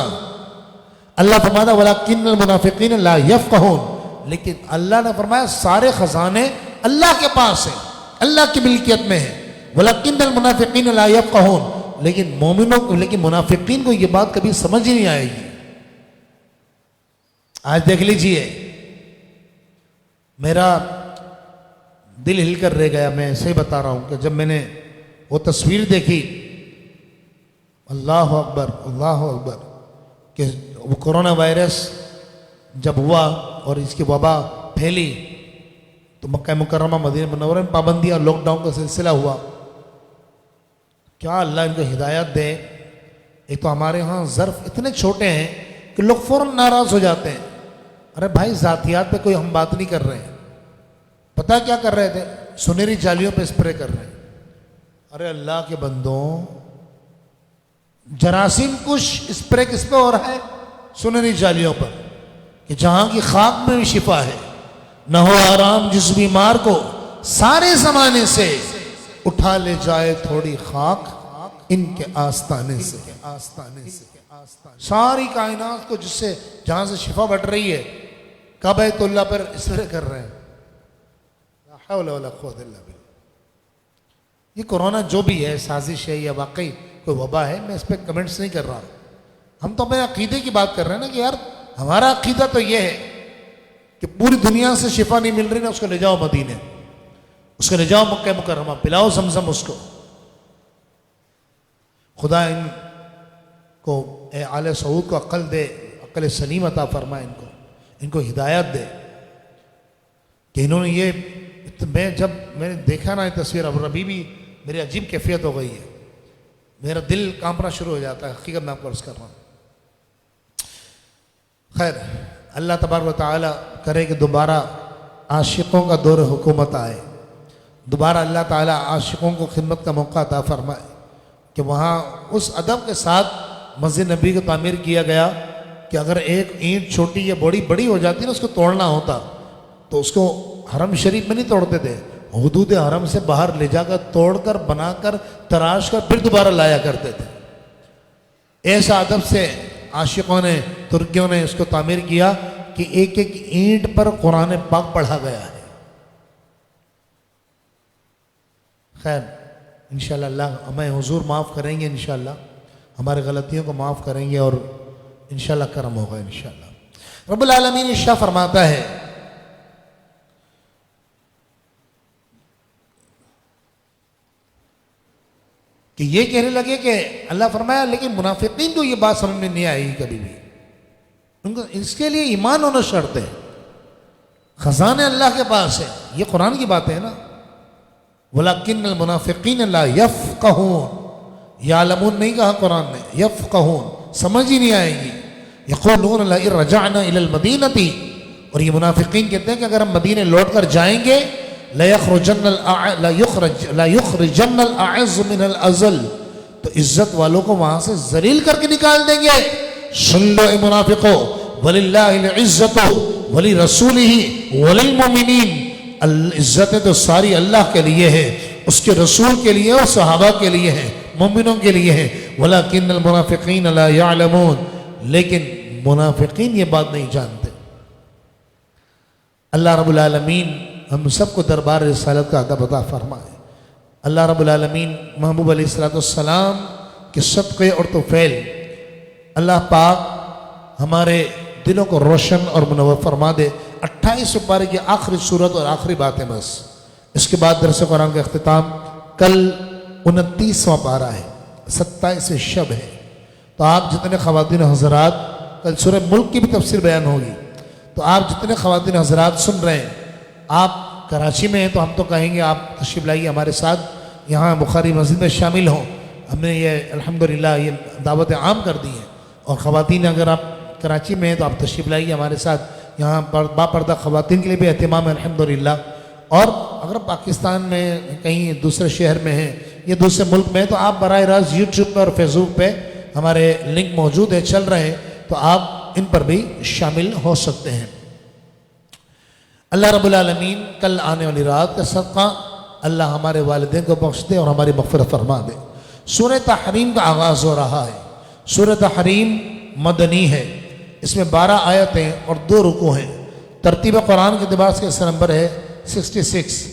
اللہ فرماتا ہے وَلَكِنَّ الْمُنَافِقِينَ لَا يَفْقَهُونَ، لیکن اللہ نے فرمایا سارے خزانے اللہ کے پاس ہیں، اللہ کی ملکیت میں ہیں. وَلَكِنَّ الْمُنَافِقِينَ لَا يَفْقَهُونَ، لیکن منافقین کو یہ بات کبھی سمجھ ہی نہیں آئے گی. آج دیکھ لیجئے، میرا دل ہل کر رہ گیا. میں ایسے ہی بتا رہا ہوں کہ جب میں نے وہ تصویر دیکھی، اللہ اکبر اللہ اکبر، کہ وہ کورونا وائرس جب ہوا اور اس کی وبا پھیلی تو مکہ مکرمہ مدینہ منورہ میں پابندیاں لاک ڈاؤن کا سلسلہ ہوا. کیا اللہ ان کو ہدایت دے. ایک تو ہمارے ہاں ظرف اتنے چھوٹے ہیں کہ لوگ فوراً ناراض ہو جاتے ہیں. ارے بھائی ذاتیات پہ کوئی ہم بات نہیں کر رہے ہیں. پتہ کیا کر رہے تھے؟ سنہری جالیوں پہ اسپرے کر رہے ہیں. ارے اللہ کے بندوں، جراثیم کش اسپرے کس پہ ہو رہا ہے؟ سنہری جالیوں پر، کہ جہاں کی خاک میں بھی شفا ہے. نہ ہو آرام جس بیمار کو سارے زمانے سے، اٹھا لے جائے تھوڑی خاک ان کے آستانے سے. ساری کائنات کو جہاں سے شفا بٹ رہی ہے، بیت اللہ پر اسپرے کر رہے ہیں. لا حول ولا قوت الا باللہ. یہ کورونا جو بھی ہے سازش ہے یا واقعی کوئی وبا ہے، میں اس پہ کمنٹس نہیں کر رہا. ہم تو اپنے عقیدے کی بات کر رہے ہیں نا، کہ یار ہمارا عقیدہ تو یہ ہے کہ پوری دنیا سے شفا نہیں مل رہی نا، اس کو لے جاؤ مدینے، اس کو لے جاؤ مکہ مکرمہ، پلاؤ زمزم اس کو. خدا ان کو اے آل سعود کو عقل دے، عقل سلیم عطا فرمائے، ان کو ہدایت دے کہ انہوں نے یہ. جب میں نے دیکھا نا یہ تصویر، اب ابھی بھی میری عجیب کیفیت ہو گئی ہے، میرا دل کانپنا شروع ہو جاتا ہے. حقیقت میں آپ کو عرض کر رہا ہوں. خیر، اللہ تبارک و تعالیٰ کرے کہ دوبارہ عاشقوں کا دور حکومت آئے، دوبارہ اللہ تعالیٰ عاشقوں کو خدمت کا موقع عطا فرمائے کہ وہاں اس ادب کے ساتھ مسجد نبی کو تعمیر کیا گیا کہ اگر ایک اینٹ چھوٹی یا بڑی ہو جاتی نا، اس کو توڑنا ہوتا تو اس کو حرم شریف میں نہیں توڑتے تھے، حدود حرم سے باہر لے جا کر توڑ کر بنا کر تراش کر پھر دوبارہ لایا کرتے تھے. ایسا ادب سے عاشقوں نے، ترکیوں نے اس کو تعمیر کیا کہ ایک ایک اینٹ پر قرآن پاک پڑھا گیا ہے. خیر، انشاءاللہ اللہ ہمیں حضور معاف کریں گے، انشاءاللہ ہمارے غلطیوں کو معاف کریں گے اور انشاءاللہ کرم ہوگا انشاءاللہ. رب العالمین ارشاد فرماتا ہے کہ یہ کہنے لگے کہ اللہ فرمایا لیکن منافقین کو یہ بات سمجھ میں نہیں آئے گی کبھی بھی، ان کو اس کے لیے ایمان ہونا شرط ہے. خزانے اللہ کے پاس ہے، یہ قرآن کی بات ہے نا. وَلَكِنَّ الْمُنَافِقِينَ لَا يَفْقَهُونَ، یعلمون نہیں کہا قرآن نے، یفقہون، سمجھ ہی نہیں آئے گی. یقولون لَئِن رَجَعْنَا إِلَى الْمَدِينَةِ، اور یہ منافقین کہتے ہیں کہ اگر ہم مدینے لوٹ کر جائیں گے، لَيُخْرِجَنَّ الْأَعِزُّ مِنَ الْأَذَلِّ، تو عزت والوں کو وہاں سے ذلیل کر کے نکال دیں گے. سن لو اے منافقو، وَلِلَّهِ الْعِزَّةُ وَلِرَسُولِهِ وَلِلْمُؤْمِنِينَ، عزت تو ساری اللہ کے لیے ہے، اس کے رسول کے لیے اور صحابہ کے لیے ہے، مومنوں کے لیے ہے. وَلَكِنَّ الْمُنَافِقِينَ لَا يَعْلَمُونَ، لیکن منافقین یہ بات نہیں جانتے. اللہ رب العالمین ہم سب کو دربار رسالت کا ادب عطا فرمائے. اللہ رب العالمین محبوب علیہ السلام کے صدقے اور توفیل اللہ پاک ہمارے دلوں کو روشن اور منور فرما دے. 28 پارے کی آخری صورت اور آخری باتیں بس، اس کے بعد درس قرآن کا اختتام. کل 29واں پارہ ہے، 27 شب ہے. تو آپ جتنے خواتین حضرات، کل سورہ ملک کی بھی تفسیر بیان ہوگی، تو آپ جتنے خواتین حضرات سن رہے ہیں، آپ کراچی میں ہیں تو ہم تو کہیں گے آپ تشریف لائیے ہمارے ساتھ، یہاں بخاری مسجد میں شامل ہوں. ہم نے یہ الحمدللہ یہ دعوت عام کر دی ہے. اور خواتین اگر آپ کراچی میں ہیں تو آپ تشریف لائیے ہمارے ساتھ، یہاں با پردہ خواتین کے لیے بھی اہتمام ہے الحمدللہ. اور اگر پاکستان میں کہیں دوسرے شہر میں ہیں یہ دوسرے ملک میں، تو آپ براہ راست یوٹیوب پہ اور فیس بک پہ ہمارے لنک موجود ہے، چل رہے ہیں، تو آپ ان پر بھی شامل ہو سکتے ہیں۔ اللہ رب العالمین کل آنے والی رات کا صدقہ اللہ ہمارے والدین کو بخش دے اور ہماری مغفرت فرما دے۔ سورہ تحریم کا آغاز ہو رہا ہے۔ سورہ تحریم مدنی ہے، اس میں 12 آیتیں اور 2 رکوع ہیں۔ ترتیب قرآن کے اعتبار سے اس کا نمبر ہے 66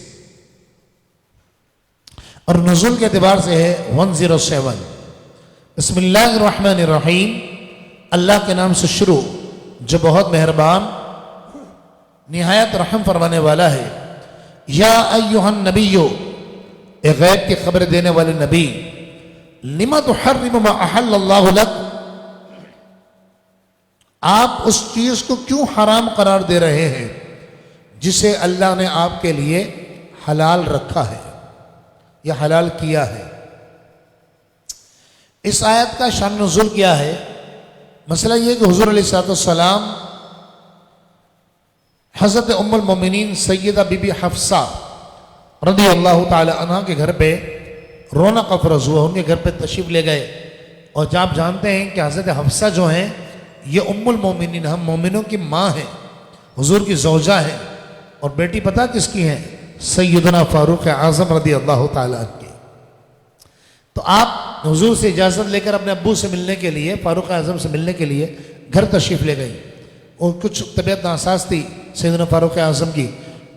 اور نزول کے اعتبار سے ہے 107۔ بسم اللہ الرحمن الرحیم، اللہ کے نام سے شروع جو بہت مہربان نہایت رحم فرمانے والا ہے۔ یا ایہا النبی، اے غیب کی خبر دینے والے نبی، لما تحرم ما احل اللہ لک، آپ اس چیز کو کیوں حرام قرار دے رہے ہیں جسے اللہ نے آپ کے لیے حلال رکھا ہے یا حلال کیا ہے۔ اس آیت کا شان نزول کیا ہے؟ مسئلہ یہ کہ حضور علیہ السلام حضرت ام المومنین سیدہ بی بی حفصہ رضی اللہ تعالی عنہ کے گھر پہ رونق افروز ہوا، ان کے گھر پہ تشریف لے گئے، اور جب آپ جانتے ہیں کہ حضرت حفصہ جو ہیں یہ ام المومنین، ہم مومنوں کی ماں ہیں، حضور کی زوجہ ہیں، اور بیٹی پتہ کس کی ہیں؟ سیدنا فاروق اعظم رضی اللہ تعالیٰ عنہ کی۔ تو آپ حضور سے اجازت لے کر اپنے ابو سے ملنے کے لیے، فاروق اعظم سے ملنے کے لیے گھر تشریف لے گئی، اور کچھ طبیعت ناساز تھی سیدنا فاروق اعظم کی،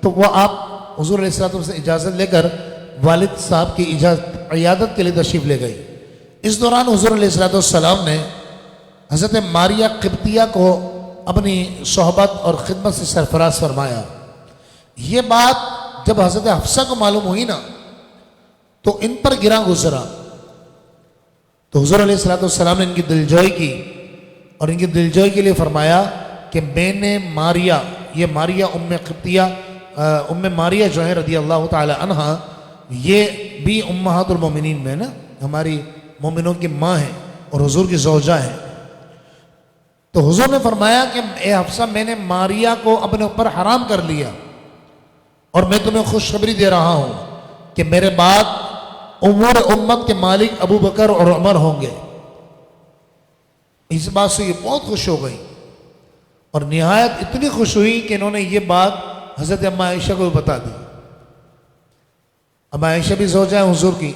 تو وہ آپ حضور علیہ السلام سے اجازت لے کر والد صاحب کی عیادت کے لیے تشریف لے گئی۔ اس دوران حضور علیہ السلام نے حضرت ماریہ قبطیہ کو اپنی صحبت اور خدمت سے سرفراز فرمایا۔ یہ بات جب حضرت حفصہ کو معلوم ہوئی نا تو ان پر گراں گزرا، تو حضور علیہ السلام نے ان کی دلجوئی کی، اور ان کی دلجوئی کے لیے فرمایا کہ میں نے ماریہ، یہ ماریہ ام قبطیہ، ام ماریہ جو ہے رضی اللہ تعالی عنہ، یہ بھی امہات المومنین میں نا، ہماری مومنوں کی ماں ہیں اور حضور کی زوجہ ہیں۔ تو حضور نے فرمایا کہ اے حفصہ، میں نے ماریہ کو اپنے اوپر حرام کر لیا، اور میں تمہیں خوشخبری دے رہا ہوں کہ میرے بعد امور امت کے مالک ابو بکر اور عمر ہوں گے۔ اس بات سے یہ بہت خوش ہو گئی، اور نہایت اتنی خوش ہوئی کہ انہوں نے یہ بات حضرت اماں عائشہ کو بتا دی۔ اماں عائشہ بھی زوجہ ہیں حضور کی،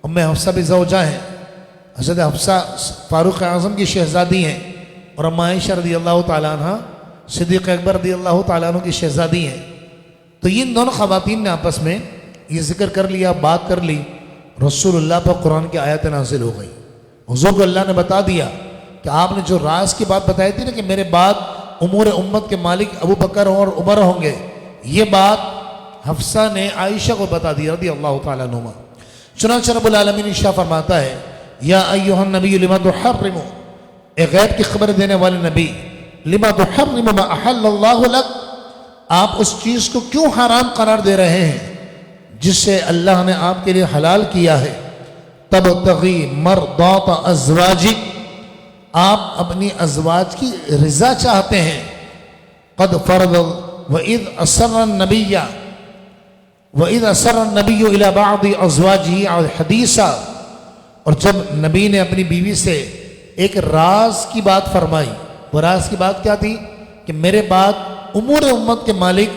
ام حفصہ بھی زوجہ ہیں، حضرت حفصہ فاروق اعظم کی شہزادی ہیں، اور اماں عائشہ رضی اللہ تعالیٰ عنہ صدیق اکبر رضی اللہ تعالیٰ عنہ کی شہزادی ہیں۔ تو ان دونوں خواتین نے آپس میں یہ ذکر کر لیا، بات کر لی، رسول اللہ پر قرآن کی آیت نازل ہو گئی۔ حضور کو اللہ نے بتا دیا کہ آپ نے جو راز کی بات بتائی تھی نا کہ میرے بعد امور امت کے مالک ابو بکر اور عمر ہوں گے، یہ بات حفصہ نے عائشہ کو بتا دی رضی اللہ تعالیٰ عنہ۔ چنانچہ رب العالمین ارشاد فرماتا ہے، یا ایھا النبی لما تحرم، اے غیب کی خبر دینے والے نبی، لما تحرم ما احل اللہ لک، آپ اس چیز کو کیوں حرام قرار دے رہے ہیں جس سے اللہ نے آپ کے لیے حلال کیا ہے۔ تبتغی مرضات ازواجک، آپ اپنی ازواج کی رضا چاہتے ہیں۔ قد فرض وَإِذْ أَسَرَّ النَّبِيَّ إِلَى بَعْضِ أَزْوَاجِهِ حَدِيثًا، اور جب نبی نے اپنی بیوی سے ایک راز کی بات فرمائی، وہ راز کی بات کیا تھی کہ میرے بعد امور امت کے مالک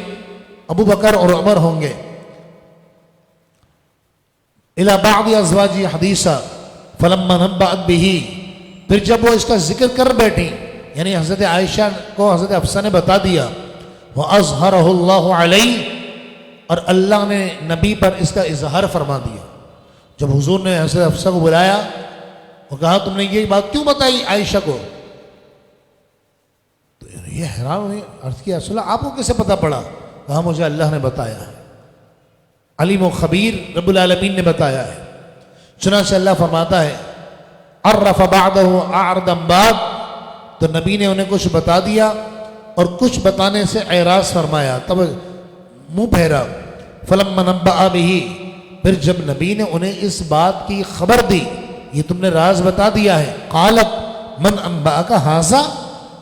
ابو بکر اور عمر ہوں گے۔ إِلَى بَعْضِ أَزْوَاجِهِ حَدِيثًا فَلَمَّا نَبَّأَتْ بِهِ، پھر جب وہ اس کا ذکر کر بیٹھی، یعنی حضرت عائشہ کو حضرت حفصہ نے بتا دیا، وَأَظْهَرَهُ اللَّهُ عَلَيْهِ، اور اللہ نے نبی پر اس کا اظہار فرما دیا۔ جب حضور نے حضرت حفصہ کو بلایا اور کہا تم نے یہ بات کیوں بتائی عائشہ کو، تو یہ حیران ہوئی، عرض کیا رسول اللہ آپ کو کیسے پتہ پڑا؟ کہا مجھے اللہ نے بتایا ہے، علیم و خبیر رب العالمین نے بتایا ہے۔ چنانچہ اللہ فرماتا ہے عرف بعدہ اعرض عن بعد، تو نبی نے انہیں کچھ بتا دیا اور کچھ بتانے سے اعراض فرمایا، تب منہ پھیرا۔ فلما نبأ بہ، پھر جب نبی نے انہیں اس بات کی خبر دی، یہ تم نے راز بتا دیا ہے، قالت من انبأک ھذا،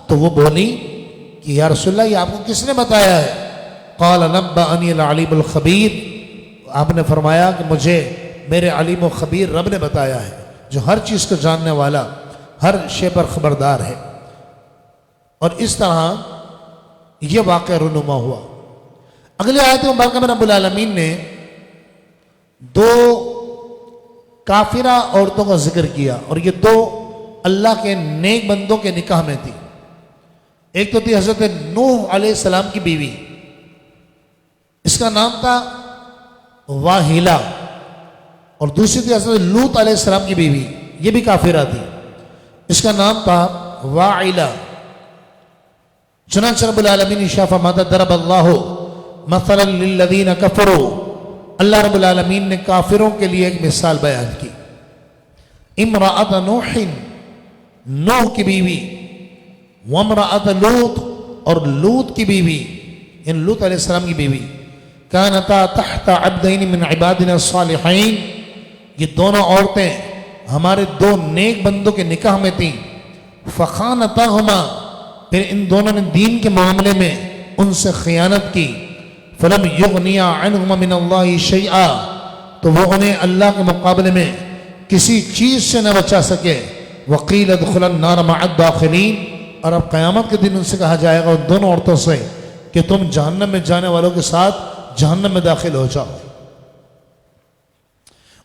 تو وہ بولی کہ یا رسول اللہ یہ آپ کو کس نے بتایا ہے؟ قال نبأنی العلیم الخبیر، آپ نے فرمایا کہ مجھے میرے علیم و خبیر رب نے بتایا ہے، جو ہر چیز کو جاننے والا، ہر شے پر خبردار ہے۔ اور اس طرح یہ واقعہ رونما ہوا۔ اگلی آیت مبارکہ میں رب العالمین نے دو کافرہ عورتوں کا ذکر کیا، اور یہ دو اللہ کے نیک بندوں کے نکاح میں تھی۔ ایک تو تھی حضرت نوح علیہ السلام کی بیوی، اس کا نام تھا واہلہ، اور دوسری تھی حضرت لوط علیہ السلام کی بیوی، یہ بھی کافرہ تھی، اس کا نام تھا واعلہ۔ چنانچہ رب العالمین ارشاد فرماتا ضرب اللہ مثلا للذین کفروا، اللہ رب العالمین نے کافروں کے لیے ایک مثال بیان کی۔ امرأۃ نوح، نوح کی بیوی، وامرأۃ لوط، اور لوط کی بیوی، یعنی لوط علیہ السلام کی بیوی، کانتا تحت عبدین من عبادنا الصالحین، یہ دونوں عورتیں ہمارے دو نیک بندوں کے نکاح میں تھیں۔ فخانتاہما، پھر ان دونوں نے دین کے معاملے میں ان سے خیانت کی۔ فلم یغنیا عنہما من اللہ شیئا، تو وہ انہیں اللہ کے مقابلے میں کسی چیز سے نہ بچا سکے۔ وقیل ادخلا النار مع الداخلین، اور اب قیامت کے دن ان سے کہا جائے گا ان دونوں عورتوں سے کہ تم جہنم میں جانے والوں کے ساتھ جہنم میں داخل ہو جاؤ۔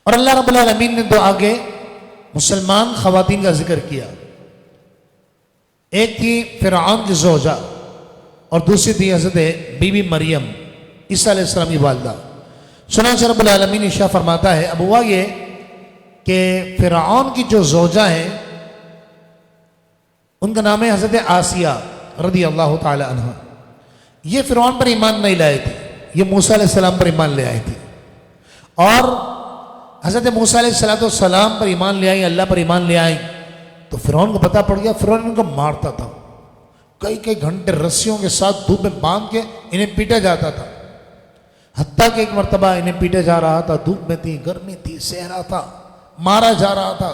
اور اللہ رب العالمین نے دو آگے مسلمان خواتین کا ذکر کیا، ایک تھی فرعون کی زوجہ، اور دوسری تھی حضرت بی بی مریم عیسیٰ علیہ السلام کی والدہ۔ چنانچہ رب العالمین ارشاد فرماتا ہے، اب ہوا یہ کہ فرعون کی جو زوجہ ہیں ان کا نام ہے حضرت آسیہ رضی اللہ تعالی عنہ۔ یہ فرعون پر ایمان نہیں لائے تھے، یہ موسیٰ علیہ السلام پر ایمان لے آئے تھے، اور حضرت موسیٰ علیہ السلام پر ایمان لے آئیں، اللہ پر ایمان لے آئیں، تو فرعون کو پتہ پڑ گیا، فرعون ان کو مارتا تھا، کئی گھنٹے رسیوں کے ساتھ دھوپ میں باندھ کے انہیں پیٹا جاتا تھا، حتیٰ کہ ایک مرتبہ انہیں پیٹا جا رہا تھا، دھوپ میں تھی، گرمی تھی، صحرا تھا، مارا جا رہا تھا،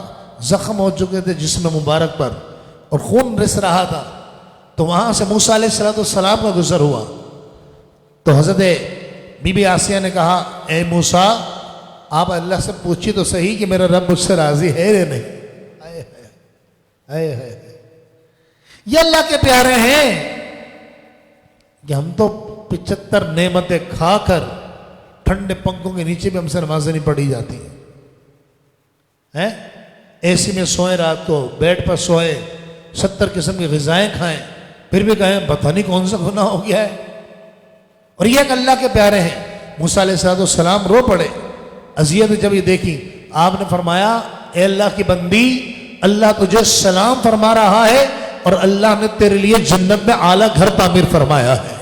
زخم ہو چکے تھے جسم مبارک پر اور خون رس رہا تھا۔ تو وہاں سے موسیٰ علیہ السلام کا گزر ہوا، تو حضرت بی بی آسیہ نے کہا، اے موسیٰ آپ اللہ سے پوچھیے تو صحیح کہ میرا رب مجھ سے راضی ہے یا نہیں۔ یہ اللہ کے پیارے ہیں کہ ہم تو 75 نعمتیں کھا کر ٹھنڈے پنکھوں کے نیچے بھی ہم سے نمازیں نہیں پڑھی جاتی ہیں، اے سی میں سوئیں، رات کو بیڈ پر سوئے، 70 قسم کی غذائیں کھائیں، پھر بھی کہیں پتہ نہیں کون سا گناہ ہو گیا ہے۔ اور یہ کہ اللہ کے پیارے ہیں۔ موسیٰ علیہ السلام رو پڑے، اذیت جب یہ دیکھی، آپ نے فرمایا، اے اللہ کی بندی، اللہ تجھے سلام فرما رہا ہے اور اللہ نے تیرے لیے جنت میں اعلیٰ گھر تعمیر فرمایا ہے۔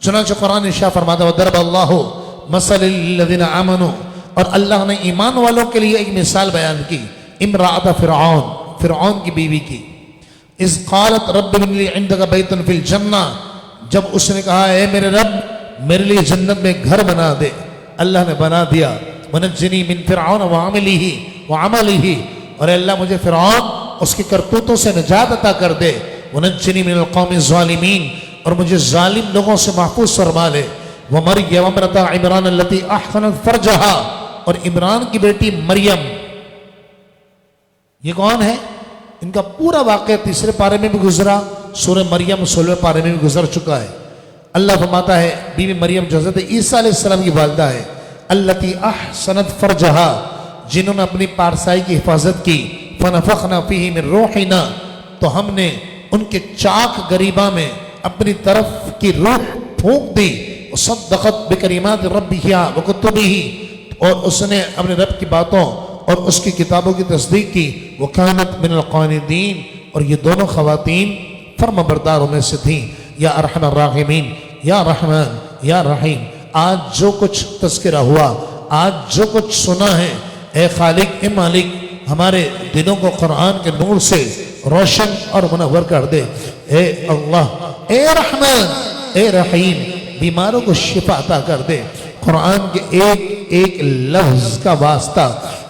چنانچہ قرآن ارشاد فرماتا ہے وَضَرَبَ اللَّهُ مَثَلًا لِّلَّذِينَ آمَنُوا، اور اللہ نے ایمان والوں کے لیے ایک مثال بیان کی، امرأۃ فرعون، فرعون کی بیوی کی، اذ قالت رب ابن لی عندک بیتا فی الجنہ، جب اس نے کہا اے میرے رب میرے لیے جنت میں گھر بنا دے، اللہ نے بنا دیا۔ وَنَجِّنِي مِن فِرْعَوْنَ وَعَمَلِهِ، اور اے اللہ مجھے فرعون اس کی کرتوتوں سے نجات عطا کر دے۔ وَنَجِّنِي مِنَ الْقَوْمِ الظَّالِمِينَ، اور مجھے ظالم لوگوں سے محفوظ فرما لے۔ وَمَرْيَمَ امْرَأَتَ عِمْرَانَ الَّتِي أَحْصَنَتْ فَرْجَهَا، اور عمران کی بیٹی مریم، یہ کون ہے؟ ان کا پورا واقعہ تیسرے پارے میں بھی گزرا، سورہ مریم 16 پارے میں بھی گزر چکا ہے۔ اللہ فرماتا ہے بی بی مریم جو حضرت عیسیٰ علیہ السلام کی والدہ ہے، الَّتِي أَحْصَنَتْ فَرْجَهَا، جنہوں نے اپنی پارسائی کی حفاظت کی، فَنَفَخْنَا فِيهِ مِن رُوحِنَا، تو ہم نے ان کے چاک گریباں میں اپنی طرف کی روح پھونک دی۔ وَصَدَّقَتْ بِكَلِمَاتِ رَبِّهَا وَكُتُبِهِ، اور اس نے اپنے رب کی باتوں اور اس کی کتابوں کی تصدیق کی۔ وَكَانَتْ مِنَ الْقَانِتِينَ، اور یہ دونوں خواتین فرمانبرداروں میں سے تھیں۔ یا ارحم الراحمین، یا رحمان، یا رحیم، آج جو کچھ تذکرہ ہوا، آج جو کچھ سنا ہے، اے خالق، اے مالک، ہمارے دلوں کو قرآن کے نور سے روشن اور منور کر دے۔ اے اللہ، اے رحمان، اے رحیم، بیماروں کو شفا عطا کر دے۔ قرآن کے ایک ایک لفظ کا واسطہ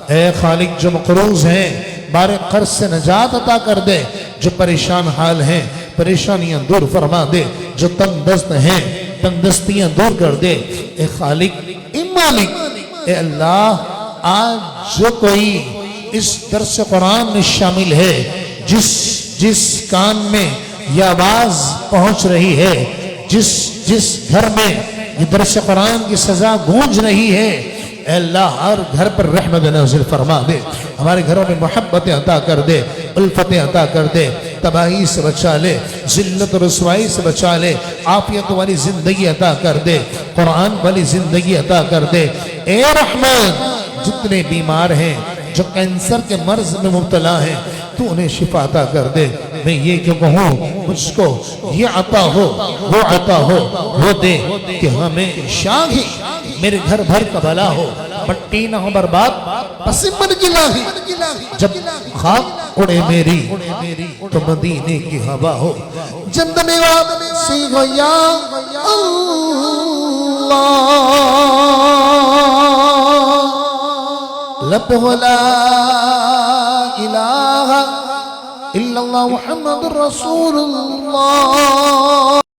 اے خالق جو مقروض ہیں بار قرض سے نجات عطا کر دے، جو پریشان حال ہیں پریشانیاں دور فرما دے، جو تنگ دست ہیں تنگ دستیاں دور کر دے۔ اے خالق، اے مالک، اے اللہ، آج جو کوئی اس درس قرآن میں شامل ہے، جس کان میں یہ آواز پہنچ رہی ہے، جس گھر میں یہ درس قرآن کی سزا گونج رہی ہے، اے اللہ ہر گھر پر رحمت نازل فرما دے، ہمارے گھروں میں محبت عطا کر دے، الفت عطا کر دے، تباہی سے بچا لے، ذلت و رسوائی سے بچا لے، عافیت والی زندگی عطا کر دے، قرآن والی زندگی عطا کر دے۔ اے رحمان، جتنے بیمار ہیں، جو کینسر کے مرض میں مبتلا ہیں، تو انہیں شفا عطا کر دے۔ میں یہ کیوں کہوں، مجھ کو یہ عطا ہو، وہ عطا ہو، وہ دے کہ ہمیں شاہ ہی میرے گھر بھر کا بلا ہو، مٹی نہ ہو برباد، پسمن گلا ہی جب خاک اڑے میری تو مدینے کی ہوا ہو۔ جب میں واپسی ہو یا اللہ، لب ہو لا الہ الا اللہ محمد رسول اللہ۔